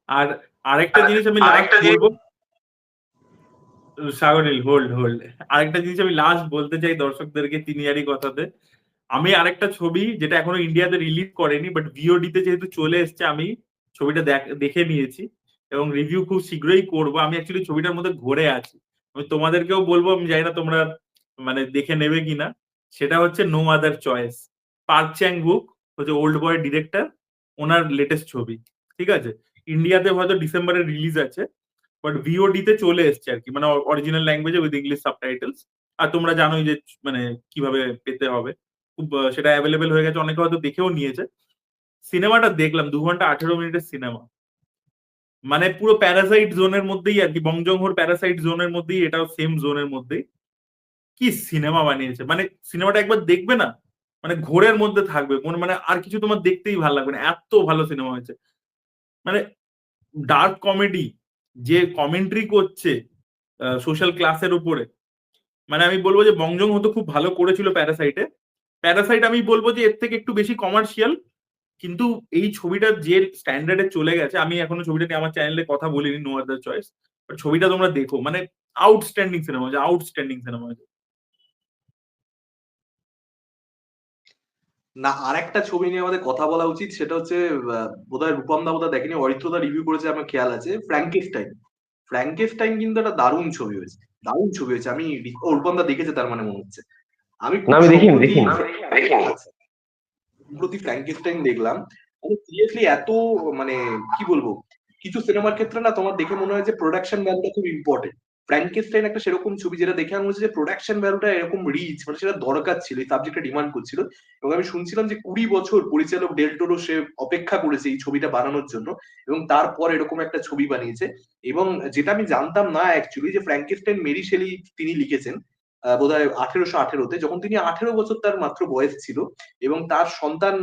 আর আরেকটা জিনিস আমি লাস্ট বলবো, সাগরিল হোল্ড হোল্ড, আরেকটা জিনিস আমি লাস্ট বলতে চাই দর্শকদেরকে তিনিয়ারি কথাতে। আমি আরেকটা ছবি যেটা এখনো ইন্ডিয়াতে রিলিজ করেনি, বাট ভিওডি তে যেহেতু চলে এসছে, আমি ছবিটা দেখে নিয়েছি এবং রিভিউ খুব শীঘ্রই করব। আমি অ্যাকচুয়ালি ছবিটার মধ্যে ঘুরে আছি, আমি তোমাদেরকেও বলবো, আমি জানি না তোমরা মানে দেখে নেবে কিনা। সেটা হচ্ছে নো আদার চয়েস। পার্ক চ্যাং বুক হচ্ছে ওল্ড বয় ডিরেক্টর, ওনার লেটেস্ট ছবি, ঠিক আছে। ইন্ডিয়াতে হয়তো ডিসেম্বরে রিলিজ আছে, বাট ভিওডি তে চলে এসছে আর কি, মানে অরিজিনাল ল্যাঙ্গুয়েজে উইথ ইংলিশ সাবটাইটেলস। আর তোমরা জানোই যে মানে কিভাবে পেতে হবে, খুব সেটা অ্যাভেলেবেল হয়ে গেছে, অনেকে হয়তো দেখেও নিয়েছে। সিনেমাটা দেখলাম, 2 ঘন্টা 18 মিনিটের সিনেমা, মানে পুরো প্যারাসাইট জোনের মধ্যেই আর কি, বংজং-হোর প্যারাসাইট জোনের মধ্যেই, এটাও সেম জোনের মধ্যেই। কি সিনেমা বানিয়েছে, মানে সিনেমাটা একবার দেখবে না, মানে ঘোরের মধ্যে থাকবে মনে, মানে আর কিছু তোমার দেখতেই ভালো লাগবে না, এত ভালো সিনেমা হয়েছে। মানে ডার্ক কমেডি, যে কমেন্ট্রি করছে সোশ্যাল ক্লাসের উপরে, মানে আমি বলবো যে বংজং হতো খুব ভালো করেছিল প্যারাসাইটে। প্যারাসাইট আমি বলবো যে এর থেকে একটু বেশি কমার্শিয়াল, কিন্তু এই ছবিটা যে স্ট্যান্ডার্ডে চলে গেছে, আমি এখনো ছবিটা নিয়ে আমার চ্যানেলে কথা বলিনি, নো আদার চয়েস, ছবিটা তোমরা দেখো, মানে আউটস্ট্যান্ডিং সিনেমা হয়েছে, আউটস্ট্যান্ডিং সিনেমা হয়েছে। না, আর একটা ছবি নিয়ে আমাদের কথা বলা উচিত, সেটা হচ্ছে বোধহয় রূপম দা বোধহয় দেখেনি, অরিত্রদা রিভিউ করেছে আমার খেয়াল আছে, ফ্র্যাঙ্কেস্টাইন। ফ্র্যাঙ্কেস্টাইন কিন্তু একটা দারুণ ছবি হয়েছে, দারুণ ছবি হয়েছে। আমি রূপম দা দেখেছে তার মানে মনে হচ্ছে। আমি না খুব আমি দেখিনি সম্প্রতি দেখিনি আচ্ছা, সম্প্রতি ফ্র্যাঙ্কেস্টাইন দেখলাম। মানে সিরিয়াসলি এত, মানে কি বলবো, কিছু সিনেমার ক্ষেত্রে না তোমার দেখে মনে হয় যে প্রোডাকশন ভ্যালুটা খুব ইম্পর্টেন্ট। ফ্র্যাঙ্কেস্টাইন একটা সেরকম ছবি যেটা দেখে আমার মনে হচ্ছে যে প্রোডাকশন ভ্যালুটা এরকম রিচ, মানে সেটা দরকার ছিল, এই সাবজেক্টটা ডিমান্ড করছিল। এবং আমি শুনছিলাম যে 20 বছর পরিচালক ডেল টোরো সে অপেক্ষা করেছে এই ছবিটা বানানোর জন্য, এবং তারপর এরকম একটা ছবি বানিয়েছে। এবং যেটা আমি জানতাম না অ্যাকচুয়ালি, যে ফ্র্যাঙ্কেস্টাইন মেরি শেলি তিনি লিখেছেন বোধহয় 1818-তে, যখন তিনি 18 বছর তার মাত্র বয়স ছিল, এবং তার সন্তান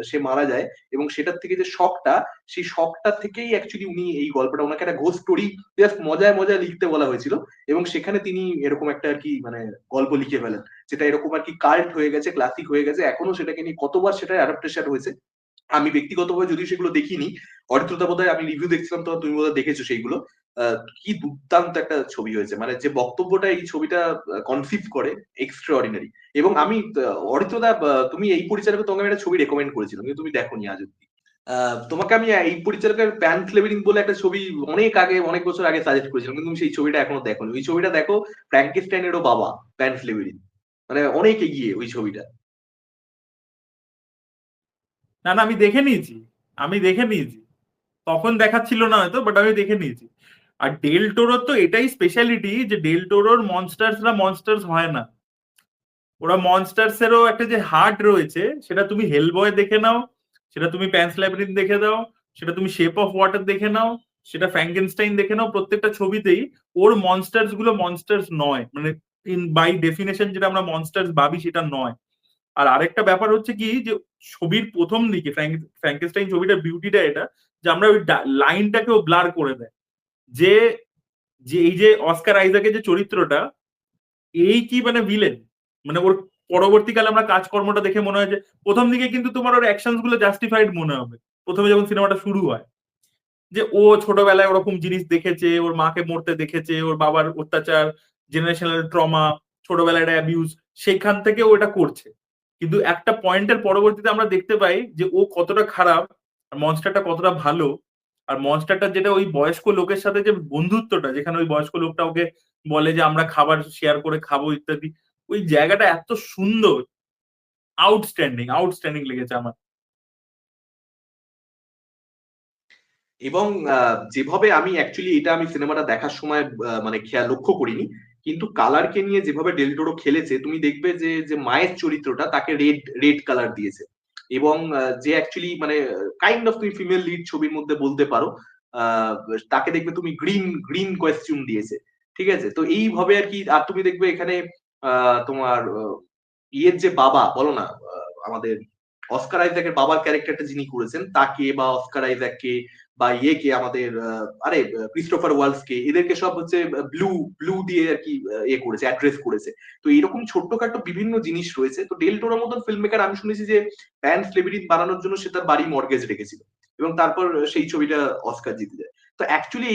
সে মারা যায়, এবং সেটার থেকে যে শখটা, সেই শখটা থেকেই অ্যাকচুয়ালি উনি এই গল্পটা, ওনাকে একটা ঘোস্ট স্টোরি জাস্ট মজায় মজায় লিখতে বলা হয়েছিল, এবং সেখানে তিনি এরকম একটা আর কি মানে গল্প লিখে ফেলেন, যেটা এরকম আর কি কাল্ট হয়ে গেছে, ক্লাসিক হয়ে গেছে, এখনো সেটাকে নিয়ে কতবার সেটা অ্যাডাপ্টেশন হয়েছে। আমি ব্যক্তিগতভাবে যদিও সেগুলো দেখিনি, অরিত্রতা বোধহয় আমি রিভিউ দেখছিলাম, তো তুমি বোধহয় দেখেছো সেইগুলো। কি দুর্দান্ত একটা ছবি হয়েছে, মানে যে বক্তব্যটা এই ছবিটা কনসিভ করে, এক্সট্রা অর্ডিনারি। এবং আমি অরিত্রদা, তুমি এই পরিচালকের তোমাকে আমি একটা ছবি রেকমেন্ড করেছিলাম, কিন্তু তুমি দেখোনি আজ অব্দি। তোমাকে আমি এই পরিচালকের প্যান্ট লেবিরিং বলে একটা ছবি অনেক আগে, অনেক বছর আগে সাজেস্ট করেছিলাম, কিন্তু তুমি সেই ছবিটা এখনো দেখোনি। ওই ছবিটা দেখো, ফ্র্যাঙ্কেস্টাইনেরও বাবা, প্যান্ট লেবিরিং, মানে অনেক এগিয়ে ওই ছবিটা। না না, আমি দেখে নিয়েছি, আমি দেখে নিয়েছি, তখন দেখাচ্ছিল না হয়তো, বাট আমি দেখে নিয়েছি। আর ডেল টোরোর তো এটাই স্পেশালিটি যে ডেল টোরোর মনস্টার্সরা মনস্টার্স হয় না, ওরা মনস্টার্স এরও একটা যে হার্ট রয়েছে, সেটা তুমি হেলবয় দেখে নাও, সেটা তুমি প্যান্স ল্যাবিরিথ দেখে দাও, সেটা তুমি শেপ অফ ওয়াটার দেখে নাও, সেটা ফ্র্যাঙ্কেনস্টাইন দেখে নাও, প্রত্যেকটা ছবিতেই ওর মনস্টার্স গুলো মনস্টার্স নয়, মানে ইন বাই ডেফিনেশন যেটা আমরা মনস্টার্স ভাবি সেটা নয়। আর আরেকটা ব্যাপার হচ্ছে কি, যে ছবির প্রথম দিকে ফ্র্যাঙ্কেনস্টাইন ছবিটার বিউটিটা এটা, যে আমরা ওই লাইনটাকেও ব্লার করে দেয়, যে যে এই যে অস্কার আইজাকের যে চরিত্রটা, এই কি মানে ভিলেন, মানে ওর পরবর্তীকালে আমরা কাজকর্মটা দেখে মনে হয় যে প্রথম দিকে কিন্তু তোমার ওর অ্যাকশন গুলো জাস্টিফাইড মনে হবে, প্রথমে যখন সিনেমাটা শুরু হয়, যে ও ছোটবেলায় ওরকম জিনিস দেখেছে, ওর মাকে মরতে দেখেছে, ওর বাবার অত্যাচার, জেনারেশনাল ট্রমা, ছোটবেলায় একটা অ্যাবিউজ, সেইখান থেকে ও এটা করছে। কিন্তু একটা পয়েন্টের পরবর্তীতে আমরা দেখতে পাই যে ও কতটা খারাপ, আর মনস্টারটা কতটা ভালো। আর মনস্টারটা যেটা ওই বয়স্ক লোকের সাথে যে বন্ধুত্বটা, যেখানে ওই বয়স্ক লোকটা ওকে বলে যে আমরা খাবার শেয়ার করে খাবো ইত্যাদি, ওই জায়গাটা এত সুন্দর, আউটস্ট্যান্ডিং, আউটস্ট্যান্ডিং লেগেছে আমার। এবং যেভাবে আমি অ্যাকচুয়ালি এটা আমি সিনেমাটা দেখার সময় মানে খেয়াল লক্ষ্য করিনি, কিন্তু কালারকে নিয়ে যেভাবে ডেল টোরো খেলেছে, তুমি দেখবে যে যে মায়ের চরিত্রটা তাকে রেড রেড কালার দিয়েছে, এবং যে অ্যাকচুয়ালি মানে কাইন্ড অফ তুমি ফিমেল লিড ছবির মধ্যে বলতে পারো, আহ, তাকে দেখবে তুমি গ্রিন গ্রিন কস্টিউম দিয়েছে। ঠিক আছে, তো এইভাবে আর কি। আর তুমি দেখবে এখানে তোমার ইয়ের যে বাবা বলো না, আমাদের অস্কার আইজ্যাকের বাবার ক্যারেক্টারটা যিনি করেছেন, তাকে বা অস্কার আইজ্যাককে বা ইয়েকে আমাদের আরে ক্রিস্টোফার ওয়ালসকে, এদেরকে সব হচ্ছে ব্লু ব্লু দিয়ে আর কি ইয়ে করেছে, অ্যাড্রেস করেছে। তো এরকম ছোট্টখাটো বিভিন্ন জিনিস রয়েছে। তো ডেল টোরোর মতন ফিল্ম মেকার, আমি শুনেছি যে প্যান্স লেবিরিথ বানানোর জন্য সে তার বাড়ি মর্গেজ রেখেছিল, এবং তারপর সেই ছবিটা অস্কার জিতে যায়। তো অ্যাকচুয়ালি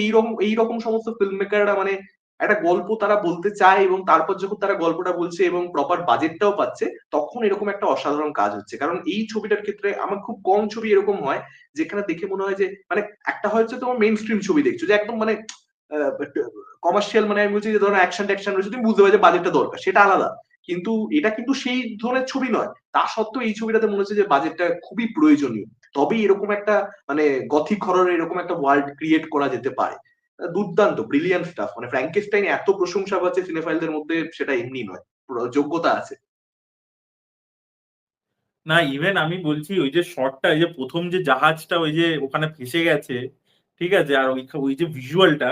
এইরকম সমস্ত ফিল্ম মেকাররা মানে একটা গল্প তারা বলতে চায়, এবং তারপর যখন তারা গল্পটা বলছে এবং প্রপার বাজেটটাও পাচ্ছে, তখন এরকম একটা অসাধারণ কাজ হচ্ছে। কারণ এই ছবিটার ক্ষেত্রে আমার খুব কম ছবি এরকম হয় যেখানে দেখে মনে হয় যে মানে একটা হচ্ছে তোমার মেইন স্ট্রিম ছবি দেখছো, যে একদম মানে কমার্শিয়াল, মানে আমি বলছি যে ধরো অ্যাকশন ট্যাকশন রয়েছে, তুমি বুঝতে পারছো যে বাজেটটা দরকার, সেটা আলাদা। কিন্তু এটা কিন্তু সেই ধরনের ছবি নয়, তা সত্ত্বেও এই ছবিটাতে মনে হচ্ছে যে বাজেটটা খুবই প্রয়োজনীয়, তবেই এরকম একটা মানে গথিক হরর এরকম একটা ওয়ার্ল্ড ক্রিয়েট করা যেতে পারে। দুর্দান্ত ব্রিলিয়ান্ট স্টাফ, মানে ফ্র্যাঙ্কেস্টাইন এত প্রশংসা পাচ্ছে সিনেফাইলদের মধ্যে, সেটা এমনি নয়, যোগ্যতা আছে। না ইভেন আমি বলছি ওই যে শটটা, ওই যে প্রথম যে জাহাজটা ওই যে ওখানে ফেসে গেছে, ঠিক আছে, আর ওই ওই যে ভিজুয়ালটা,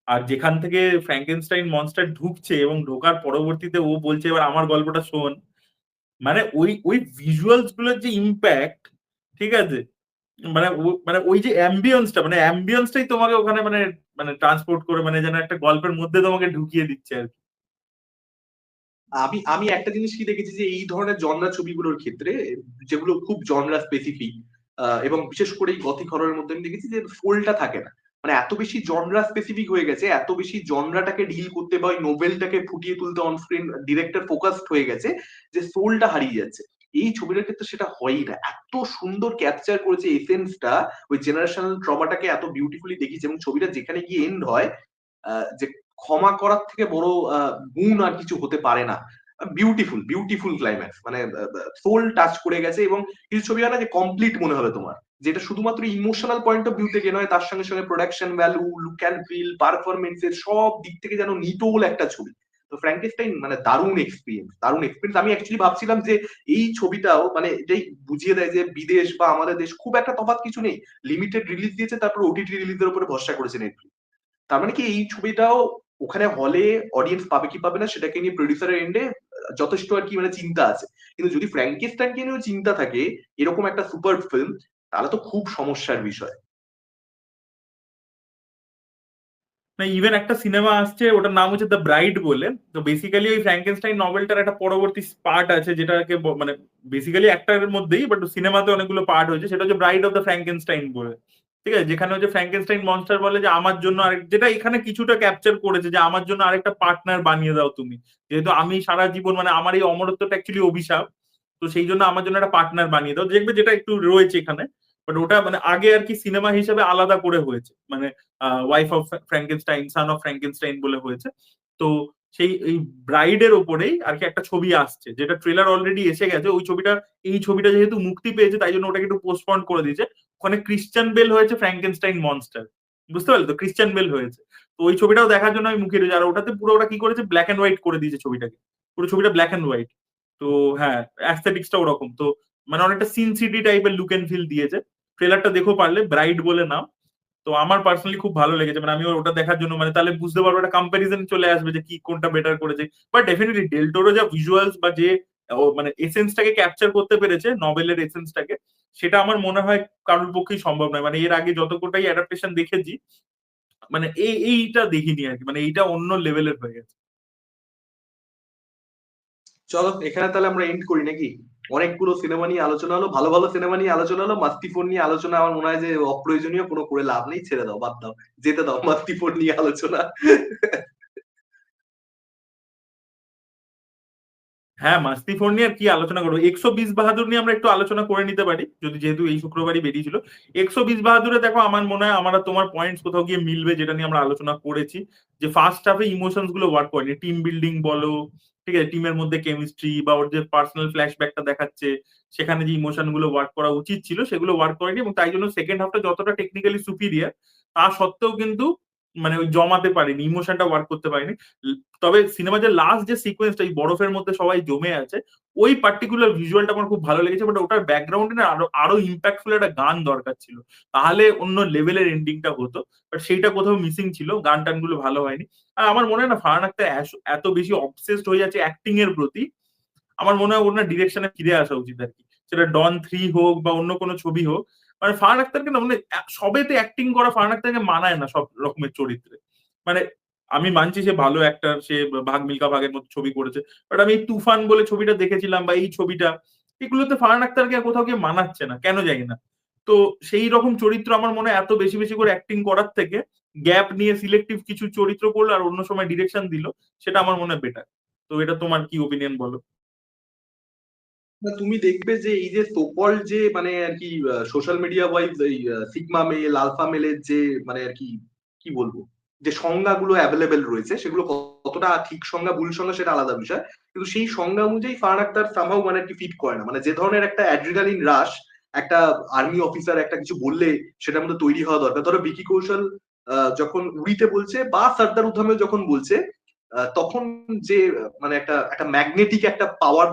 আর যেখান থেকে ফ্র্যাঙ্কেনস্টাইন মনস্টার ঢুকছে এবং ঢোকার পরবর্তীতে ও বলছে এবার আমার গল্পটা শোন, মানে ওই ওই ভিজুয়ালস গুলোর যে ইম্প্যাক্ট, ঠিক আছে, মানে মানে ওই যে অ্যাম্বিয়েন্সটা, মানে অ্যাম্বিয়েন্সটাই তোমাকে ওখানে মানে মানে ট্রান্সপোর্ট করে, মানে যেন একটা গল্পের মধ্যে তোমাকে ঢুকিয়ে দিচ্ছে আর কি। আমি আমি একটা জিনিস কি দেখেছি, যে এই ধরনের জনরা ছবিগুলোর ক্ষেত্রে, যেগুলো খুব জনরা স্পেসিফিক, এবং বিশেষ করে এই গথিক হররের মধ্যে আমি দেখেছি যে সোলটা থাকে না। মানে এত বেশি জনরা স্পেসিফিক হয়ে গেছে, এত বেশি জনরাটাকে ডিল করতে বা ওই নোভেলটাকে ফুটিয়ে তুলতে অন স্ক্রিন ডিরেক্টর ফোকাসড হয়ে গেছে যে সোলটা হারিয়ে যাচ্ছে। এই ছবিটার ক্ষেত্রে সেটা হয়ই না, এত সুন্দর ক্যাপচার করেছে এসেন্সটা, ওই জেনারেশনাল ট্রমাটাকে এত বিউটিফুলি দেখিয়েছে। এবং ছবিটা যেখানে গিয়ে এন্ড হয়, যে ক্ষমা করার থেকে বড় গুণ আর কিছু হতে পারে না। বিউটিফুল বিউটিফুল ক্লাইম্যাক্স, মানে সোল টাচ করে গেছে। এবং কিছু ছবি হয় না যে কমপ্লিট মনে হবে তোমার, যেটা শুধুমাত্র ইমোশনাল পয়েন্ট অফ ভিউ থেকে নয়, তার সঙ্গে সঙ্গে production value, look and feel, পারফরমেন্সের সব দিক থেকে যেন নিটোল একটা ছবি। তো ফ্র্যাঙ্কেস্টাইন মানে দারুণ এক্সপিরিয়েন্স, দারুণ এক্সপিরিয়েন্স। আমি অ্যাকচুয়ালি ভাবছিলাম যে এই ছবিটাও মানে এটাই বুঝিয়ে দেয় যে বিদেশ বা আমাদের দেশ খুব একটা তফাৎ কিছু নেই। লিমিটেড রিলিজ দিয়েছে, তারপর ওটিটি রিলিজের উপরে ভরসা করেছে নেটফ্লিক্স। তার মানে কি এই ছবিটাও ওখানে হলে অডিয়েন্স পাবে কি পাবে না সেটাকে নিয়ে প্রডিউসারের এন্ডে যথেষ্ট আর কি মানে চিন্তা আছে। কিন্তু যদি ফ্র্যাঙ্কেস্টাইনকে নিয়েও চিন্তা থাকে এরকম একটা সুপার ফিল্ম, তাহলে তো খুব সমস্যার বিষয়। না, ইভেন একটা সিনেমা আসছে, ওটার নাম হচ্ছে দ্য ব্রাইড বলে। তো বেসিক্যালি ওই ফ্র্যাঙ্কেনস্টাইন নভেলটার একটা পরবর্তী পার্ট আছে, যেটাকে মানে বেসিক্যালি একটার মধ্যেই, বাট সিনেমাতে অনেকগুলো পার্ট হয়েছে। সেটা হচ্ছে ব্রাইড অফ দ্য ফ্র্যাঙ্কেনস্টাইন বলে। ঠিক আছে, যেখানে হচ্ছে ফ্র্যাঙ্কেনস্টাইন মনস্টার বলে যে আমার জন্য আরেক, যেটা এখানে কিছুটা ক্যাপচার করেছে যে আমার জন্য আরেকটা পার্টনার বানিয়ে দাও তুমি, যেহেতু আমি সারা জীবন মানে আমার এই অমরত্বটা অ্যাকচুয়ালি অভিশাপ, তো সেই জন্য আমার জন্য একটা পার্টনার বানিয়ে দাও। দেখবে যেটা একটু রয়েছে এখানে, বাট ওটা মানে আগে আর কি সিনেমা হিসেবে আলাদা করে হয়েছে, মানে wife of Frankenstein, son of Frankenstein বলে হয়েছে। তো সেই এই ব্রাইডের ওপরেই আর কি একটা ছবি আসছে, যেটা ট্রেলার অলরেডি এসে গেছে। ওই ছবিটা, এই ছবিটা যেহেতু মুক্তি পেয়েছে তাই জন্য ওটাকে একটু পোস্টপন্ড করে দিয়েছে। ওখানে ক্রিশ্চিয়ান বেল হয়েছে ফ্র্যাঙ্কেনস্টাইন মনস্টার, বুঝতে পারলে তো, ক্রিশ্চিয়ান বেল হয়েছে। তো ওই ছবিটাও দেখার জন্য আমি মুখিয়ে রয়েছি। আর ওটাতে পুরো ওরা কি করেছে, ব্ল্যাক এন্ড হোয়াইট করে দিয়েছে ছবিটাকে, পুরো ছবিটা ব্ল্যাক এন্ড হোয়াইট। তো হ্যাঁ, অ্যাস্থেটিক্সটা ওরকম। তো মানে অনেকটা সিন সিটি টাইপের লুক এন্ড ফিল দিয়েছে। ট্রেলারটা দেখো পারলে, ব্রাইড বলে নাম। তো আমার পার্সোনালি খুব ভালো লেগেছে, মানে আমি ওটা দেখার জন্য, মানে তাহলে বুঝতে পারবো, একটা কম্পারিজন চলে আসবে যে কি কোনটা বেটার করেছে। বাট ডেফিনেটলি ডেল টোরো যা ভিজুয়ালস বা যে মানে এসেন্সটাকে ক্যাপচার করতে পেরেছে, নভেলের এসেন্সটাকে, সেটা আমার মনে হয় কারোর পক্ষেই সম্ভব নয়। মানে এর আগে যত কোটাই অ্যাডাপ্টেশন দেখেছি, মানে এইটা দেখিনি আর কি, মানে এইটা অন্য লেভেলের হয়ে গেছে। চলো এখানে তাহলে আমরা এন্ড করি নাকি? অনেকগুলো সিনেমা নিয়ে আলোচনা হলো, ভালো ভালো সিনেমা নিয়ে আলোচনা হলো। মাস্তি ফোর নিয়ে আলোচনা আমার মনে হয় যে অপ্রয়োজনীয়, কোনো করে লাভ নেই, ছেড়ে দাও, বাদ দাও, যেতে দাও মাস্তি ফোর নিয়ে আলোচনা। হ্যাঁ, মাস্তি ফোর নিয়ে আর কি আলোচনা করবো, 120 বাহাদুর নিয়ে আমরা একটু আলোচনা করে নিতে পারি, যদি যেহেতু এই শুক্রবারই বেরিয়েছিল। 120 বাহাদুরে দেখো, আমার মনে হয় আমার আর তোমার পয়েন্টস কোথাও গিয়ে মিলবে, যেটা নিয়ে আমরা আলোচনা করেছি, যে ফার্স্ট হাফে ইমোশনস গুলো ওয়ার্ক করেনি, টিম বিল্ডিং বলো, ঠিক আছে, টিমের মধ্যে কেমিস্ট্রি বা ওর যে পার্সোনাল ফ্ল্যাশব্যাকটা দেখাচ্ছে, সেখানে যে ইমোশন গুলো ওয়ার্ক করা উচিত ছিল সেগুলো ওয়ার্ক করেনি। এবং তাই জন্য সেকেন্ড হাফটা যতটা টেকনিক্যালি সুপিরিয়ার, তা সত্ত্বেও কিন্তু মানে ওই জমাতে পারিনি, ইমোশনটা ওয়ার্ক করতে পারিনি। তবে সিনেমা যে লাস্ট যে সিকোয়েন্সটা, এই বরফের মধ্যে সবাই জমে আছে, ওই পার্টিকুলার ভিজুয়ালটা আমার খুব ভালো লেগেছে। বাট ওটার ব্যাকগ্রাউন্ডে না আরো আরো ইম্প্যাক্টফুল একটা গান দরকার ছিল, তাহলে অন্য লেভেলের এন্ডিংটা হতো। বাট সেইটা কোথাও মিসিং ছিল, গান টানগুলো ভালো হয়নি। আর আমার মনে হয় না ফারহান আখতার এত বেশি অবসেসড হয়ে যাচ্ছে অ্যাক্টিং এর প্রতি, আমার মনে হয় ওর না ডিরেকশনে ফিরে আসা উচিত আর কি। সেটা ডন 3 হোক বা অন্য কোনো ছবি হোক, মানে ফারহান আখতারকে না, মানে সবেতে অ্যাক্টিং করা ফারহান আখতারকে মানায় না সব রকমের চরিত্রে। মানে আমি মানছি সে ভালো অ্যাক্টর, সে ভাগ মিল্খা ভাগের মতো ছবি করেছে, বাট আমি এই তুফান বলে ছবিটা দেখেছিলাম, বা এই ছবিটা, এগুলোতে ফারহান আখতারকে আর কোথাও গিয়ে মানাচ্ছে না, কেন জানি না। তো সেই রকম চরিত্র আমার মনে হয় এত বেশি বেশি করে অ্যাক্টিং করার থেকে গ্যাপ নিয়ে সিলেক্টিভ কিছু চরিত্র করলো আর অন্য সময় ডিরেকশন দিল, সেটা আমার মনে হয় বেটার। তো এটা তোমার কি ওপিনিয়ন বলো? না, তুমি দেখবে যে এই যে সোকল যে মানে আর কি সোশ্যাল মিডিয়া ওয়াইজ এই সিগমা মেল আলফা মেলের যে মানে আর কি কি বলবো, যে সংজ্ঞাগুলো অ্যাভেলেবেল রয়েছে, সেগুলো কতটা ঠিক সংজ্ঞা ভুল সংজ্ঞা সেটা আলাদা বিষয়। কিন্তু সেই সংজ্ঞা অনুযায়ী ফারহান আখতার সামহাউ মানে আর কি ফিট করে না। মানে যে ধরনের একটা অ্যাড্রিনালিন রাশ একটা আর্মি অফিসার একটা কিছু বললে সেটার মধ্যে তৈরি হওয়া দরকার। ধরো বিকি কৌশল যখন উড়িতে বলছে বা সর্দার উধামে যখন বলছে, তখন যে মানে একটা একটা ম্যাগনেটিক একটা পাওয়ার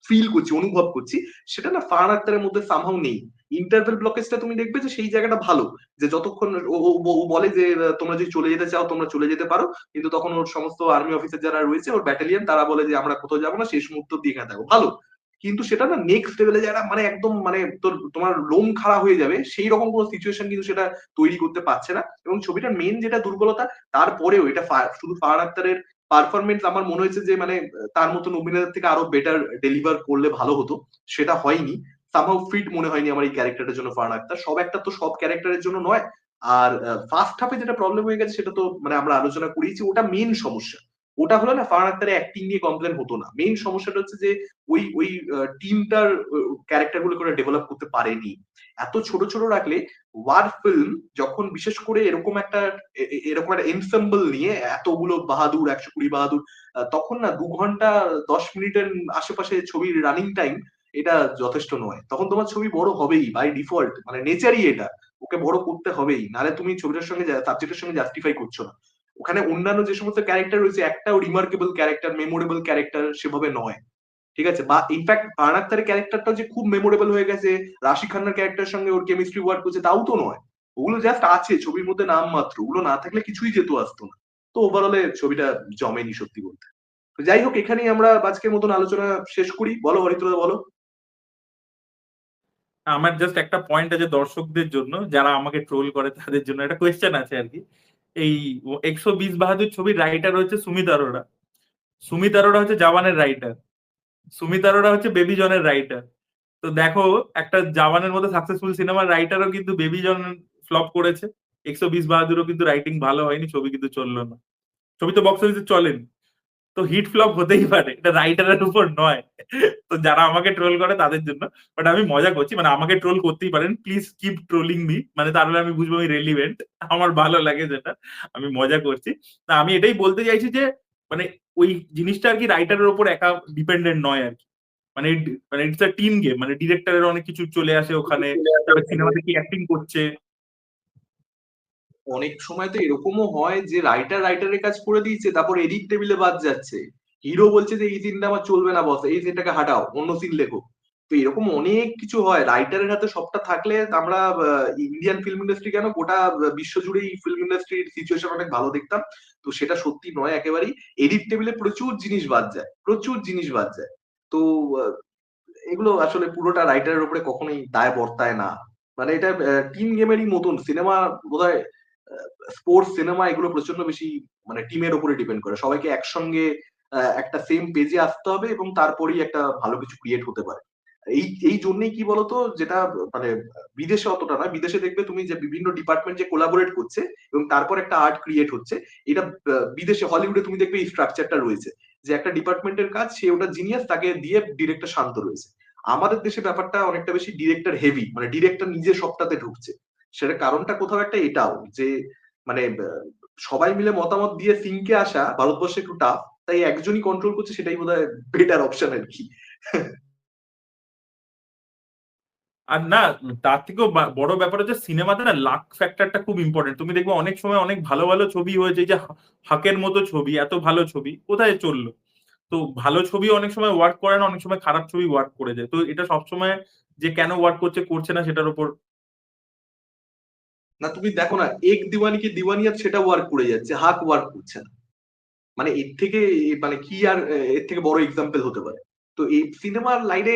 ফিল করছি, অনুভব করছি, সেটা না ফারহান আখতারের মধ্যে সামহাও নেই। ইন্টারভেল ব্লকেজটা তুমি দেখবে যে সেই জায়গাটা ভালো, যে যতক্ষণ ও বলে যে তোমরা যদি চলে যেতে চাও তোমরা চলে যেতে পারো, কিন্তু তখন ওর সমস্ত আর্মি অফিসার যারা রয়েছে ওর ব্যাটালিয়ন, তারা বলে যে আমরা কোথাও যাবো না, শেষ মুহূর্ত দিয়ে এখানে থাকো, ভালো। কিন্তু সেটা না নেক্সট লেভেলে যারা মানে একদম মানে তোমার লোম খাড়া হয়ে যাবে সেই রকম কোনো সিচুয়েশন কিন্তু সেটা তৈরি করতে পারছে না। এবং ছবিটার মেন যেটা দুর্বলতা, তারপরেও এটা শুধু ফারহান আখতারের পারফরমেন্স আমার মনে হয়েছে যে মানে তার মতন অভিনেতার থেকে আরো বেটার ডেলিভার করলে ভালো হতো, সেটা হয়নি। সামহাউ ফিট মনে হয়নি আমার এই ক্যারেক্টারের জন্য ফারহান আখতার। সব একটা তো সব ক্যারেক্টারের জন্য নয়, আর ফার্স্ট হাফে যেটা প্রবলেম হয়ে গেছে সেটা তো মানে আমরা আলোচনা করেছি, ওটা মেন সমস্যা। ওটা হলো না ফারহান আখতারের অ্যাক্টিং নিয়ে কমপ্লেন হতো না, মেন সমস্যাটা হচ্ছে যে ওই টিমটার ক্যারেক্টার গুলো করে ডেভেলপ করতে পারেনি। এত ছোট ছোট রাখলে ওয়ার ফিল্ম যখন বিশেষ করে এরকম একটা এনসেম্বল নিয়ে এতগুলো বাহাদুর 120 বাহাদুর, তখন না 2 ঘন্টা 10 মিনিটের আশেপাশে ছবির রানিং টাইম এটা যথেষ্ট নয়। তখন তোমার ছবি বড় হবেই বাই ডিফল্ট, মানে নেচারই এটা, ওকে বড় করতে হবেই, নাহলে তুমি ছবিটার সঙ্গে সাবজেক্টের সঙ্গে জাস্টিফাই করছো না। ওখানে অন্যান্য যে সমস্ত ক্যারেক্টার রয়েছে একটাও রিমার্কেবল ক্যারেক্টার, মেমোরেবল ক্যারেক্টার সেভাবে নয়, ঠিক আছে? বা ইনফ্যাক্ট ফারহান আখতারের ক্যারেক্টারটা যে খুব মেমোরেবল হয়ে গেছে, রাশি খান্নার ক্যারেক্টারের সঙ্গে ওর কেমিস্ট্রি ওয়ার্ক করছে, তাও তো নয়। ওগুলো জাস্ট আছে ছবির মধ্যে নাম মাত্র, ওগুলো না থাকলে কিছুই যেত আসতো না। তো ওভারঅলে ছবিটা জমেনি সত্যি বলতে। তো যাই হোক, এখানেই আমরা আজকের মতন আলোচনা শেষ করি। বলো অরিত্রদা, বলো। আমার জাস্ট একটা পয়েন্ট আছে দর্শকদের জন্য, যারা আমাকে ট্রোল করে তাদের জন্য একটা কোয়েশ্চেন আছে আর কি। এই 120 বাহাদুর ছবির রাইটার হচ্ছে সুমিত অরোরা। সুমিত অরোরা হচ্ছে জওয়ানের রাইটার। সুমিত অরোরা হচ্ছে বেবি জনের রাইটার। তো দেখো, একটা জওয়ানের মতো সাকসেসফুল সিনেমার রাইটারও কিন্তু বেবি জন ফ্লপ করেছে। 120 বাহাদুরও কিন্তু রাইটিং ভালো হয়নি, ছবি কিন্তু চললো না। ছবি তো বক্স অফিসে চলেনি। তো হিট ফ্লপ হতেই পারে, এটা রাইটারের উপর নয়। তো যারা আমাকে ট্রোল করে তাদের জন্য, বাট আমি মজা করছি, মানে আমাকে ট্রোল করতেই পারেন, প্লিজ কিপ ট্রোলিং মি, মানে তাহলে আমি বুঝবো আমি রেলিভেন্ট, আমার ভালো লাগে যেটা। আমি মজা করছি। না, আমি এটাই বলতে চাইছি যে মানে ওই জিনিসটা আর কি রাইটারের উপর একা ডিপেন্ডেন্ট নয় আর কি। মানে মানে ইটস আ টিম গেম, মানে ডিরেক্টরের অনেক কিছু চলে আসে ওখানে, তারপর সিনেমাতে কি অ্যাক্টিং করছে। অনেক সময় তো এরকমও হয় যে রাইটারের কাজ করে দিয়েছে, তারপর এডিট টেবিলে বাদ যাচ্ছে। হিরো বলছে যে এই সিনটা আমার চলবে না বস, এই সিনটাকে হাটাও, অন্য সিন লেখো। তো এরকম অনেক কিছু হয়, রাইটারের হাতে সবটা থাকলে আমরা ইন্ডিয়ান ফিল্ম ইন্ডাস্ট্রি কেন, গোটা বিশ্ব জুড়েই ফিল্ম ইন্ডাস্ট্রির সিচুয়েশন অনেক ভালো দেখতাম। তো সেটা সত্যি নয় একেবারেই। এডিট টেবিলে প্রচুর জিনিস বাদ যায়, প্রচুর জিনিস বাদ যায়। তো আহ, এগুলো আসলে পুরোটা রাইটারের উপরে কখনোই দায় বর্তায় না। মানে এটা টিম গেমেরই মতন। সিনেমা বোধহয়, স্পোর্টস সিনেমা এগুলো প্রচন্ড বেশি মানে টিমের উপরে ডিপেন্ড করে, সবাইকে একসঙ্গে একটা সেম পেজে আসতে হবে এবং তারপরেই একটা ভালো কিছু ক্রিয়েট হতে পারে। এই এই জন্যই কি বলতো, যেটা মানে বিদেশে অতটা না, বিদেশে দেখবে তুমি যে বিভিন্ন ডিপার্টমেন্ট যে কোলাবোরেট করছে এবং তারপর একটা আর্ট ক্রিয়েট হচ্ছে। এটা বিদেশে হলিউডে তুমি দেখবে এই স্ট্রাকচারটা রয়েছে, যে একটা ডিপার্টমেন্টের কাজ, সে ওটা জিনিয়াস, তাকে দিয়ে ডিরেক্টর শান্ত রয়েছে। আমাদের দেশে ব্যাপারটা অনেকটা বেশি ডিরেক্টর হেভি, মানে ডিরেক্টর নিজে সবটাতে ঢুকছে। সেটা কারণটা কোথাও একটা এটাও যে মানে সবাই মিলে মতামত দিয়ে সিঙ্কে আসা ভারতবর্ষে একটু টাফ, তাই একজনই কন্ট্রোল করছে, সেটাই বোধহয় বেটার অপশন আর কি। আর না, তার থেকেও বড় ব্যাপার হচ্ছে সিনেমাতে না লাক ফ্যাক্টরটা খুব ইম্পর্টেন্ট। তুমি দেখবে অনেক সময় অনেক ভালো ভালো ছবি হয়েছে, এই যে হাকের মতো ছবি, এত ভালো ছবি কোথায় চললো। তো ভালো ছবি অনেক সময় ওয়ার্ক করে না, অনেক সময় খারাপ ছবি ওয়ার্ক করে যায়। তো এটা সবসময় যে কেন ওয়ার্ক করছে করছে না সেটার উপর। না তুমি দেখো না, এক দিওয়ানি কি দিওয়ানিয়াত সেটা ওয়ার্ক করে যাচ্ছে, হাক ওয়ার্ক করছে না। মানে এর থেকে মানে কি আর এর থেকে বড় এক্সাম্পল হতে পারে? তো এই সিনেমার লাইনে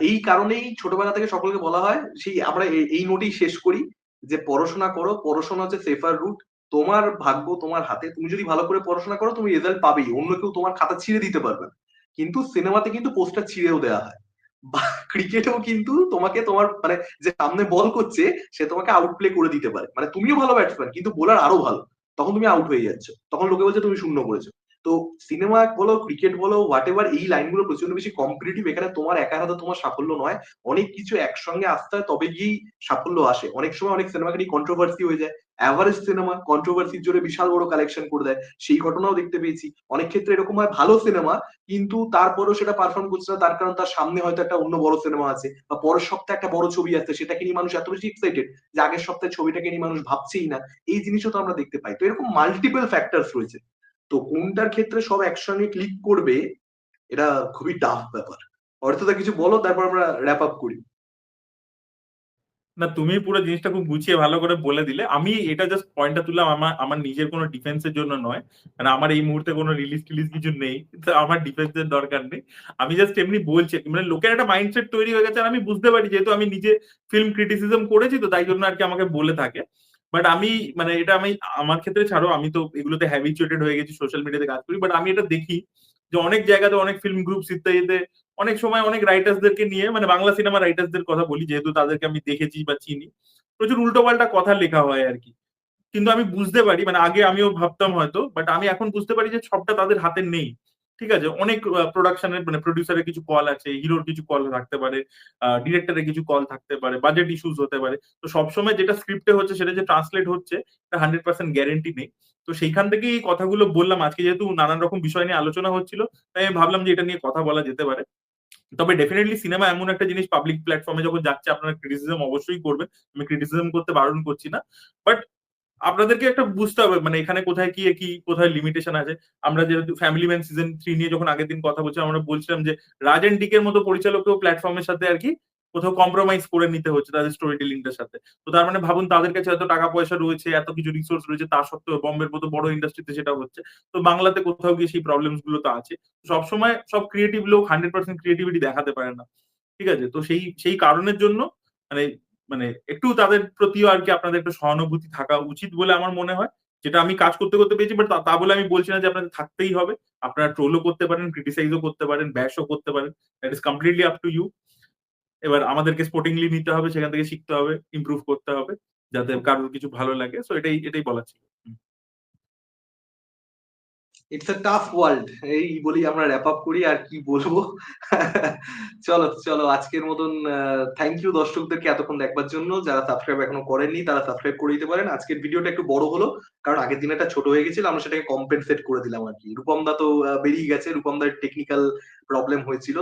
এই কারণেই ছোটবেলা থেকে সকলকে বলা হয়, সেই আমরা এই নোটেই শেষ করি যে পড়াশোনা করো, পড়াশোনা হচ্ছে সেফার রুট। তোমার ভাগ্য তোমার হাতে, তুমি যদি ভালো করে পড়াশোনা করো তুমি রেজাল্ট পাবেই, অন্য কেউ তোমার খাতা ছিঁড়ে দিতে পারবে না। কিন্তু সিনেমাতে কিন্তু পোস্টার ছিঁড়েও দেওয়া হয়, বা ক্রিকেটেও কিন্তু তোমাকে তোমার মানে যে সামনে বল করছে সে তোমাকে আউট প্লে করে দিতে পারে, মানে তুমিও ভালো ব্যাটসম্যান কিন্তু বোলার আরো ভালো, তখন তুমি আউট হয়ে যাচ্ছ, তখন লোকে বলছে তুমি শূন্য করেছো। তো সিনেমা বলো, ক্রিকেট বলো, হোয়াট এভার, এই লাইনগুলো প্রচন্ড বেশি কম্পিটিটিভ। এখানে তোমার একা হাতে তোমার সাফল্য নয়, অনেক কিছু একসঙ্গে আসতে হয়, তবে গিয়েই সাফল্য আসে। অনেক সময় অনেক সিনেমাকে নিয়ে কন্ট্রোভার্সি হয়ে যায়, অ্যাভারেজ সিনেমা কন্ট্রোভার্সির জোরে বিশাল বড় কালেকশন করে দেয়, সেই ঘটনাও দেখতে পেয়েছি। অনেক ক্ষেত্রে এরকম হয় ভালো সিনেমা কিন্তু তারপরেও সেটা পারফর্ম করছে না, তার কারণ তার সামনে হয়তো একটা অন্য বড় সিনেমা আছে, বা পরের সপ্তাহে একটা বড় ছবি আছে, সেটাকে নিয়ে মানুষ এত বেশি এক্সাইটেড যে আগের সপ্তাহে ছবিটাকে নিয়ে মানুষ ভাবছেই না। এই জিনিসও তো আমরা দেখতে পাই। তো এরকম মাল্টিপল ফ্যাক্টরস রয়েছে। তো কোনটার ক্ষেত্রে সব একসঙ্গে ক্লিক করবে, এটা খুবই টাফ ব্যাপার। অর্থটা কিছু বলো, তারপর আমরা র্যাপ আপ করি। না, তুমি পুরো জিনিসটা খুব গুছিয়ে ভালো করে বলে দিলে। আমি এটা জাস্ট পয়েন্টটা তুললাম, আমার আমার নিজের কোনো ডিফেন্সের জন্য নয়। মানে আমার এই মুহূর্তে কোনো রিলিজ টিলিজ কিছু নেই, তো আমার ডিফেন্সের দরকার নেই। আমি জাস্ট এমনি বলছি, মানে লোকের একটা মাইন্ডসেট তৈরি হয়ে গেছে, আর আমি বুঝতে পারি যেহেতু আমি নিজে ফিল্ম ক্রিটিসিজম করেছি, তো তাই জন্য আর কি আমাকে বলে থাকে। বাট আমি মানে এটা আমি আমার ক্ষেত্রে ছাড়ো, আমি তো এগুলোতে হ্যাবিচুয়েটেড হয়ে গেছি, সোশ্যাল মিডিয়াতে কাজ করি। বাট আমি এটা দেখি যে অনেক জায়গাতে অনেক ফিল্ম গ্রুপ ইত্যাদিতে অনেক সময় অনেক রাইটার্সদেরকে নিয়ে, মানে বাংলা সিনেমা রাইটার্সদের কথা বলি যেহেতু তাদেরকে আমি দেখেছি বা চিনি, প্রচুর উল্টোপাল্টা কথা লেখা হয় আর কি। কিন্তু আমি বুঝতে পারি, মানে আগে আমিও ভাবতাম হয়তো, বাট আমি এখন বুঝতে পারি যে সবটা তাদের হাতে নেই। ঠিক আছে, অনেক প্রোডাকশনের মানে প্রডিউসারের কিছু কল আছে, হিরোর কিছু কল থাকতে পারে, ডিরেক্টরের কিছু কল থাকতে পারে, বাজেট ইস্যুস হতে পারে। তো সবসময় যেটা স্ক্রিপ্টে হচ্ছে সেটা যে ট্রান্সলেট হচ্ছে, 100% গ্যারেন্টি নেই। তো সেইখান থেকেই এই কথাগুলো বললাম আজকে, যেহেতু নানান রকম বিষয় নিয়ে আলোচনা হচ্ছিল, তাই আমি ভাবলাম যে এটা নিয়ে কথা বলা যেতে পারে। তবে ডেফিনেটলি সিনেমা এমন একটা জিনিস, পাবলিক প্ল্যাটফর্মে যখন যাচ্ছে আপনারা ক্রিটিসিজম অবশ্যই করবেন, আমি ক্রিটিসিজম করতে বারণ করছি না, বাট আপনাদেরকে একটা বুঝতে হবে মানে এখানে কোথায় কি কি কোথায় লিমিটেশন আছে। আমরা যেহেতু ফ্যামিলি ম্যান সিজন 3 নিয়ে যখন আগের দিন কথা বলছিলাম, আমরা বলছিলাম যে রাজ এন্ড ডিকের মতো পরিচালককেও প্ল্যাটফর্মের সাথে আর কি কোথাও কম্প্রোমাইজ করে নিতে হচ্ছে তাদের স্টোরি টেলিংটার সাথে। তো তার মানে ভাবুন, তাদের কাছে এত টাকা পয়সা রয়েছে, এত কিছু রিসোর্স রয়েছে, তা সত্ত্বেও বম্বের মতো বড় ইন্ডাস্ট্রিতে সেটা হচ্ছে। তো বাংলাতে কোথাও গিয়ে সেই প্রবলেমস গুলো তো আছে। সবসময় সব ক্রিয়েটিভ লোক 100% ক্রিয়েটিভিটি দেখাতে পারে না। ঠিক আছে, তো সেই সেই কারণের জন্য মানে মানে একটু তাদের প্রতিও আর কি আপনাদের একটু সহানুভূতি থাকা উচিত বলে আমার মনে হয়। যেটা আমি কাজ করতে করতে পেয়েছি, বাট তা বলে আমি বলছি না যে আপনাদের থাকতেই হবে। আপনারা ট্রোলও করতে পারেন, ক্রিটিসাইজও করতে পারেন, ব্যাশও করতে পারেন। That is completely up to you. এবার আমাদেরকে স্পোর্টিংলি নিতে হবে, সেখান থেকে শিখতে হবে, ইমপ্রুভ করতে হবে, যাতে কারোর কিছু ভালো লাগে। সো এটাই বলার ছিল। ইটস আ টাফ ওয়ার্ল্ড, এই বলি আমরা র্যাপ আপ করি, আর কি বলবো। চলো চলো, আজকের মতন থ্যাংক ইউ দর্শকদেরকে এতক্ষণ দেখবার জন্য। যারা সাবস্ক্রাইব এখনো করেননি তারা সাবস্ক্রাইব করে দিতে পারেন। আজকের ভিডিওটা একটু বড় হলো কারণ আগের দিন একটা ছোট হয়ে গেছিল, আমরা সেটাকে কম্পেনসেট করে দিলাম আর কি। রূপম দা তো বেরিয়ে গেছে, রূপম দার টেকনিক্যাল প্রবলেম হয়েছিল,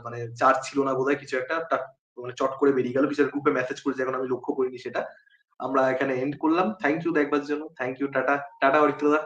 মানে চার্জ ছিল না বোধহয় কিছু একটা, মানে চট করে বেরিয়ে গেল, কিছু গ্রুপে মেসেজ করেছে, এখন আমি লক্ষ্য করিনি সেটা। আমরা এখানে এন্ড করলাম। থ্যাংক ইউ দেখবার জন্য, থ্যাংক ইউ, টাটা টাটা অরিত্র দা।